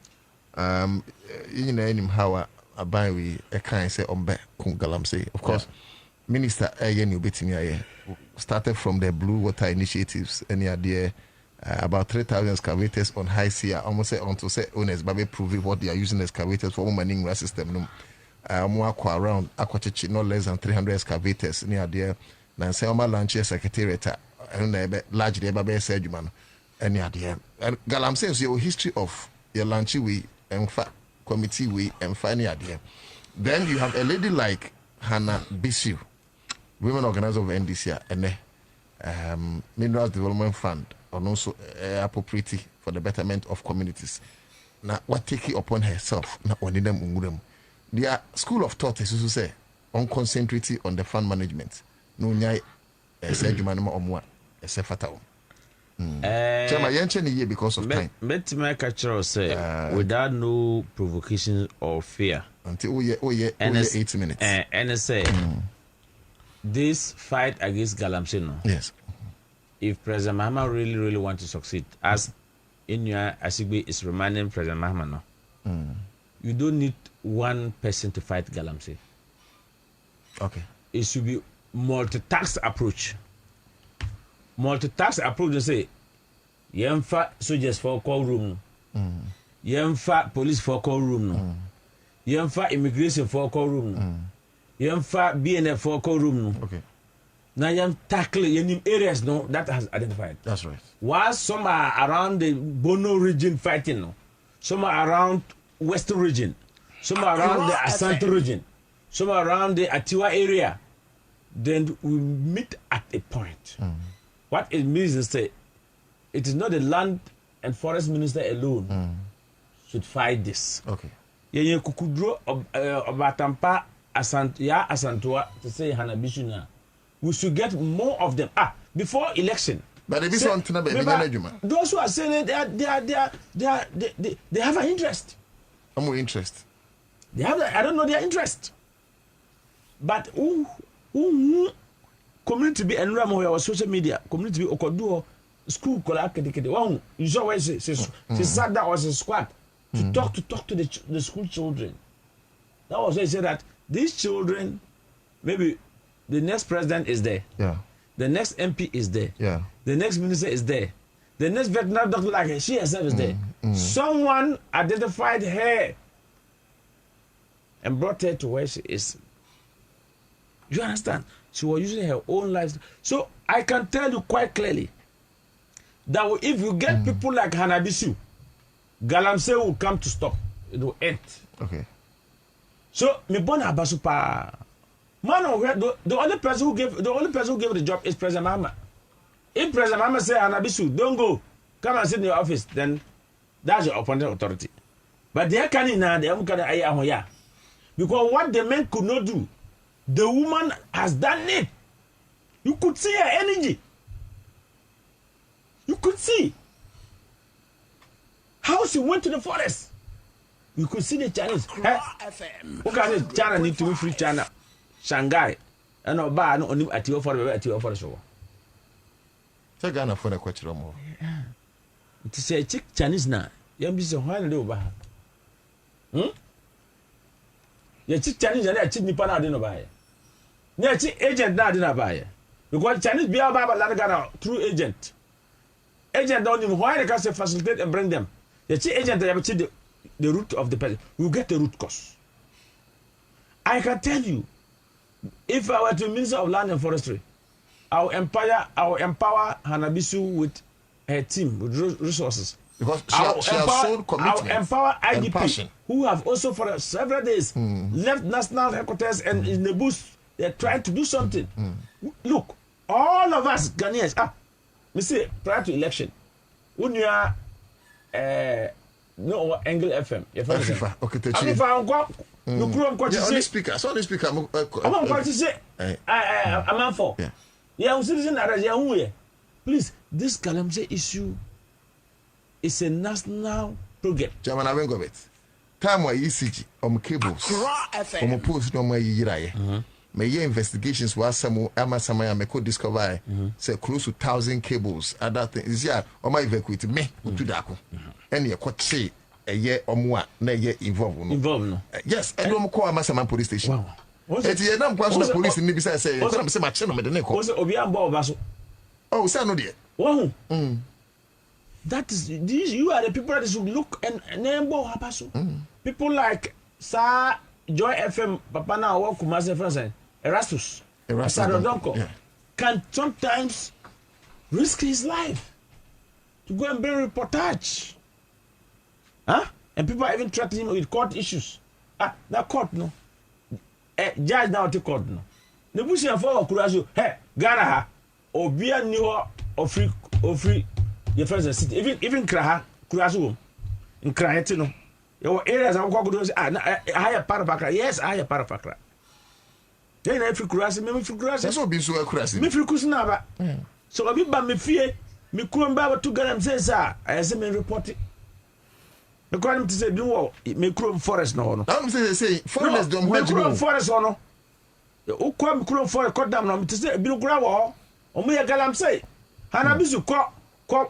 you know him how aban we e kan say ombe kun galamsi. Of course, Minister Ayen Ubetimi aye started from the Blue Water Initiatives any idea about 3,000 excavators on high sea. Almost say onto say owners but prove what they are using excavators for mining system no. Around Aquachichi, no less than 300 excavators near there. Nansema Lanche Secretariat, and largely Babe Sedjuman, any idea. And Galam says your history of your Lanchi we and committee we and funny idea. Then you have a lady like Hannah Bisu, women organizer of NDC, and Minerals Development Fund, and also appropriate for the betterment of communities. Now, what take it upon herself, not one of them. The school of thought is to say on concentrating on the fund management. No nyai say jumanuma omwa say fatao. Chama yenche ni because of time. Let me catch say without no provocation or fear. Until only 8 minutes. And say this fight against Galamsey. Yes. If President Mahama really want to succeed, as Inuya Asigbe is reminding President Mahama now, you don't need one person to fight Galamsey. Okay. It should be multi-task approach. Multi-task approach to say, yemfa soldiers for call room, yemfa police for call room, yemfa immigration for call room, yemfa BNF for call room. Okay. Now you tackle any areas no that has identified. That's right. While some are around the Bono region fighting, no, some are around Western region, some are around the Asante region, some are around the Atiwa area. Then we meet at a point. What it means is that it is not the land and forest minister alone should fight this. Okay. Yeah, kukudro obatampa asantua to say Hanabishuna. We should get more of them. Before election. But if those who are saying they have an interest. More interest. They have I don't know their interest. But who community be enroll or social media, community be okoduo school kola kedekede. One you saw where she sat down was a squad to talk to the school children. That was why he said that these children, maybe the next president is there. Yeah. The next MP is there. Yeah. The next minister is there. The next veterinary doctor like her, she herself is there. Someone identified her and brought her to where she is. You understand? She was using her own life. So I can tell you quite clearly that if you get people like Hanabisu, Galamsey will come to stop. It will end. Okay. So me born Abasupa. Man, the only person who gave the job is President Mahama. If President Mahama say Hanabisu, don't go, come and sit in your office, then that's your appointed authority. But they can't now, they can't. Because what the men could not do, the woman has done it. You could see her energy. You could see how she went to the forest. You could see the Chinese. Okay, China need to be free China. Shanghai. And Oba no only at your for the show. Take Ghana for the question more. It is a chick Chinese now. You be so high over. You chick Chinese and a chick Nippon I didn't buy. Near chick agent now didn't buy. Because Chinese be about Ghana through agent. Agent don't even why they can facilitate and bring them. The chick agent they have the root of the person. We get the root cause. I can tell you, if I were to Minister of Land and Forestry, I'll empower Hanabisu with her team with resources. Because she has shown commitment. I'll empower IDP, passion. who have also for several days left national headquarters and in the bush. They're trying to do something. Look, all of us Ghanaians. Me say prior to election, when you are no Angle FM. Afifa, okay, Afifa, no Kuro Mkwati say. Only speaker. So only speaker. I'm Mkwati say. I'm on for. Yeah, citizen arrest. Yeah, please, this Galamsey issue is a national project. Chairman, I won't go it. Time where ECG cables. Post no more yiraye. My investigations was some Amazon me could discover say close to 1,000 cables. Other things yeah, my evacuate me to Darko. And you could say a year or more na year involved no. Yes, and no call Amazon police station. Wow. It's a number of police in the say I'm say my channel me the was Obi Ambo Baso. Oh, say no dear. Wow. That is these you are the people that should look and name Baso. People like Sir Joy FM Papa na work Kumasi friends Erastus Donko can sometimes risk his life to go and bring reportage. And people are even threatening him with court issues. That court no. Judge now to court no. The bush and for Kurasu, hey, Ghana ha, Obia New or free your friends city, even Kraha, Kurasu, in Krahetino. Your areas are going to say, higher parapacra. Yes, higher parapacra. Then I feel Kurasi, me feel Kurasi. That's what be so Kurasi. Me feel Kusinaba. So I be by me fear, me couldn't buy to get them say, sir, I say me report it. The crime to say, no, me chrome forest no. I'm say, forest don't want to forest or no. O come chrome forest, cut down on to say, Bill Grawa, or me a galam say, Hanabisu, call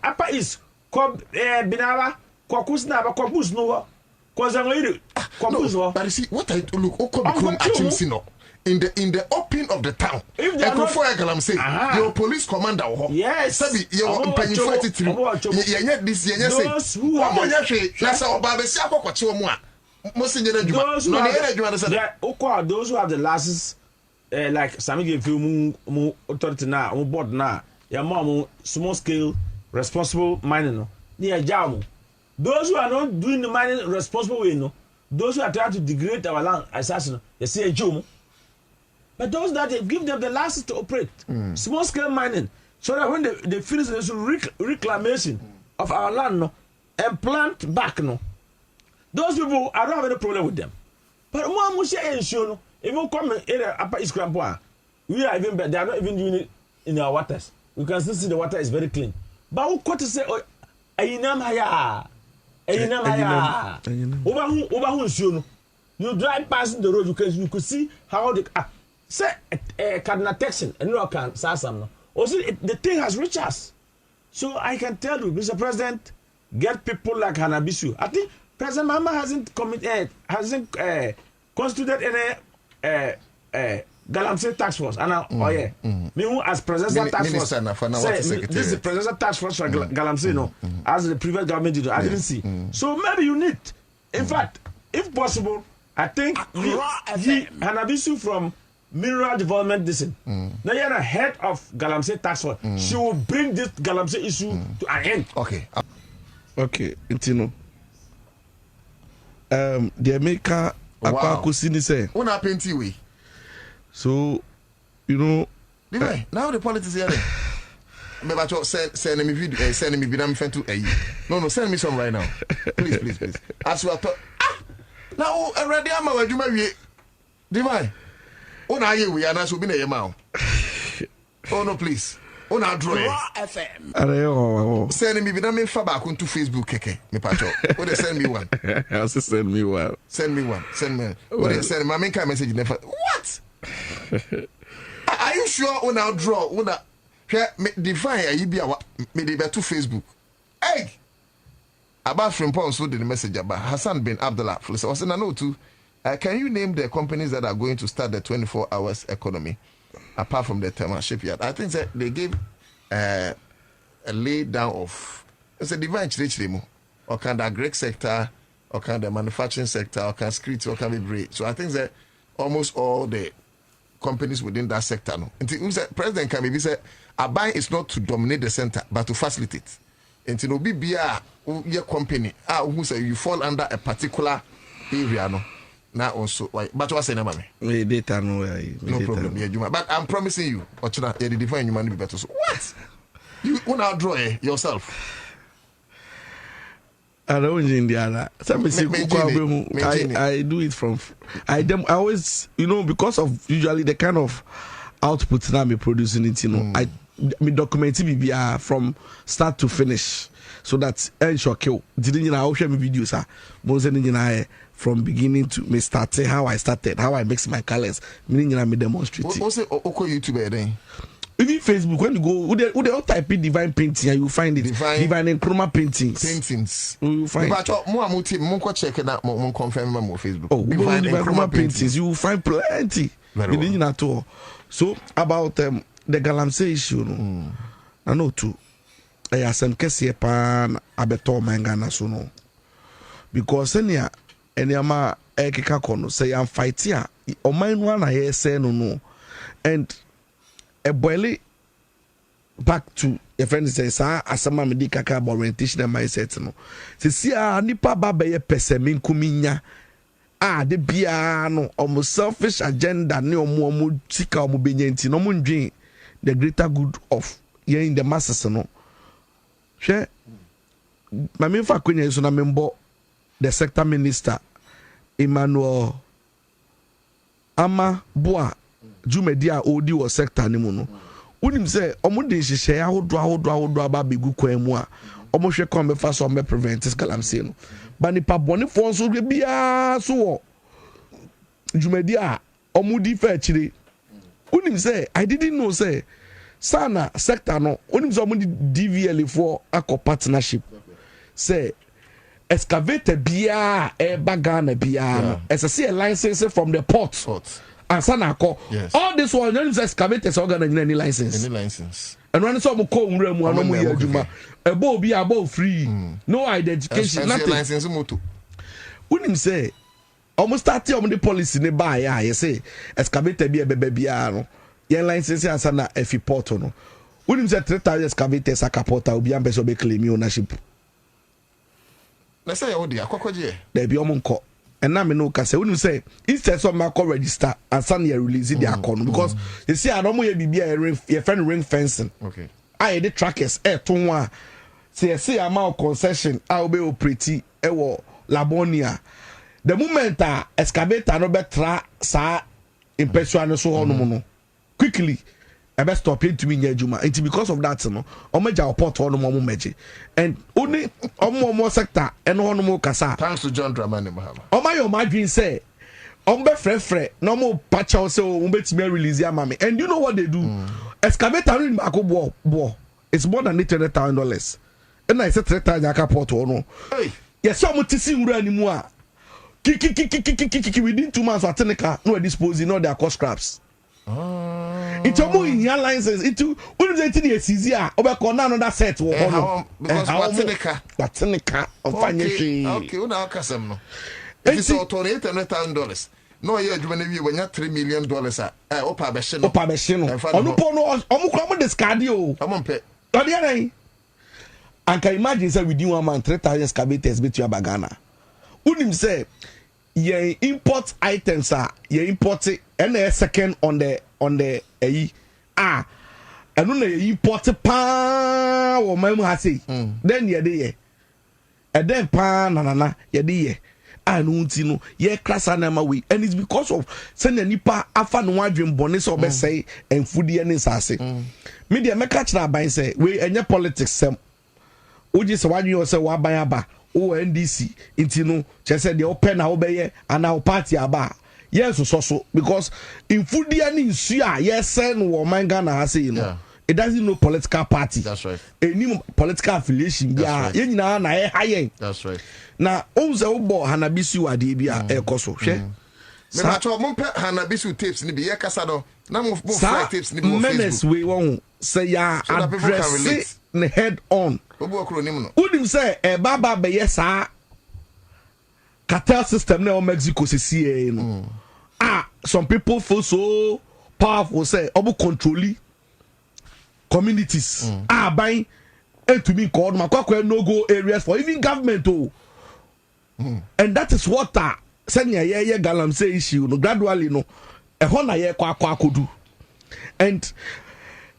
upper is, call Binava, call Kusnava, call Bus no. No, but you see, what I look, in the open of the town. If they are not, I'm saying, your police commander, yes, Sabi, your penny 43, this year, those who have those who have the license, like Sami gave you authority now, board now, your mom, small scale, responsible mining, near Jamu. Those who are not doing the mining responsible way, no. Those who are trying to degrade our land, assassin, they say a Jomo. But those that they give them the license to operate small scale mining, so that when they finish the reclamation of our land, no, and plant back, no. Those people, I don't have any problem with them. But more Musha and Shono, even come in the upper East Crampoa, we are even better. They are not even doing it in our waters. We can still see the water is very clean. But who got to say, oh, Ayinam Haya? You drive past the road because you could see how the say cardinal Texan and no can Sassam. Also, the thing has reached us. So I can tell you, Mr. President, get people like Hanabisu. I think President Mama hasn't constituted any Galamsey task force. And me who as presidential task force. This is the presidential task force for Galamsey, no, as the previous government did. I didn't see. So maybe you need, in fact, if possible, I think Hanabisu from Mineral Development District. Now you're the head of Galamsey task force. She will bring this Galamsey issue to an end. Okay, Intino. The America Aquakusini say. What happened to you? So, you know. Now the politics here. Maybe send me video, send me video. No, send me some right now. Please. As well. Now, already I'm a Juma. Divine. Oh, now we are not so been a mouth. Oh, no, please. Oh, now draw FM. Send me video. Me back onto Facebook. Keke. Me pacho. Oh, they send me one. Also send me one. Send me. Oh, they send me. My message never. What? Are you sure when I draw when I define you be me to Facebook? Hey, about from Paul so the message about Hassan bin Abdullah. I was in a note too. Can you name the companies that are going to start the 24 hours economy apart from the Tema shipyard? I think that they gave a lay down of it's a divine church or can the agri sector or can the manufacturing sector or can security or can be great. So I think that almost all the companies within that sector. No, until President can maybe say, Abai is not to dominate the center, but to facilitate. Until no be your company, who say you fall under a particular area, no. Now also, why? But what's the name? Data no problem. Yeah, Juma. But I'm promising you, Ochina, the divine human be better. So what? You wanna draw yourself? I don't Indiana. I do it from. I always, because of usually the kind of output that I'm producing it, I document it from start to finish, so that ensure kill. Didn't I share my videos? From beginning to me starting how I started, how I mix my colors. Meaning I demonstrate. What's it? YouTube then? Even Facebook, when you go, would they all type in divine painting and you find it. Divine and chroma paintings. You find. But more check it out. More confirm more Facebook. Oh, divine chroma paintings. You will find plenty. Very well. At all. So about the Galamsey issue, I know too. I have some case pan abeto mangana so no. Because senior Enyama ekeka kono say I'm fighting o man one I say no and a boily back to your friend says asama me di kaka about orientation and mindset no se si nipa baba ye pesemin kuminya de bia no almost selfish agenda ne omo sika omo benya nti no mo ndwen the greater good of ye in the masses no hwe mame fa kwenya so na membo the sector minister Emmanuel Ama Boa Jumedia Odi was sector ni mu no unim say omo de hihye ahodo aba begu kwan mu a omo hwe kon be fa so me prevent galamsey no ba nipa bone fo so bia so wo Jumedia omo di fa chire unim say I didn't know say sana sector no unim say omo di DVL for akọ partnership say excavator bia bagana bia no as a license from the port and sanako all this one is excavators organ any license and when some ko nwura mu anomu ya adwuma ebo bi abo free no identification nothing license moto unim say almost start the policy ne buy ya say excavator bia bebe bia no your license answer na efi port no unim say 3,000 excavators akapota obi am be so be claim ownership. Let's say you dey akwaje there be omonko and na me no ka say when you say instead of my register and suddenly release the account because you see I don't mo bibia your friend ring fencing okay I the trackers to one say amount concession I will be operate e wo Labonia the moment excavator no betra sa impression so hono no quickly I best stop it to me Juma. It's because of that, no. Omeja port on no meji. And only more sector and no more kasa. Thanks to John Dramani Mahama. My imagine say, fre, no more patch out so me release ya mami. And you know what they do? Excavator in Mako bo. It's more than $800,000. And I said 3,000 port no. Hey. Yes, so much to see anymore. Kiki within 2 months Atenica no disposing all their cost scraps. It's almost in your license. It's when they tell you it's easier. Over another set. Because Watanica of financial. Okay, una kasem no. If it's $800,000, no year when you $3 million. Opa beshino. Onupono. Omukwamo discard you. Amompe. Odiana. And can imagine say within 1 month 3,000 excavators bet you bagana. Unim say ye import items ye import it and a second on the and no import pa or my hasi then ye de and then pa na ye de and no ye class anama we and it's because of send nipa afa no adwem bone so be say and foodie ne sase media me catch na ban say we enye politics sem oji se wadwen say wa ban aba o NDC intino chese de open na obeye and our party aba yes so because in foodie and insua yes send wo manga na say you know it doesn't know political party. That's right. Any political affiliation bia ye nyina na hayen. That's right. Na onze obo hanabisu ade bia ekoso hwe me ma cho mo pe hanabisu tapes ni bi ye kasa do na mo flight tapes ni bi on Facebook we won say ya address head on. Udim say baba be yesa cartel system na Mexico see no. Some people feel so powerful say obu controlling communities buying to me called makwa no go areas for even government and that is what senya ye galamsey issue no gradually no ehon na ye kwa akodu and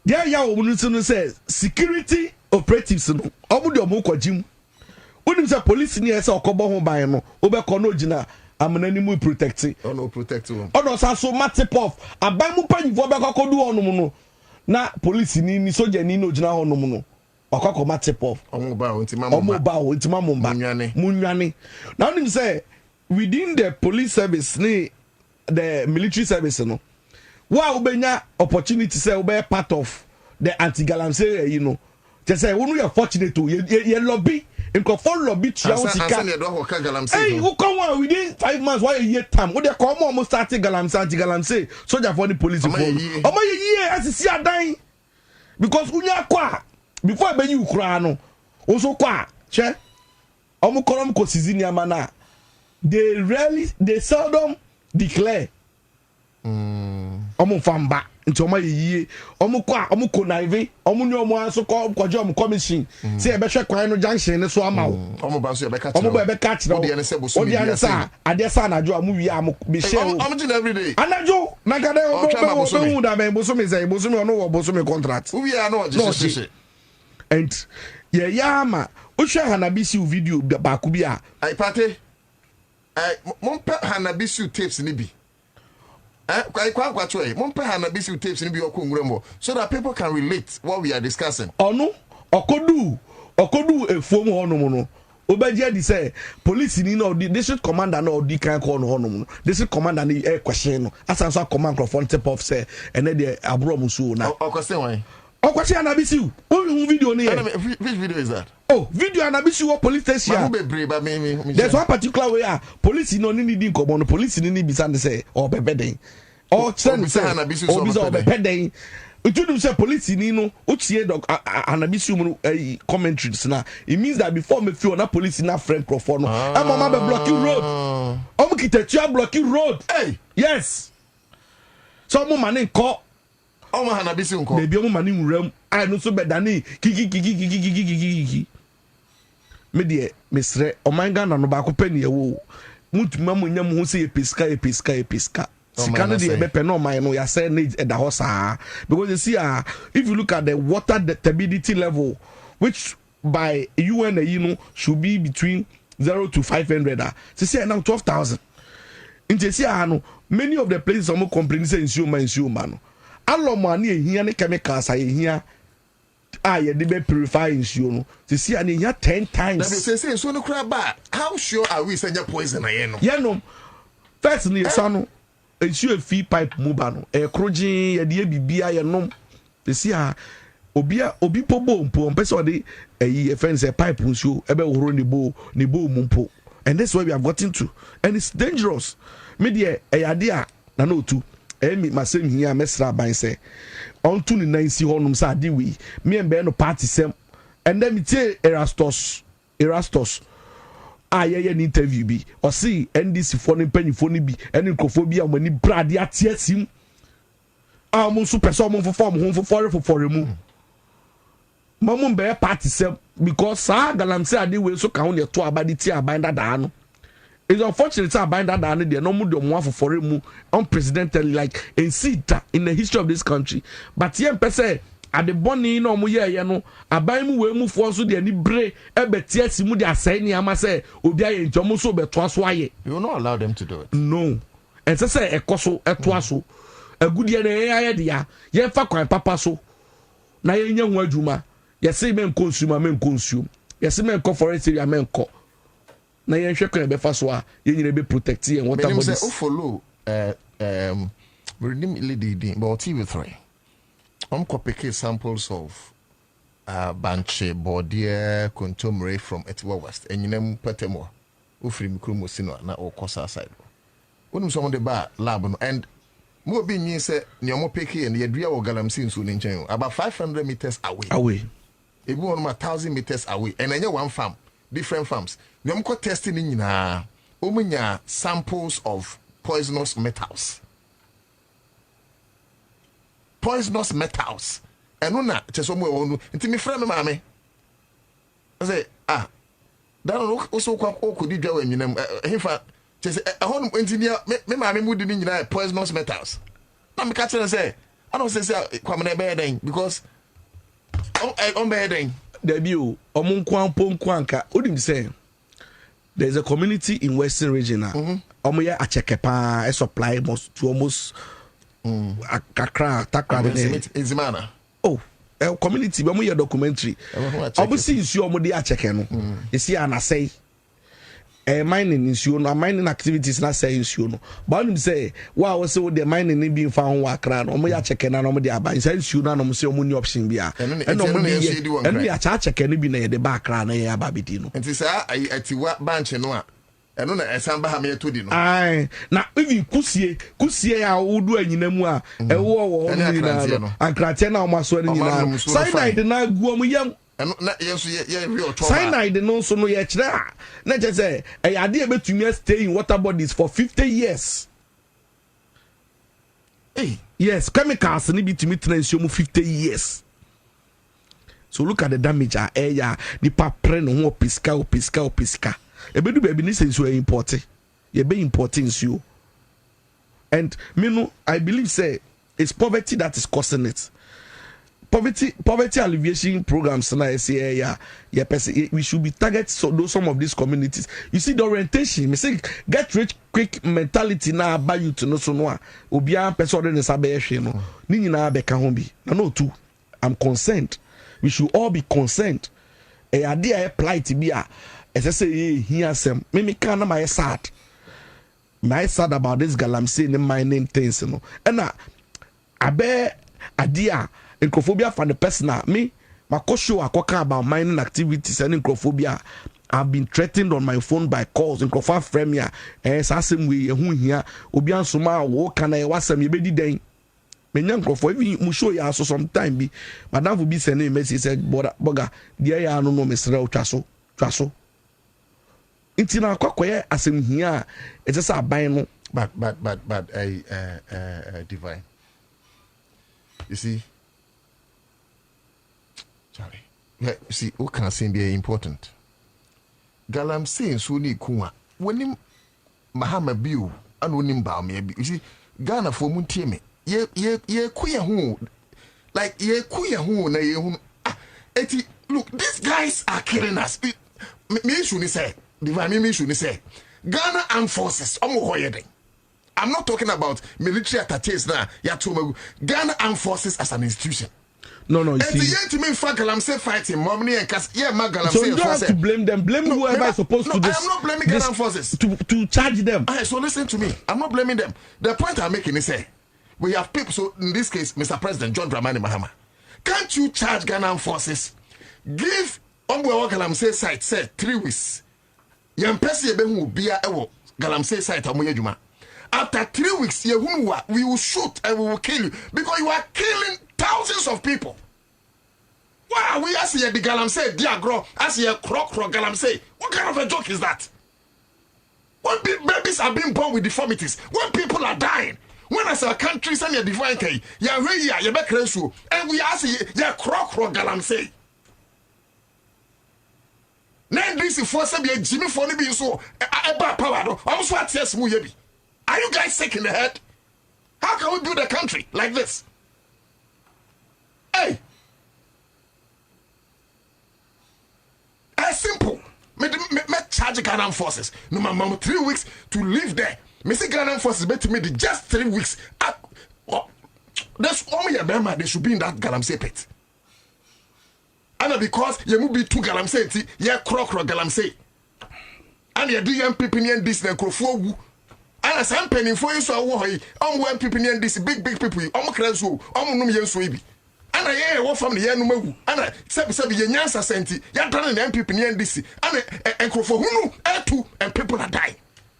there ya omu no say security operatives no omu de omu kwajim unim say police ni say okobo ho ban no obekọ no gina amanani mu protect no protect one ono sa so matip off aban mu panifo obekọ kodu onum no na police ni soldier ni no gina honum no wakọ matip off omu ba ontima momba munwane now unim say within the police service ni the military service no wa ubenya opportunity say ube part of the anti-galamsey you know just say we are fortunate to ye lobby in control lobby tia usika hey who come one within 5 months why a year time we dey come almost start anti-galamsey soldier for the police for omo ye asisi adan because unya kwa before be you kura no also kwa che omo korom ko sizini amana they seldom declare omo famba nti omo yeye omo ko naive omo ni omo aso ko kwajo omo commission say e be hwe kwan no junction ne so ama wo omo ba so e be catch omo be catch na odi ane sa ade sa anajo amu wi am be share omo jin every day anajo na gade omo hu da me boso me say boso me ono wo boso me contract wi ya no je and ye yama o hwe Hanabisi video ba ku bi a ai pate monpe Hanabisi tapes ni bi kwa choy monpe Hanabisi tapes ni bi okonwuremo so that people can relate what we are discussing onu okodu efuom honum no obaje di say police ni no district commander no di kan call no honum no district commander ni question no asanso command microphone tip off say ene de abro musu na okose wan okwasi Hanabisi who video ni which video is that video Hanabisi wo police station there's one particular way police no need come on police ni bisa say bebeden send say Hanabisi bebeden it say police ni no utie Hanabisi commentaries na it means that before me feel na police na friend crofo no mama be block you road kitatua block you road yes so mo man nko omo Hanabisi nko baby omo mani nwuram ai no so bedani kiki me de mesre omanga na no ba ko pani ewo mutuma munyam ho se episka sika no de be pe no man no ya say need da hosa because you see if you look at the water turbidity level which by UN you know should be between 0 to 500 see now 12,000 in see no many of the places some complain say insuma no aloma na ehia ne chemicals ehia ye de be purify nsuo no to see an ehia 10 times that say so no cry ba how sure are we say poison aye no ye no first ni sa no nsuo fi pipe mu ba no krojin ye de bibia ye nom to see obi pobo mpo mpese de e fence pipe nsuo ebe woro ni bo mu mpo and that's where we have gotten to and it's dangerous me de eyade a na no tu emi masem hia mesra ban say onto ni nansi honum sa ade we me embe no party sem and then me tie Erastus ye ni interview bi o see NDC for ni panifo ni bi eni nkofo bi amani brade ate asim mo so pese mo fofo mo fofore mu mamu be party sem because sa galamse ade we so ka ho ne to abade tie aban dada no. It's unfortunate that bind that down there no more than one for mu unprecedented like in the history of this country. But here say at the bonny no mu ye no aban mu we mu for so de ni bre e betia si mu de asai ni ama say obi aye ntomo so beto so aye. You will not allow them to do it. No. And say ekoso eto so agudie na ye aye dia ye fa kwan papa so na ye nya hu adwuma ye say men consume ye say men forest area men ko na yen hwe kan be fa so a yen nyire be protect yen water bodies. Me say o follow redeem lady but TV3 ko pick samples of banche bodier contomere from Etiwa West enyinam patemo o free mikromo sino na o kosa side wonum some de ba lab no and mo bi nyin say ne omo pick and ye dua wo galamsey nso ne nchen about 500 meters away ebi won 1000 meters away and enye one farm different farms. Nyamko testing in nyina omunya samples of poisonous metals. poisonous metals ɛno na kyɛ sɛ ɔmo ɛwɔ no nti me frɛ me maame say that also okodi dwa wa nyinam hefa kyɛ sɛ ɛhɔ no engineer me maame mu di ni nyina poisonous metals na me ka kyerɛ sɛ I don't say kwamena be den because on be den there be o ɔmo nkwanka odim say there's a community in Western region ɔmo yɛ acheke pa supply most to almost Accra Takra Izimana community but we documentary obviously nsuo mo dey acheke no you see anasay mining nsuo no mining activities na say nsuo no but him say wa we say the mining ni bi fa ho Accra no mo ya acheke na no mo dey aba say nsuo na no mo say mo ni option bia and no mo dey ya acheke no bi na dey ba Accra na ya aba bidi no nti say atiwa banche no a eno na esamba ha me to di no na even kusie ya wudu anyina mu a ewo ni na Accra na o maso ni na cyanide na guo mu yam na yeso ye real trauma cyanide no so no ye kire na je say e ade e betumi stay in water bodies for 50 years yes chemicals ni bitumi transition mu 50 years. So look at the damage ya the papre no ho piska ebedu baby ni sense we import ye be importing you and me no I believe say it's poverty that is causing it. Poverty alleviation programs na say we should be target some of these communities. You see the orientation me say get rich quick mentality na buy you to no so no obia person dey nsa be hwe no ni nyina be ka ho bi na no too I'm concerned. We should all be concerned. A idea apply to be as I say here some me can my sad. My sad about this galamsey in mining things, you know. And I bear idea incrophobia for the person me my show about mining activities and incrophobia. I've been threatened on my phone by calls in Crofa Fremia and same way who here Obian Suma wo can I was some yebedi den. Menyan Crofa even mu show ya so sometime be madam will be sending message said boga dear ya no mesra twaso intina kwakoye asem hia e just aban no but divine you see Charlie yeah you see what can say be important galam saying so ni kuwa wonim mahama biu and wonim ba me bi you see Ghana for mu tie me ye kuya hu like ye kuya hu na ye hu eti look these guys are killing us me should say divine me should say Ghana Armed Forces I'm not talking about military attaches now ya to Ghana Armed Forces as an institution. No, you see. And the me Galamsey fighting, mommy and Cass. Yeah, Galamsey. So you don't have to blame them. Blame whoever is supposed to. I am not blaming Ghana Armed Forces to charge them. So listen to me. I'm not blaming them. The point I'm making is say we have people. So in this case, Mr. President John Dramani Mahama, can't you charge Ghana Armed Forces? Give Galamsey site say 3 weeks. Yampesi ebehu bia ewo Galamsey site amoye juma. After 3 weeks, we will shoot and we will kill you because you are killing thousands of people. Wow, we ask you the Galamsey diagro, ask you croc Galamsey. What kind of a joke is that? When babies are being born with deformities, when people are dying, when as a country send your divine key, and we ask you croc Galamsey. Now this is for some Jimmy for be so about power. Also, yes, Muyebi. Are you guys sick in the head? How can we build a country like this? Hey, it's simple. Me charge Ghana Armed Forces. No, my 3 weeks to live there. Me say Ghana Armed Forces bet to me just 3 weeks. That's only a member. They should be in that Galamsey pit. And because you move be two Galamsey, you croc Galamsey, and you do MPP this and crofo. And as I'm penning for you, so I'm MPP this big people. I'm crazy. I'm no yen so be. And I hear what from the yen no and I sabi yen yansa senti. Ya done an MPP this and crofo who no air two and people are dying.